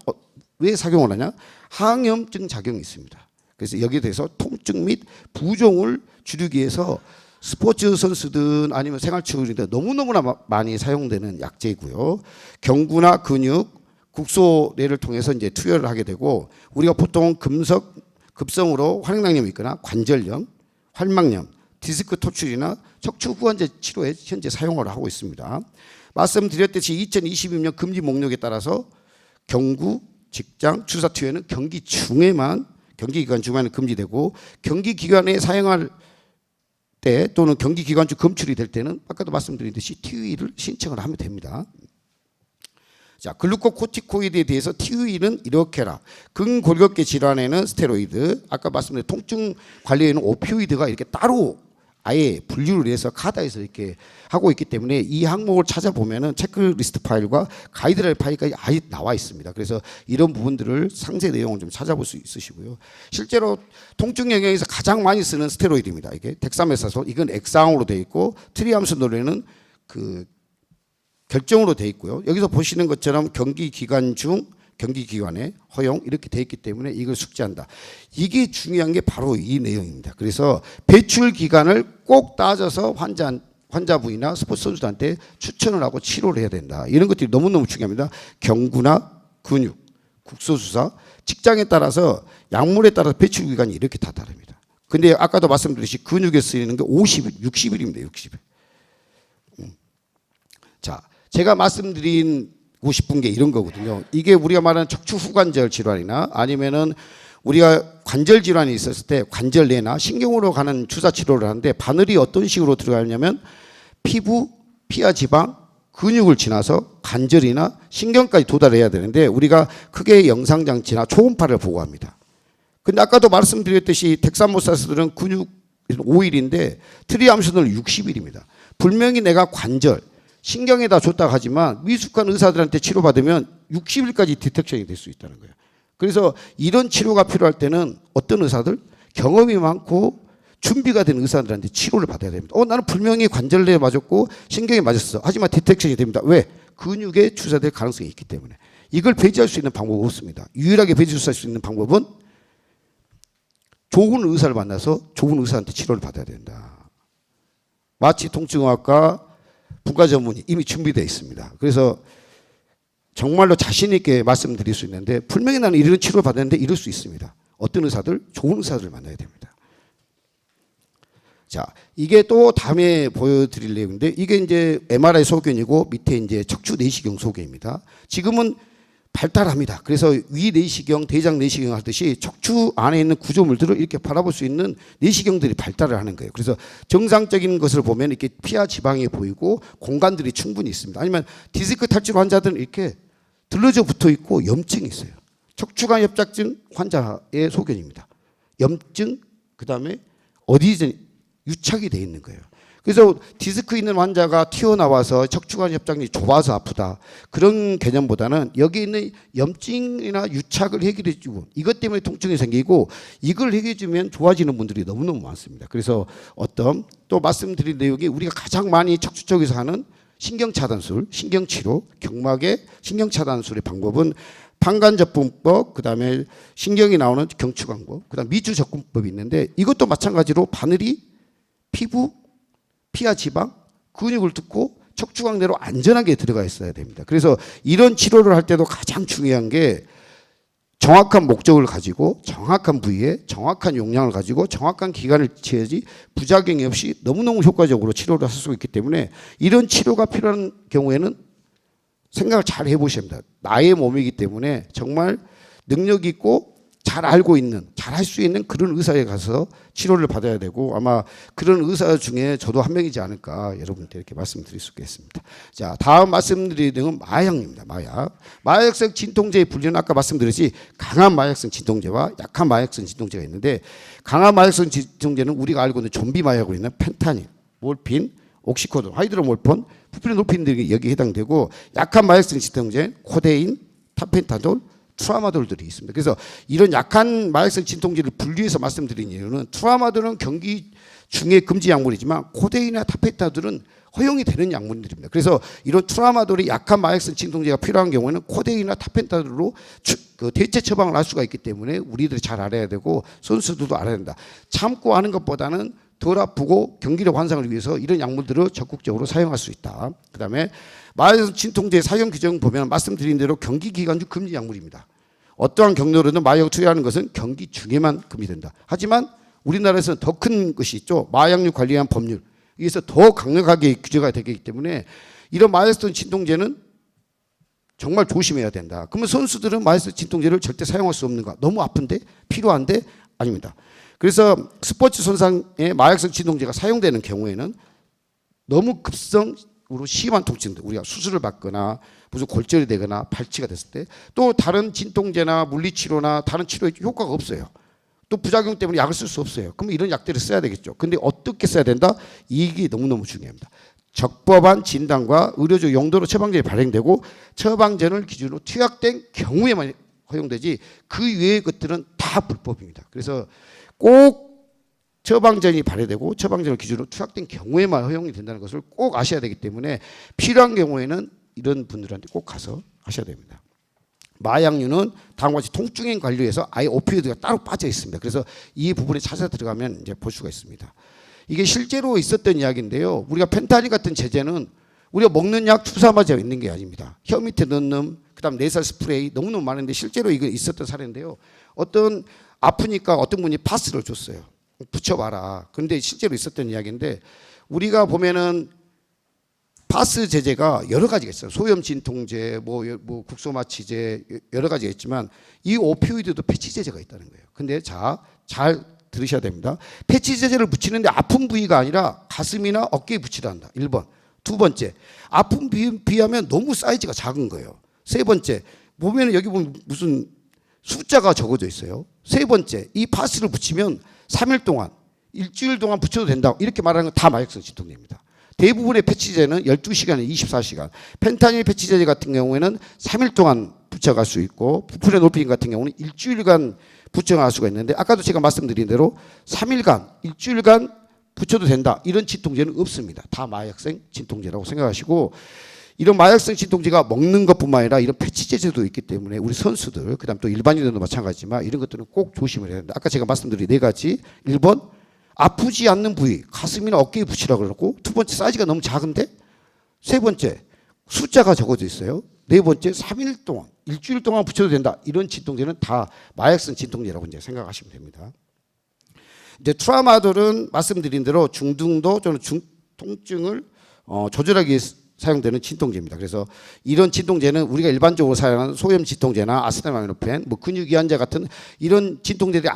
왜 작용을 하냐? 항염증 작용이 있습니다. 그래서 여기에 대해서 통증 및 부종을 줄이기 위해서 스포츠 선수든 아니면 생활치료인데 너무너무나 많이 사용되는 약제이고요. 경구나 근육, 국소뇌를 통해서 이제 투여를 하게 되고 우리가 보통 급성으로 활액낭염이 있거나 관절염, 활막염, 디스크 토출이나 척추 후환제 치료에 현재 사용을 하고 있습니다. 말씀드렸듯이 2022년 금지 목록에 따라서 경구, 직장, 주사 투여는 경기 중에만 경기 기간 중에는 금지되고 경기 기간에 사용할 때 또는 경기 기간 중 검출이 될 때는 아까도 말씀드린 듯이 TUE를 신청을 하면 됩니다. 자, 글루코코티코이드에 대해서 TUE는 이렇게 해라. 근골격계 질환에는 스테로이드, 아까 말씀드린 통증 관리에는 오피오이드가 이렇게 따로 아예 분류를 해서 카다에서 이렇게 하고 있기 때문에 이 항목을 찾아보면은 체크리스트 파일과 가이드라인 파일까지 아예 나와 있습니다. 그래서 이런 부분들을 상세 내용을 좀 찾아볼 수 있으시고요. 실제로 통증 영역에서 가장 많이 쓰는 스테로이드입니다. 이게 덱사메사솔, 이건 액상으로 되어 있고 트리암스노렌은 그 결정으로 되어 있고요. 여기서 보시는 것처럼 경기 기간 중 경기 기간에 허용 이렇게 돼 있기 때문에 이걸 숙지한다. 이게 중요한 게 바로 이 내용입니다. 그래서 배출 기간을 꼭 따져서 환자분이나 스포츠 선수들한테 추천을 하고 치료를 해야 된다. 이런 것들이 너무너무 중요합니다. 경구나 근육, 국소주사, 직장에 따라서 약물에 따라서 배출 기간이 이렇게 다 다릅니다. 근데 아까도 말씀드렸듯이 근육에 쓰이는 게 50일, 60일입니다. 60일. 자, 제가 말씀드린 고 싶은 게 이런 거거든요. 이게 우리가 말하는 척추 후관절 질환이나 아니면은 우리가 관절 질환이 있었을 때 관절내나 신경으로 가는 주사 치료를 하는데 바늘이 어떤 식으로 들어가냐면 피부, 피하 지방, 근육을 지나서 관절이나 신경까지 도달해야 되는데 우리가 크게 영상장치나 초음파를 보고합니다. 근데 아까도 말씀드렸듯이 덱사모사스들은 근육 5일인데 트리암신은 60일입니다. 분명히 내가 관절 신경에다 줬다 하지만 미숙한 의사들한테 치료받으면 60일까지 디텍션이 될 수 있다는 거예요. 그래서 이런 치료가 필요할 때는 어떤 의사들? 경험이 많고 준비가 된 의사들한테 치료를 받아야 됩니다. 나는 분명히 관절내에 맞았고 신경에 맞았어. 하지만 디텍션이 됩니다. 왜? 근육에 주사될 가능성이 있기 때문에. 이걸 배제할 수 있는 방법은 없습니다. 유일하게 배제할 수 있는 방법은 좋은 의사를 만나서 좋은 의사한테 치료를 받아야 된다. 마취 통증의학과 부가 전문이 이미 준비되어 있습니다. 그래서 정말로 자신 있게 말씀드릴 수 있는데 분명히 나는 이런 치료를 받았는데 이럴 수 있습니다. 어떤 의사들? 좋은 의사들을 만나야 됩니다. 자, 이게 또 다음에 보여드릴 내용인데 이게 이제 MRI 소견이고 밑에 이제 척추 내시경 소견입니다. 지금은 발달합니다. 그래서 위 내시경, 대장 내시경 하듯이 척추 안에 있는 구조물들을 이렇게 바라볼 수 있는 내시경들이 발달을 하는 거예요. 그래서 정상적인 것을 보면 이렇게 피하 지방이 보이고 공간들이 충분히 있습니다. 아니면 디스크 탈출 환자들은 이렇게 들러져 붙어 있고 염증이 있어요. 척추관 협착증 환자의 소견입니다. 염증, 그다음에 어디든 유착이 돼 있는 거예요. 그래서 디스크 있는 환자가 튀어나와서 척추관 협착이 좁아서 아프다. 그런 개념보다는 여기 있는 염증이나 유착을 해결해 주고 이것 때문에 통증이 생기고 이걸 해결해 주면 좋아지는 분들이 너무너무 많습니다. 그래서 또 말씀드린 내용이 우리가 가장 많이 척추 쪽에서 하는 신경차단술, 신경치료, 경막의 신경차단술의 방법은 판간접근법, 그다음에 신경이 나오는 경추광법, 그다음 미주접근법이 있는데 이것도 마찬가지로 바늘이 피부, 피하 지방, 근육을 뚫고 척추광내로 안전하게 들어가 있어야 됩니다. 그래서 이런 치료를 할 때도 가장 중요한 게 정확한 목적을 가지고 정확한 부위에 정확한 용량을 가지고 정확한 기간을 치야지 부작용이 없이 너무너무 효과적으로 치료를 할 수 있기 때문에 이런 치료가 필요한 경우에는 생각을 잘 해보셔야 합니다. 나의 몸이기 때문에 정말 능력 있고 잘 알고 있는, 잘 할 수 있는 그런 의사에 가서 치료를 받아야 되고 아마 그런 의사 중에 저도 한 명이지 않을까 여러분께 이렇게 말씀드릴 수 있겠습니다. 자, 다음 말씀드릴 내용은 마약입니다. 마약. 마약성 진통제의 분류는 아까 말씀드렸지 강한 마약성 진통제와 약한 마약성 진통제가 있는데 강한 마약성 진통제는 우리가 알고 있는 좀비 마약으로 있는 펜타닐, 몰핀, 옥시코돈, 하이드로몰폰, 부프리노핀 등이 여기에 해당되고 약한 마약성 진통제는 코데인, 타펜타돌, 트라마돌들이 있습니다. 그래서 이런 약한 마약성 진통제를 분류해서 말씀드린 이유는 트라마돌은 경기 중에 금지 약물이지만 코데인이나 타펜타돌은 허용이 되는 약물들입니다. 그래서 이런 트라마돌이 약한 마약성 진통제가 필요한 경우에는 코데인이나 타펜타돌로 대체 처방을 할 수가 있기 때문에 우리들이 잘 알아야 되고 선수들도 알아야 된다. 참고 하는 것보다는 덜 아프고 경기력 완상을 위해서 이런 약물들을 적극적으로 사용할 수 있다. 그다음에 마약성 진통제 사용 규정 보면 말씀드린 대로 경기 기간 중 금지 약물입니다. 어떠한 경로로든 마약을 투여하는 것은 경기 중에만 금지된다. 하지만 우리나라에서는 더 큰 것이 있죠. 마약류 관리에 대한 법률. 여기서 더 강력하게 규제가 되기 때문에 이런 마약성 진통제는 정말 조심해야 된다. 그러면 선수들은 마약성 진통제를 절대 사용할 수 없는가? 너무 아픈데? 필요한데? 아닙니다. 그래서 스포츠 손상에 마약성 진통제가 사용되는 경우에는 너무 급성으로 심한 통증들, 우리가 수술을 받거나 무슨 골절이 되거나 발치가 됐을 때, 또 다른 진통제나 물리치료나 다른 치료에 효과가 없어요. 또 부작용 때문에 약을 쓸 수 없어요. 그럼 이런 약들을 써야 되겠죠. 근데 어떻게 써야 된다? 이게 너무너무 중요합니다. 적법한 진단과 의료적 용도로 처방전이 발행되고 처방전을 기준으로 투약된 경우에만 허용되지 그 외의 것들은 다 불법입니다. 그래서 꼭 처방전이 발효되고 처방전을 기준으로 투약된 경우에만 허용이 된다는 것을 꼭 아셔야 되기 때문에 필요한 경우에는 이런 분들한테 꼭 가서 하셔야 됩니다. 마약류는 다음과 같이 통증에 관련해서 아예 오피오이드가 따로 빠져 있습니다. 그래서 이 부분에 찾아 들어가면 이제 볼 수가 있습니다. 이게 실제로 있었던 이야기인데요. 우리가 펜타닐 같은 제제는 우리가 먹는 약 주사맞아 있는 게 아닙니다. 혀 밑에 넣는, 그다음 내살 스프레이 너무너무 많은데 실제로 이거 있었던 사례인데요. 어떤 아프니까 어떤 분이 파스를 줬어요. 붙여봐라. 그런데 실제로 있었던 이야기인데 우리가 보면은 파스 제제가 여러 가지가 있어요. 소염 진통제, 뭐 국소마취제 여러 가지가 있지만 이 오피오이드도 패치 제제가 있다는 거예요. 근데 잘 들으셔야 됩니다. 패치 제제를 붙이는데 아픈 부위가 아니라 가슴이나 어깨에 붙이라 한다. 1번. 두 번째, 아픈 비하면 너무 사이즈가 작은 거예요. 세 번째, 보면 여기 보면 무슨 숫자가 적어져 있어요. 세 번째, 이 파스를 붙이면 3일 동안, 일주일 동안 붙여도 된다. 이렇게 말하는 건 다 마약성 진통제입니다. 대부분의 패치제는 12시간에 24시간. 펜타닐 패치제 같은 경우에는 3일 동안 붙여갈 수 있고 부프레놀피린 같은 경우는 일주일간 붙여갈 수가 있는데 아까도 제가 말씀드린 대로 3일간, 일주일간 붙여도 된다. 이런 진통제는 없습니다. 다 마약성 진통제라고 생각하시고 이런 마약성 진통제가 먹는 것뿐만 아니라 이런 패치제제도 있기 때문에 우리 선수들, 그다음 또 일반인들도 마찬가지지만 이런 것들은 꼭 조심을 해야 된다. 아까 제가 말씀드린 4가지. 1번, 아프지 않는 부위, 가슴이나 어깨에 붙이라고 그러고, 두 번째, 사이즈가 너무 작은데, 세 번째, 숫자가 적어져 있어요. 네 번째, 3일 동안, 일주일 동안 붙여도 된다. 이런 진통제는 다 마약성 진통제라고 이제 생각하시면 됩니다. 이제 트라마돌은 말씀드린 대로 중등도 또는 통증을 조절하기 위해 사용되는 진통제입니다. 그래서 이런 진통제는 우리가 일반적으로 사용하는 소염 진통제나 아세트아미노펜, 뭐 근육이완제 같은 이런 진통제들이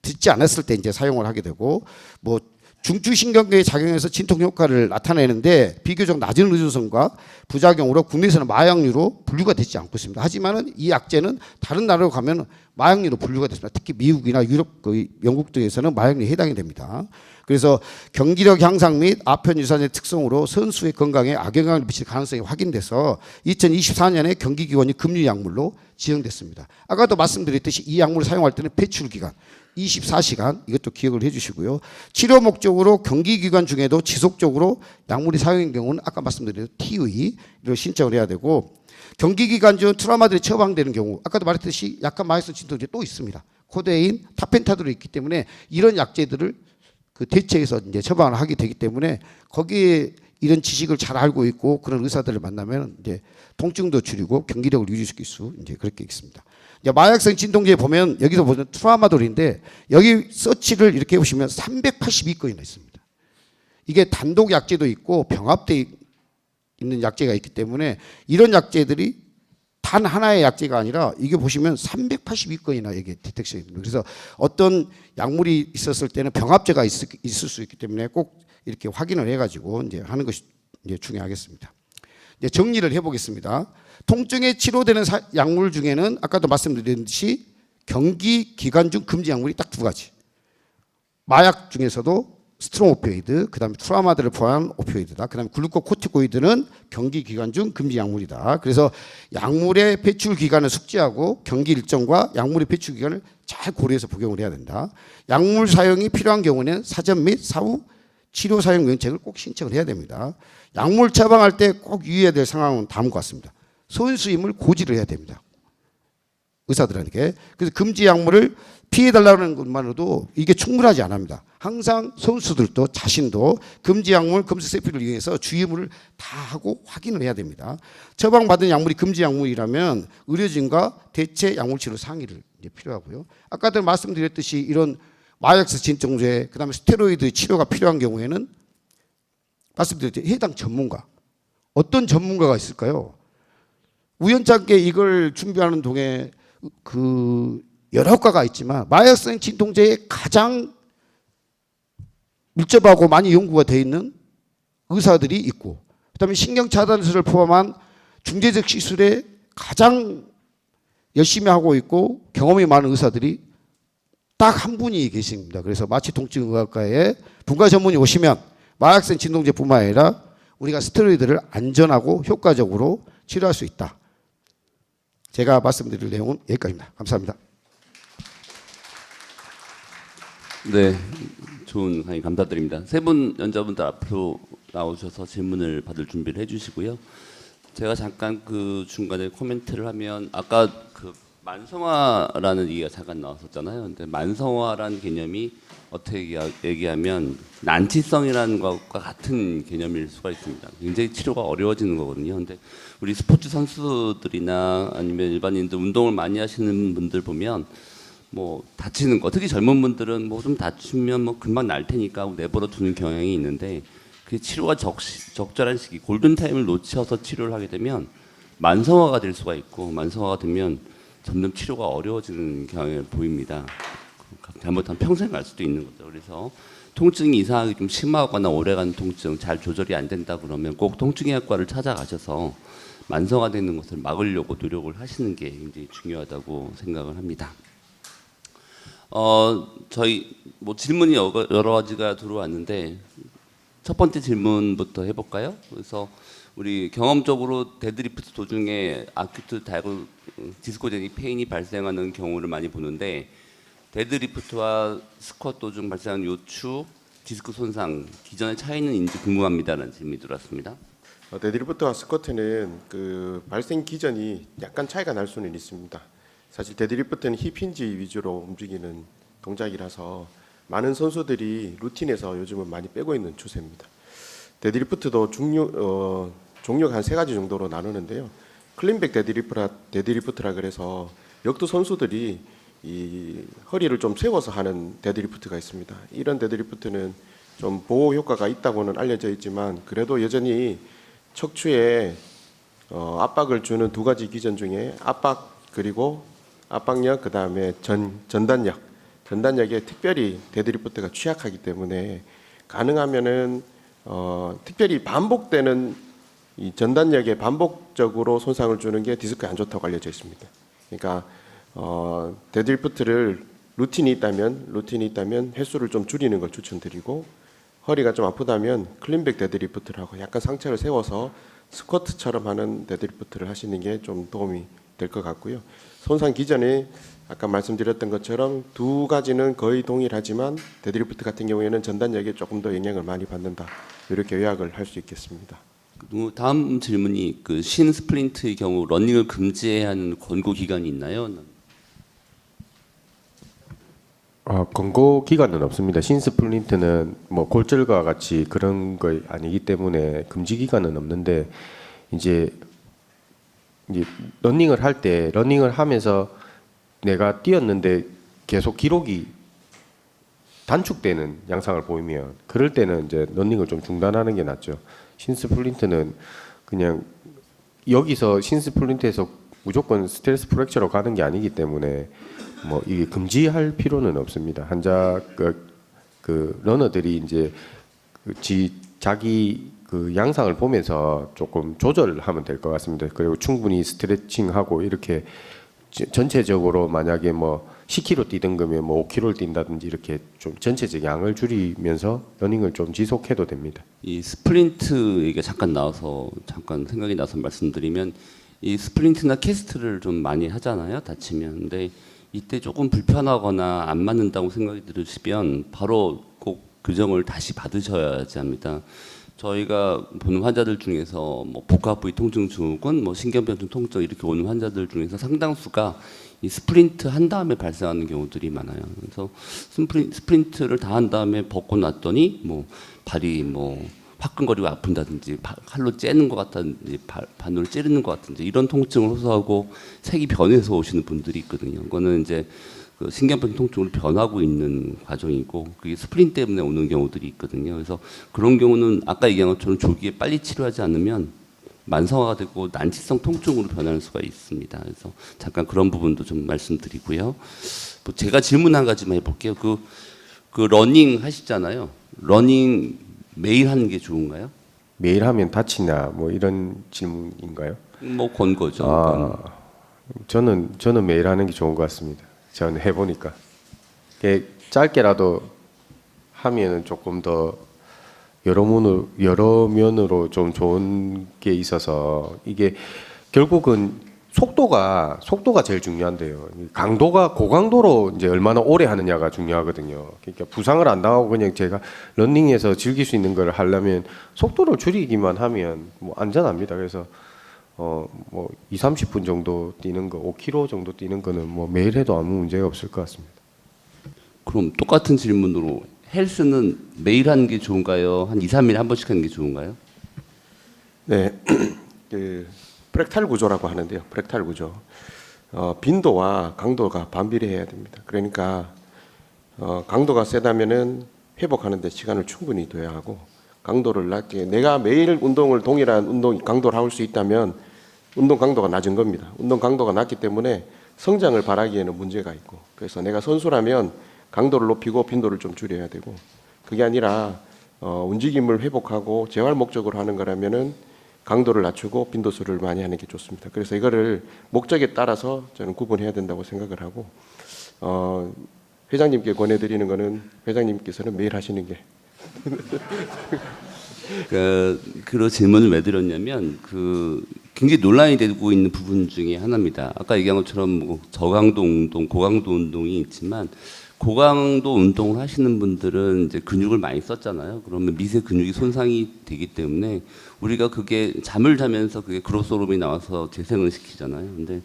듣지 않았을 때 이제 사용을 하게 되고 뭐 중추신경계에 작용해서 진통 효과를 나타내는데 비교적 낮은 의존성과 부작용으로 국내에서는 마약류로 분류가 되지 않고 있습니다. 하지만은 이 약제는 다른 나라로 가면 마약류로 분류가 됐습니다. 특히 미국이나 유럽, 영국 등에서는 마약류에 해당이 됩니다. 그래서 경기력 향상 및 아편 유산의 특성으로 선수의 건강에 악영향을 미칠 가능성이 확인돼서 2024년에 경기기관이 금류 약물로 지정됐습니다. 아까도 말씀드렸듯이 이 약물을 사용할 때는 배출 기간 24시간 이것도 기억을 해주시고요. 치료 목적으로 경기기간 중에도 지속적으로 약물이 사용인 경우는 아까 말씀드린 TE를 신청을 해야 되고 경기기간 중 트라우마들이 처방되는 경우 아까도 말했듯이 약간 마약성 진통제 또 있습니다. 코데인, 타펜타드로 있기 때문에 이런 약제들을 그 대체해서 이제 처방을 하게 되기 때문에 거기에 이런 지식을 잘 알고 있고 그런 의사들을 만나면 이제 통증도 줄이고 경기력을 유지시킬 수 이제 그렇게 있습니다. 이제 마약성 진통제에 보면 여기서 보면 트라우마돌인데 여기 서치를 이렇게 해보시면 382건이나 있습니다. 이게 단독 약제도 있고 병합되어 있는 약제가 있기 때문에 이런 약제들이 단 하나의 약제가 아니라 이게 보시면 382건이나 이게 디텍션이 됩니다. 그래서 어떤 약물이 있었을 때는 병합제가 있을 수 있기 때문에 꼭 이렇게 확인을 해가지고 이제 하는 것이 이제 중요하겠습니다. 이제 정리를 해보겠습니다. 통증에 치료되는 약물 중에는 아까도 말씀드렸듯이 경기 기간 중 금지 약물이 딱 2가지. 마약 중에서도 스트롱 오피오이드, 그다음에 트라우마들을 포함한 오피오이드다. 그다음에 글루코코티코이드는 경기 기간 중 금지 약물이다. 그래서 약물의 배출 기간을 숙지하고 경기 일정과 약물의 배출 기간을 잘 고려해서 복용을 해야 된다. 약물 사용이 필요한 경우는 사전 및 사후 치료 사용 명령책을 꼭 신청을 해야 됩니다. 약물 처방할 때 꼭 유의해야 될 상황은 다음과 같습니다. 선수임을 고지를 해야 됩니다. 의사들에게. 그래서 금지 약물을 피해달라는 것만으로도 이게 충분하지 않습니다. 항상 선수들도 자신도 금지 약물, 검색 세피를 이용해서 주의무를 다 하고 확인을 해야 됩니다. 처방받은 약물이 금지 약물이라면 의료진과 대체 약물 치료 상의를 이제 필요하고요. 아까도 말씀드렸듯이 이런 마약성 진통제, 그다음에 스테로이드 치료가 필요한 경우에는 말씀드렸듯이 해당 전문가, 어떤 전문가가 있을까요? 우연찮게 이걸 준비하는 동에 그 여러 효과가 있지만 마약성 진통제에 가장 밀접하고 많이 연구가 되어 있는 의사들이 있고, 그다음에 신경차단술을 포함한 중재적 시술에 가장 열심히 하고 있고 경험이 많은 의사들이 딱 한 분이 계십니다. 그래서 마취통증의학과에 분과 전문의 오시면 마약성 진통제뿐만 아니라 우리가 스테로이드를 안전하고 효과적으로 치료할 수 있다. 제가 말씀드릴 내용은 여기까지입니다. 감사합니다. 네, 좋은 강의 감사드립니다. 세 분 연자분들 앞으로 나오셔서 질문을 받을 준비를 해주시고요. 제가 잠깐 그 중간에 코멘트를 하면 아까 그 만성화라는 얘기가 잠깐 나왔었잖아요. 근데 만성화라는 개념이 어떻게 얘기하면 난치성이라는 것과 같은 개념일 수가 있습니다. 굉장히 치료가 어려워지는 거거든요. 근데 우리 스포츠 선수들이나 아니면 일반인들 운동을 많이 하시는 분들 보면 뭐 다치는 거, 특히 젊은 분들은 뭐 좀 다치면 뭐 금방 날 테니까 내버려 두는 경향이 있는데, 그 치료가 적절한 시기, 골든 타임을 놓쳐서 치료를 하게 되면 만성화가 될 수가 있고, 만성화가 되면 점점 치료가 어려워지는 경향을 보입니다. 잘못하면 평생 갈 수도 있는 거죠. 그래서 통증이 이상하게 좀 심하거나 오래가는 통증, 잘 조절이 안 된다 그러면 꼭 통증의학과를 찾아가셔서 만성화되는 것을 막으려고 노력을 하시는 게 굉장히 중요하다고 생각을 합니다. 저희 뭐 질문이 여러 가지가 들어왔는데 첫 번째 질문부터 해볼까요? 그래서 우리 경험적으로 데드리프트 도중에 아큐트 디스코제닉 페인이 발생하는 경우를 많이 보는데, 데드리프트와 스쿼트 도중 발생한 요추, 디스크 손상 기존의 차이는인지 궁금합니다라는 질문이 들어왔습니다. 데드리프트와 스쿼트는 그 발생 기전이 약간 차이가 날 수는 있습니다. 사실 데드리프트는 힙 힌지 위주로 움직이는 동작이라서 많은 선수들이 루틴에서 요즘은 많이 빼고 있는 추세입니다. 데드리프트도 종류가 한 3가지 정도로 나누는데요. 클린백 데드리프트라 그래서 역도 선수들이 이 허리를 좀 세워서 하는 데드리프트가 있습니다. 이런 데드리프트는 좀 보호 효과가 있다고는 알려져 있지만 그래도 여전히 척추에 압박을 주는 2가지 기전 중에 압박 그리고 압박력, 그 다음에 전단력에 특별히 데드리프트가 취약하기 때문에 가능하면은 특별히 반복되는 이 전단력에 반복적으로 손상을 주는 게 디스크에 안 좋다고 알려져 있습니다. 그러니까 데드리프트를 루틴이 있다면 횟수를 좀 줄이는 걸 추천드리고, 허리가 좀 아프다면 클린백 데드리프트를 하고 약간 상체를 세워서 스쿼트처럼 하는 데드리프트를 하시는 게 좀 도움이 될 것 같고요. 손상 기전에 아까 말씀드렸던 것처럼 2가지는 거의 동일하지만 데드리프트 같은 경우에는 전단력에 조금 더 영향을 많이 받는다, 이렇게 요약을 할 수 있겠습니다. 다음 질문이 그 신 스플린트의 경우 러닝을 금지해야 하는 권고 기간이 있나요? 권고 기간은 없습니다. 신스플린트는 뭐 골절과 같이 그런 거 아니기 때문에 금지 기간은 없는데, 이제 러닝을 할 때 러닝을 하면서 내가 뛰었는데 계속 기록이 단축되는 양상을 보이면 그럴 때는 이제 러닝을 좀 중단하는 게 낫죠. 신스플린트는 그냥 여기서 신스플린트에서 무조건 스트레스 프랙처로 가는 게 아니기 때문에 뭐 이게 금지할 필요는 없습니다. 환자 그 러너들이 이제 자기 그 양상을 보면서 조금 조절하면 될 것 같습니다. 그리고 충분히 스트레칭하고 이렇게 전체적으로 만약에 뭐 10km 뛰던 거면 뭐 5km를 뛴다든지 이렇게 좀 전체적 양을 줄이면서 러닝을 좀 지속해도 됩니다. 이 스플린트 얘기가 잠깐 생각이 나서 말씀드리면, 이 스플린트나 캐스트를 좀 많이 하잖아요, 다치면. 근데 이때 조금 불편하거나 안 맞는다고 생각이 들으시면 바로 꼭 교정을 다시 받으셔야지 합니다. 저희가 보는 환자들 중에서 뭐 복합 부위 통증 증후군, 뭐 신경변성 통증 이렇게 오는 환자들 중에서 상당수가 이 스프린트 한 다음에 발생하는 경우들이 많아요. 그래서 스프린트를 다 한 다음에 벗고 났더니 뭐 발이 뭐 화끈거리고 아픈다든지 칼로 째는 것 같다든지 바늘로 찌르는 것 같든지 이런 통증을 호소하고 색이 변해서 오시는 분들이 있거든요. 그거는 이제 그 신경변 통증으로 변하고 있는 과정이고, 그게 스프린 때문에 오는 경우들이 있거든요. 그래서 그런 경우는 아까 얘기한 것처럼 조기에 빨리 치료하지 않으면 만성화가 되고 난치성 통증으로 변할 수가 있습니다. 그래서 잠깐 그런 부분도 좀 말씀드리고요. 뭐 제가 질문 한 가지만 해볼게요. 그 러닝 하시잖아요. 러닝 매일 하는 게 좋은가요? 매일 하면 다치냐 뭐 이런 질문인가요? 뭐 권고죠. 저는 매일 하는 게 좋은 것 같습니다. 저는 해보니까 짧게라도 하면은 조금 더 여러 면으로 좀 좋은 게 있어서 이게 결국은 속도가 제일 중요한데요. 강도가 고강도로 이제 얼마나 오래 하느냐가 중요하거든요. 그러니까 부상을 안 당하고 그냥 제가 러닝에서 즐길 수 있는 걸 하려면 속도를 줄이기만 하면 뭐 안전합니다. 그래서 뭐 20-30분 정도 뛰는 거, 5km 정도 뛰는 거는 뭐 매일 해도 아무 문제가 없을 것 같습니다. 그럼 똑같은 질문으로 헬스는 매일 하는 게 좋은가요? 한 2-3일에 한 번씩 하는 게 좋은가요? 네, 그 프랙탈 구조라고 하는데요. 프랙탈 구조. 빈도와 강도가 반비례해야 됩니다. 그러니까 강도가 세다면은 회복하는데 시간을 충분히 둬야 하고 강도를 낮게 내가 매일 운동을 동일한 운동 강도를 할 수 있다면 운동 강도가 낮은 겁니다. 운동 강도가 낮기 때문에 성장을 바라기에는 문제가 있고 그래서 내가 선수라면 강도를 높이고 빈도를 좀 줄여야 되고 그게 아니라 움직임을 회복하고 재활 목적으로 하는 거라면은 강도를 낮추고 빈도수를 많이 하는 게 좋습니다. 그래서 이거를 목적에 따라서 저는 구분해야 된다고 생각을 하고 회장님께 권해드리는 거는 회장님께서는 매일 하시는 게 그런 질문을 왜 드렸냐면 굉장히 논란이 되고 있는 부분 중에 하나입니다. 아까 얘기한 것처럼 뭐 저강도 운동, 고강도 운동이 있지만 고강도 운동을 하시는 분들은 이제 근육을 많이 썼잖아요. 그러면 미세 근육이 손상이 되기 때문에 우리가 그게 잠을 자면서 그게 그로스 호르몬이 나와서 재생을 시키잖아요. 근데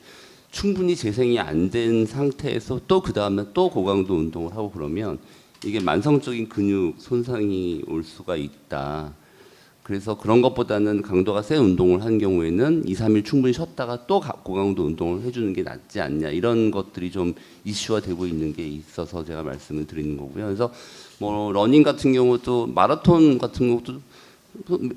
충분히 재생이 안 된 상태에서 또 그 다음에 또 고강도 운동을 하고 그러면 이게 만성적인 근육 손상이 올 수가 있다. 그래서 그런 것보다는 강도가 센 운동을 한 경우에는 2-3일 충분히 쉬었다가 또 고강도 운동을 해주는 게 낫지 않냐 이런 것들이 좀 이슈화 되고 있는 게 있어서 제가 말씀을 드리는 거고요. 그래서 뭐 러닝 같은 경우도 마라톤 같은 것도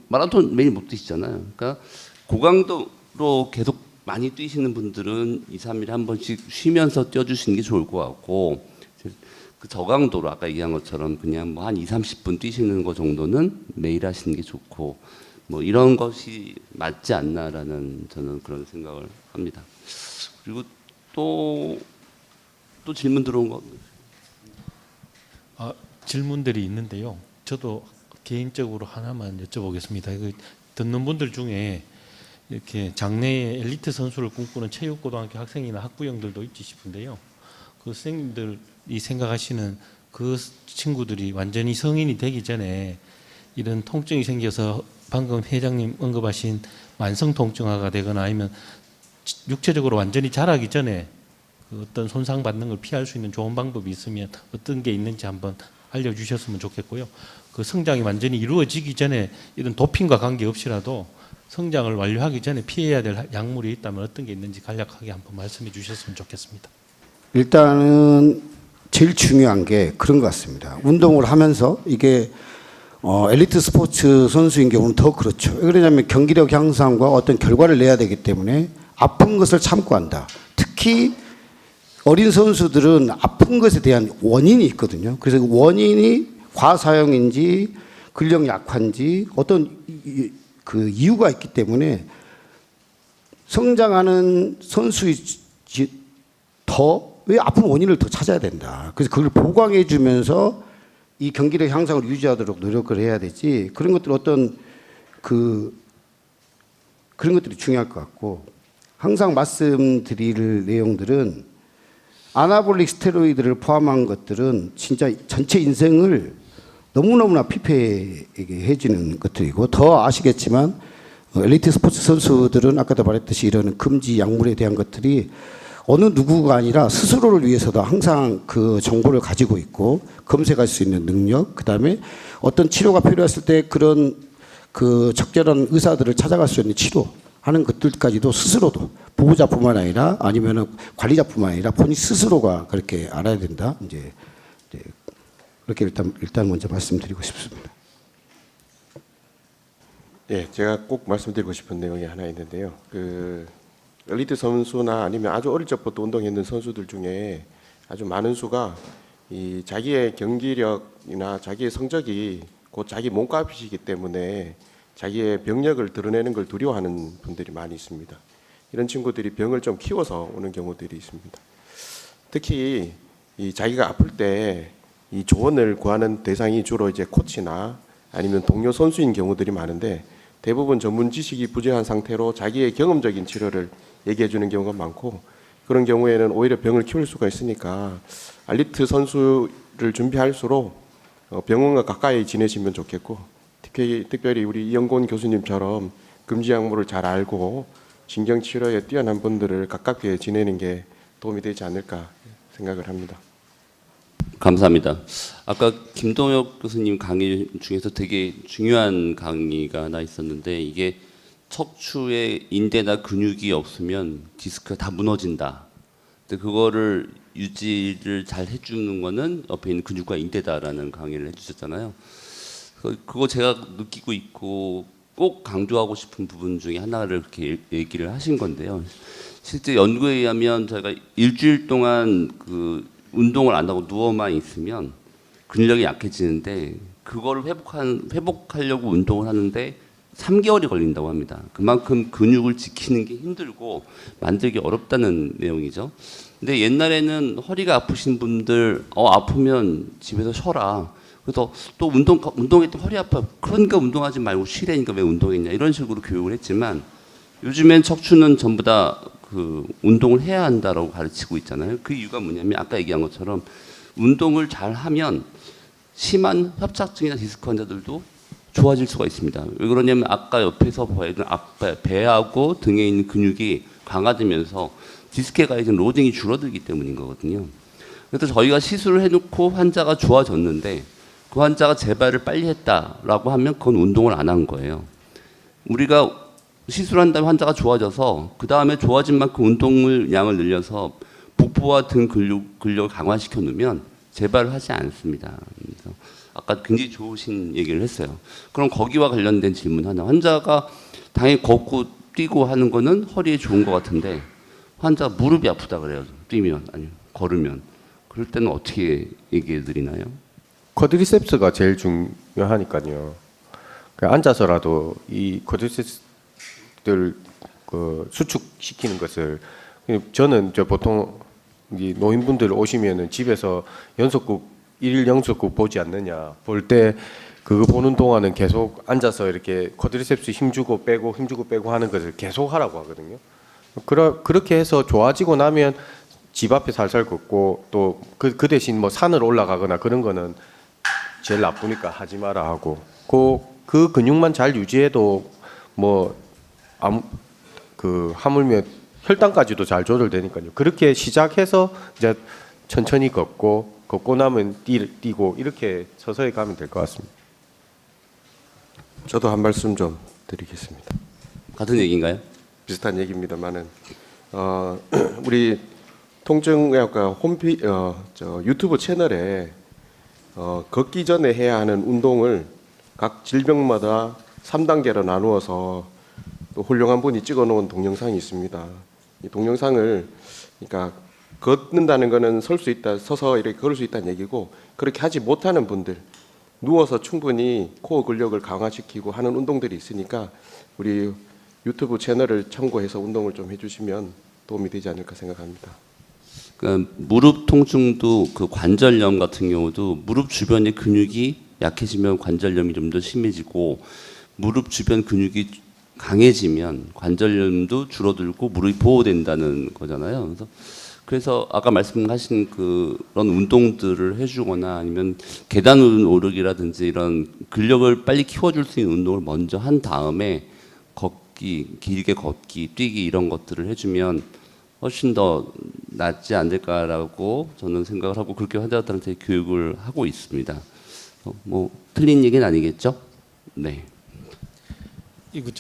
마라톤 매일 못 뛰시잖아요. 그러니까 고강도로 계속 많이 뛰시는 분들은 2-3일에 한 번씩 쉬면서 뛰어주시는 게 좋을 것 같고 그 저강도로 아까 얘기한 것처럼 그냥 뭐 한 2-30분 뛰시는 거 정도는 매일 하시는 게 좋고 뭐 이런 것이 맞지 않나라는 저는 그런 생각을 합니다. 그리고 또 질문 들어온 거 질문들이 있는데요. 저도 개인적으로 하나만 여쭤보겠습니다. 듣는 분들 중에 이렇게 장래에 엘리트 선수를 꿈꾸는 체육고등학교 학생이나 학부형들도 있지 싶은데요. 그 선생님들이 생각하시는 그 친구들이 완전히 성인이 되기 전에 이런 통증이 생겨서 방금 회장님 언급하신 만성 통증화가 되거나 아니면 육체적으로 완전히 자라기 전에 그 어떤 손상받는 걸 피할 수 있는 좋은 방법이 있으면 어떤 게 있는지 한번 알려주셨으면 좋겠고요. 그 성장이 완전히 이루어지기 전에 이런 도핑과 관계없이라도 성장을 완료하기 전에 피해야 될 약물이 있다면 어떤 게 있는지 간략하게 한번 말씀해 주셨으면 좋겠습니다. 일단은 제일 중요한 게 그런 것 같습니다. 운동을 하면서 이게 엘리트 스포츠 선수인 경우는 더 그렇죠. 왜 그러냐면 경기력 향상과 어떤 결과를 내야 되기 때문에 아픈 것을 참고 한다. 특히 어린 선수들은 아픈 것에 대한 원인이 있거든요. 그래서 그 원인이 과사용인지 근력 약화인지 어떤 그 이유가 있기 때문에 성장하는 선수의 왜 아픈 원인을 더 찾아야 된다. 그래서 그걸 보강해 주면서 이 경기력 향상을 유지하도록 노력을 해야 되지. 그런 것들 어떤 그런 것들이 중요할 것 같고 항상 말씀드릴 내용들은 아나볼릭 스테로이드를 포함한 것들은 진짜 전체 인생을 너무너무나 피폐하게 해주는 것들이고 더 아시겠지만 엘리트 스포츠 선수들은 아까도 말했듯이 이런 금지 약물에 대한 것들이 어느 누구가 아니라 스스로를 위해서도 항상 그 정보를 가지고 있고 검색할 수 있는 능력, 그다음에 어떤 치료가 필요했을 때 그런 그 적절한 의사들을 찾아갈 수 있는 치료하는 것들까지도 스스로도 보호자뿐만 아니라 아니면은 관리자뿐만 아니라 본인 스스로가 그렇게 알아야 된다. 이제 그렇게 일단 먼저 말씀드리고 싶습니다. 예, 제가 꼭 말씀드리고 싶은 내용이 하나 있는데요. 그 엘리트 선수나 아니면 아주 어릴 적부터 운동했는 선수들 중에 아주 많은 수가 이 자기의 경기력이나 자기의 성적이 곧 자기 몸값이기 때문에 자기의 병력을 드러내는 걸 두려워하는 분들이 많이 있습니다. 이런 친구들이 병을 좀 키워서 오는 경우들이 있습니다. 특히 이 자기가 아플 때 이 조언을 구하는 대상이 주로 이제 코치나 아니면 동료 선수인 경우들이 많은데 대부분 전문 지식이 부재한 상태로 자기의 경험적인 치료를 얘기해 주는 경우가 많고 그런 경우에는 오히려 병을 키울 수가 있으니까 엘리트 선수를 준비할수록 병원과 가까이 지내시면 좋겠고 특별히 우리 이영곤 교수님처럼 금지 약물을 잘 알고 신경치료에 뛰어난 분들을 가깝게 지내는 게 도움이 되지 않을까 생각을 합니다. 감사합니다. 아까 김동혁 교수님 강의 중에서 되게 중요한 강의가 하나 있었는데 이게 척추에 인대나 근육이 없으면 디스크가 다 무너진다. 근데 그거를 유지를 잘 해주는 거는 옆에 있는 근육과 인대다라는 강의를 해주셨잖아요. 그거 제가 느끼고 있고 꼭 강조하고 싶은 부분 중에 하나를 그렇게 얘기를 하신 건데요. 실제 연구에 의하면 저희가 일주일 동안 그 운동을 안 하고 누워만 있으면 근력이 약해지는데 그거를 회복하려고 운동을 하는데 3개월이 걸린다고 합니다. 그만큼 근육을 지키는 게 힘들고 만들기 어렵다는 내용이죠. 근데 옛날에는 허리가 아프신 분들 아프면 집에서 쉬어라. 그래서 또 운동했더니 허리 아파. 그러니까 운동하지 말고 쉬라니까 왜 운동했냐 이런 식으로 교육을 했지만 요즘엔 척추는 전부 다 그 운동을 해야 한다라고 가르치고 있잖아요. 그 이유가 뭐냐면 아까 얘기한 것처럼 운동을 잘 하면 심한 협착증이나 디스크 환자들도 좋아질 수가 있습니다. 왜 그러냐면 아까 옆에서 보여준 배하고 등에 있는 근육이 강화되면서 디스크에 가 있는 로딩이 줄어들기 때문인 거거든요. 그래서 저희가 시술을 해놓고 환자가 좋아졌는데 그 환자가 재발을 빨리 했다라고 하면 그건 운동을 안 한 거예요. 우리가 시술한 다음에 환자가 좋아져서 그 다음에 좋아진 만큼 운동을 양을 늘려서 복부와 등 근력을 강화시켜 놓으면 재발을 하지 않습니다. 그래서 아까 굉장히 좋으신 얘기를 했어요. 그럼 거기와 관련된 질문 하나. 환자가 당연히 걷고 뛰고 하는 거는 허리에 좋은 것 같은데 환자 무릎이 아프다 그래요. 뛰면 아니 걸으면 그럴 때는 어떻게 얘기해 드리나요? 쿼드리셉스가 제일 중요하니까요. 앉아서라도 이 쿼드리셉스들 그 수축시키는 것을 저는 보통 이 노인분들 오시면은 집에서 연속극 일일 연속극 보지 않느냐 볼 때 그거 보는 동안은 계속 앉아서 이렇게 쿼드리셉스 힘주고 빼고 하는 것을 계속 하라고 하거든요. 그렇게 해서 좋아지고 나면 집 앞에 살살 걷고 또 그 대신 뭐 산을 올라가거나 그런 거는 제일 나쁘니까 하지 마라 하고 그 근육만 잘 유지해도 뭐 하물며 혈당까지도 잘 조절되니까요. 그렇게 시작해서 이제 천천히 걷고 나면 뛰고 이렇게 서서히 가면 될 것 같습니다. 저도 한 말씀 좀 드리겠습니다. 같은 얘기인가요? 비슷한 얘기입니다만은 우리 통증의학과 유튜브 채널에 걷기 전에 해야 하는 운동을 각 질병마다 3단계로 나누어서 또 훌륭한 분이 찍어놓은 동영상이 있습니다. 이 동영상을 그러니까 걷는다는 거는 설 수 있다, 서서 이렇게 걸을 수 있다는 얘기고 그렇게 하지 못하는 분들 누워서 충분히 코어 근력을 강화시키고 하는 운동들이 있으니까 우리 유튜브 채널을 참고해서 운동을 좀 해주시면 도움이 되지 않을까 생각합니다. 그러니까 무릎 통증도 그 관절염 같은 경우도 무릎 주변의 근육이 약해지면 관절염이 좀 더 심해지고 무릎 주변 근육이 강해지면 관절염도 줄어들고 무릎이 보호된다는 거잖아요. 그래서 아까 말씀하신 그런 운동들을 해주거나 아니면 계단 오르기라든지 이런 근력을 빨리 키워줄 수 있는 운동을 먼저 한 다음에 걷기, 길게 걷기, 뛰기 이런 것들을 해주면 훨씬 더 낫지 않을까라고 저는 생각을 하고 그렇게 환자들한테 교육을 하고 있습니다. 뭐 틀린 얘기는 아니겠죠? 네. 이거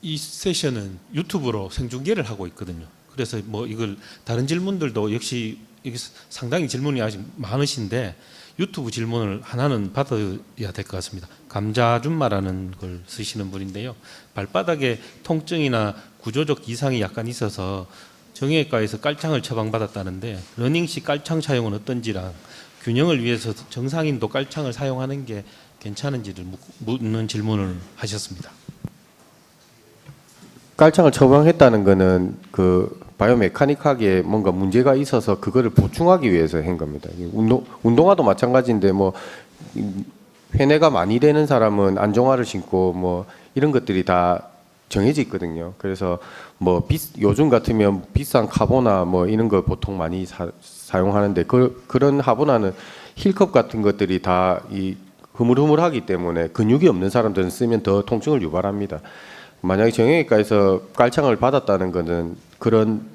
이 세션은 유튜브로 생중계를 하고 있거든요. 그래서 뭐 이걸 다른 질문들도 역시 이게 상당히 질문이 아직 많으신데 유튜브 질문을 하나는 받아야 될 것 같습니다. 감자줌마라는 걸 쓰시는 분인데요. 발바닥에 통증이나 구조적 이상이 약간 있어서 정형외과에서 깔창을 처방받았다는데 러닝 시 깔창 사용은 어떤지랑 균형을 위해서 정상인도 깔창을 사용하는 게 괜찮은지를 묻는 질문을 하셨습니다. 깔창을 처방했다는 거는 그 바이오메카닉하게 뭔가 문제가 있어서 그거를 보충하기 위해서 한 겁니다. 운동화도 마찬가지인데 뭐 회내가 많이 되는 사람은 안정화를 신고 뭐 이런 것들이 다 정해져 있거든요. 그래서 뭐 요즘 같으면 비싼 카보나 뭐 이런 거 보통 많이 사용하는데 그런 하보나는 힐컵 같은 것들이 다 이 흐물흐물하기 때문에 근육이 없는 사람들은 쓰면 더 통증을 유발합니다. 만약에 정형외과에서 깔창을 받았다는 것은 그런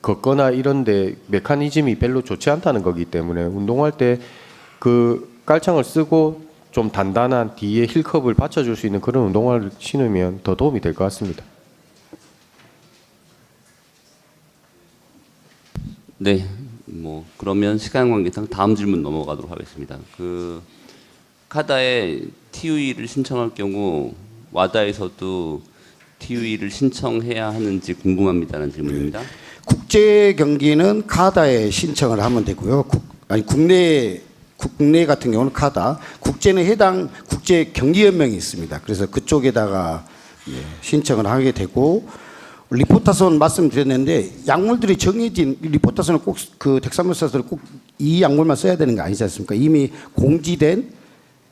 걷거나 이런데 메커니즘이 별로 좋지 않다는 거기 때문에 운동할 때 그 깔창을 쓰고 좀 단단한 뒤에 힐컵을 받쳐줄 수 있는 그런 운동화를 신으면 더 도움이 될 것 같습니다. 네, 뭐 그러면 시간 관계상 다음 질문 넘어가도록 하겠습니다. 그 카다에 TUE를 신청할 경우 와다에서도 TUE를 신청해야 하는지 궁금합니다라는 질문입니다. 국제 경기는 카다에 신청을 하면 되고요. 국내 같은 경우는 카다, 국제는 해당 국제 경기 연맹이 있습니다. 그래서 그쪽에다가 신청을 하게 되고 리포타손 말씀드렸는데 약물들이 정해진 리포타손은 꼭 그 덱사메타손을 꼭 이 약물만 써야 되는 거 아니지 않습니까? 이미 공지된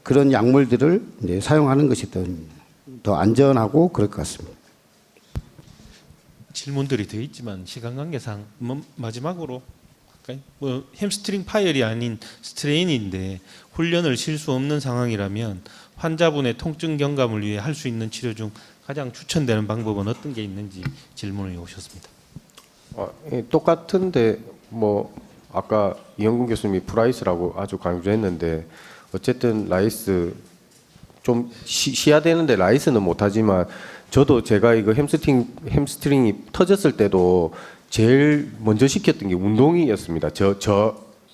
그런 약물들을 이제 사용하는 것이 더 안전하고 그럴 것 같습니다. 질문들이 더 있지만 시간 관계상 마지막으로 뭐 햄스트링 파열이 아닌 스트레인인데 훈련을 쉴 수 없는 상황이라면 환자분의 통증 경감을 위해 할 수 있는 치료 중 가장 추천되는 방법은 어떤 게 있는지 질문이 오셨습니다. 똑같은데 뭐 아까 이영근 교수님이 프라이스라고 아주 강조했는데 어쨌든 라이스 좀 시야 되는데 라이스는 못하지만 저도 제가 이거 햄스트링이 터졌을 때도 제일 먼저 시켰던 게 운동이었습니다.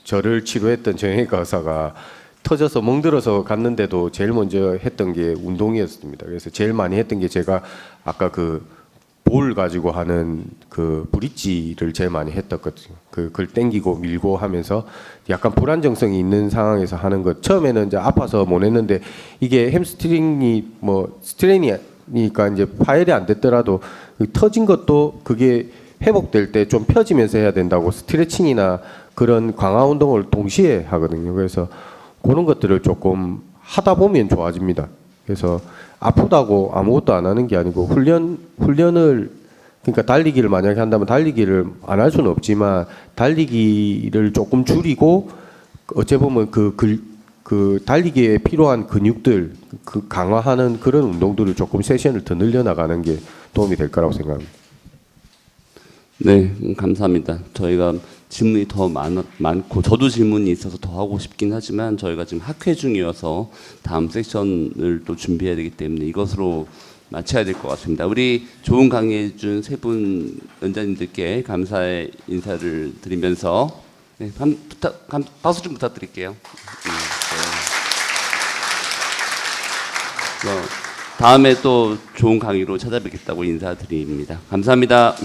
저를 치료했던 정형외과 의사가 터져서 멍들어서 갔는데도 제일 먼저 했던 게 운동이었습니다. 그래서 제일 많이 했던 게 제가 아까 그 볼 가지고 하는 그 브릿지를 제일 많이 했었거든요. 그걸 당기고 밀고 하면서 약간 불안정성이 있는 상황에서 하는 것. 처음에는 이제 아파서 못 했는데 이게 햄스트링이 뭐 스트레인이니까 이제 파열이 안 됐더라도 터진 것도 그게 회복될 때 좀 펴지면서 해야 된다고 스트레칭이나 그런 강화 운동을 동시에 하거든요. 그래서 그런 것들을 조금 하다 보면 좋아집니다. 그래서 아프다고 아무것도 안 하는 게 아니고 훈련을 그러니까 달리기를 만약에 한다면 달리기를 안 할 수는 없지만 달리기를 조금 줄이고 어째 보면 그 달리기에 필요한 근육들 그 강화하는 그런 운동들을 조금 세션을 더 늘려나가는 게 도움이 될 거라고 생각합니다. 네, 감사합니다. 저희가 질문이 더 많고 저도 질문이 있어서 더 하고 싶긴 하지만 저희가 지금 학회 중이어서 다음 세션을 또 준비해야 되기 때문에 이것으로 마쳐야 될 것 같습니다. 우리 좋은 강의해 준 세 분 연자님들께 감사의 인사를 드리면서 네, 박수 좀 부탁드릴게요. 다음에 또 좋은 강의로 찾아뵙겠다고 인사드립니다. 감사합니다.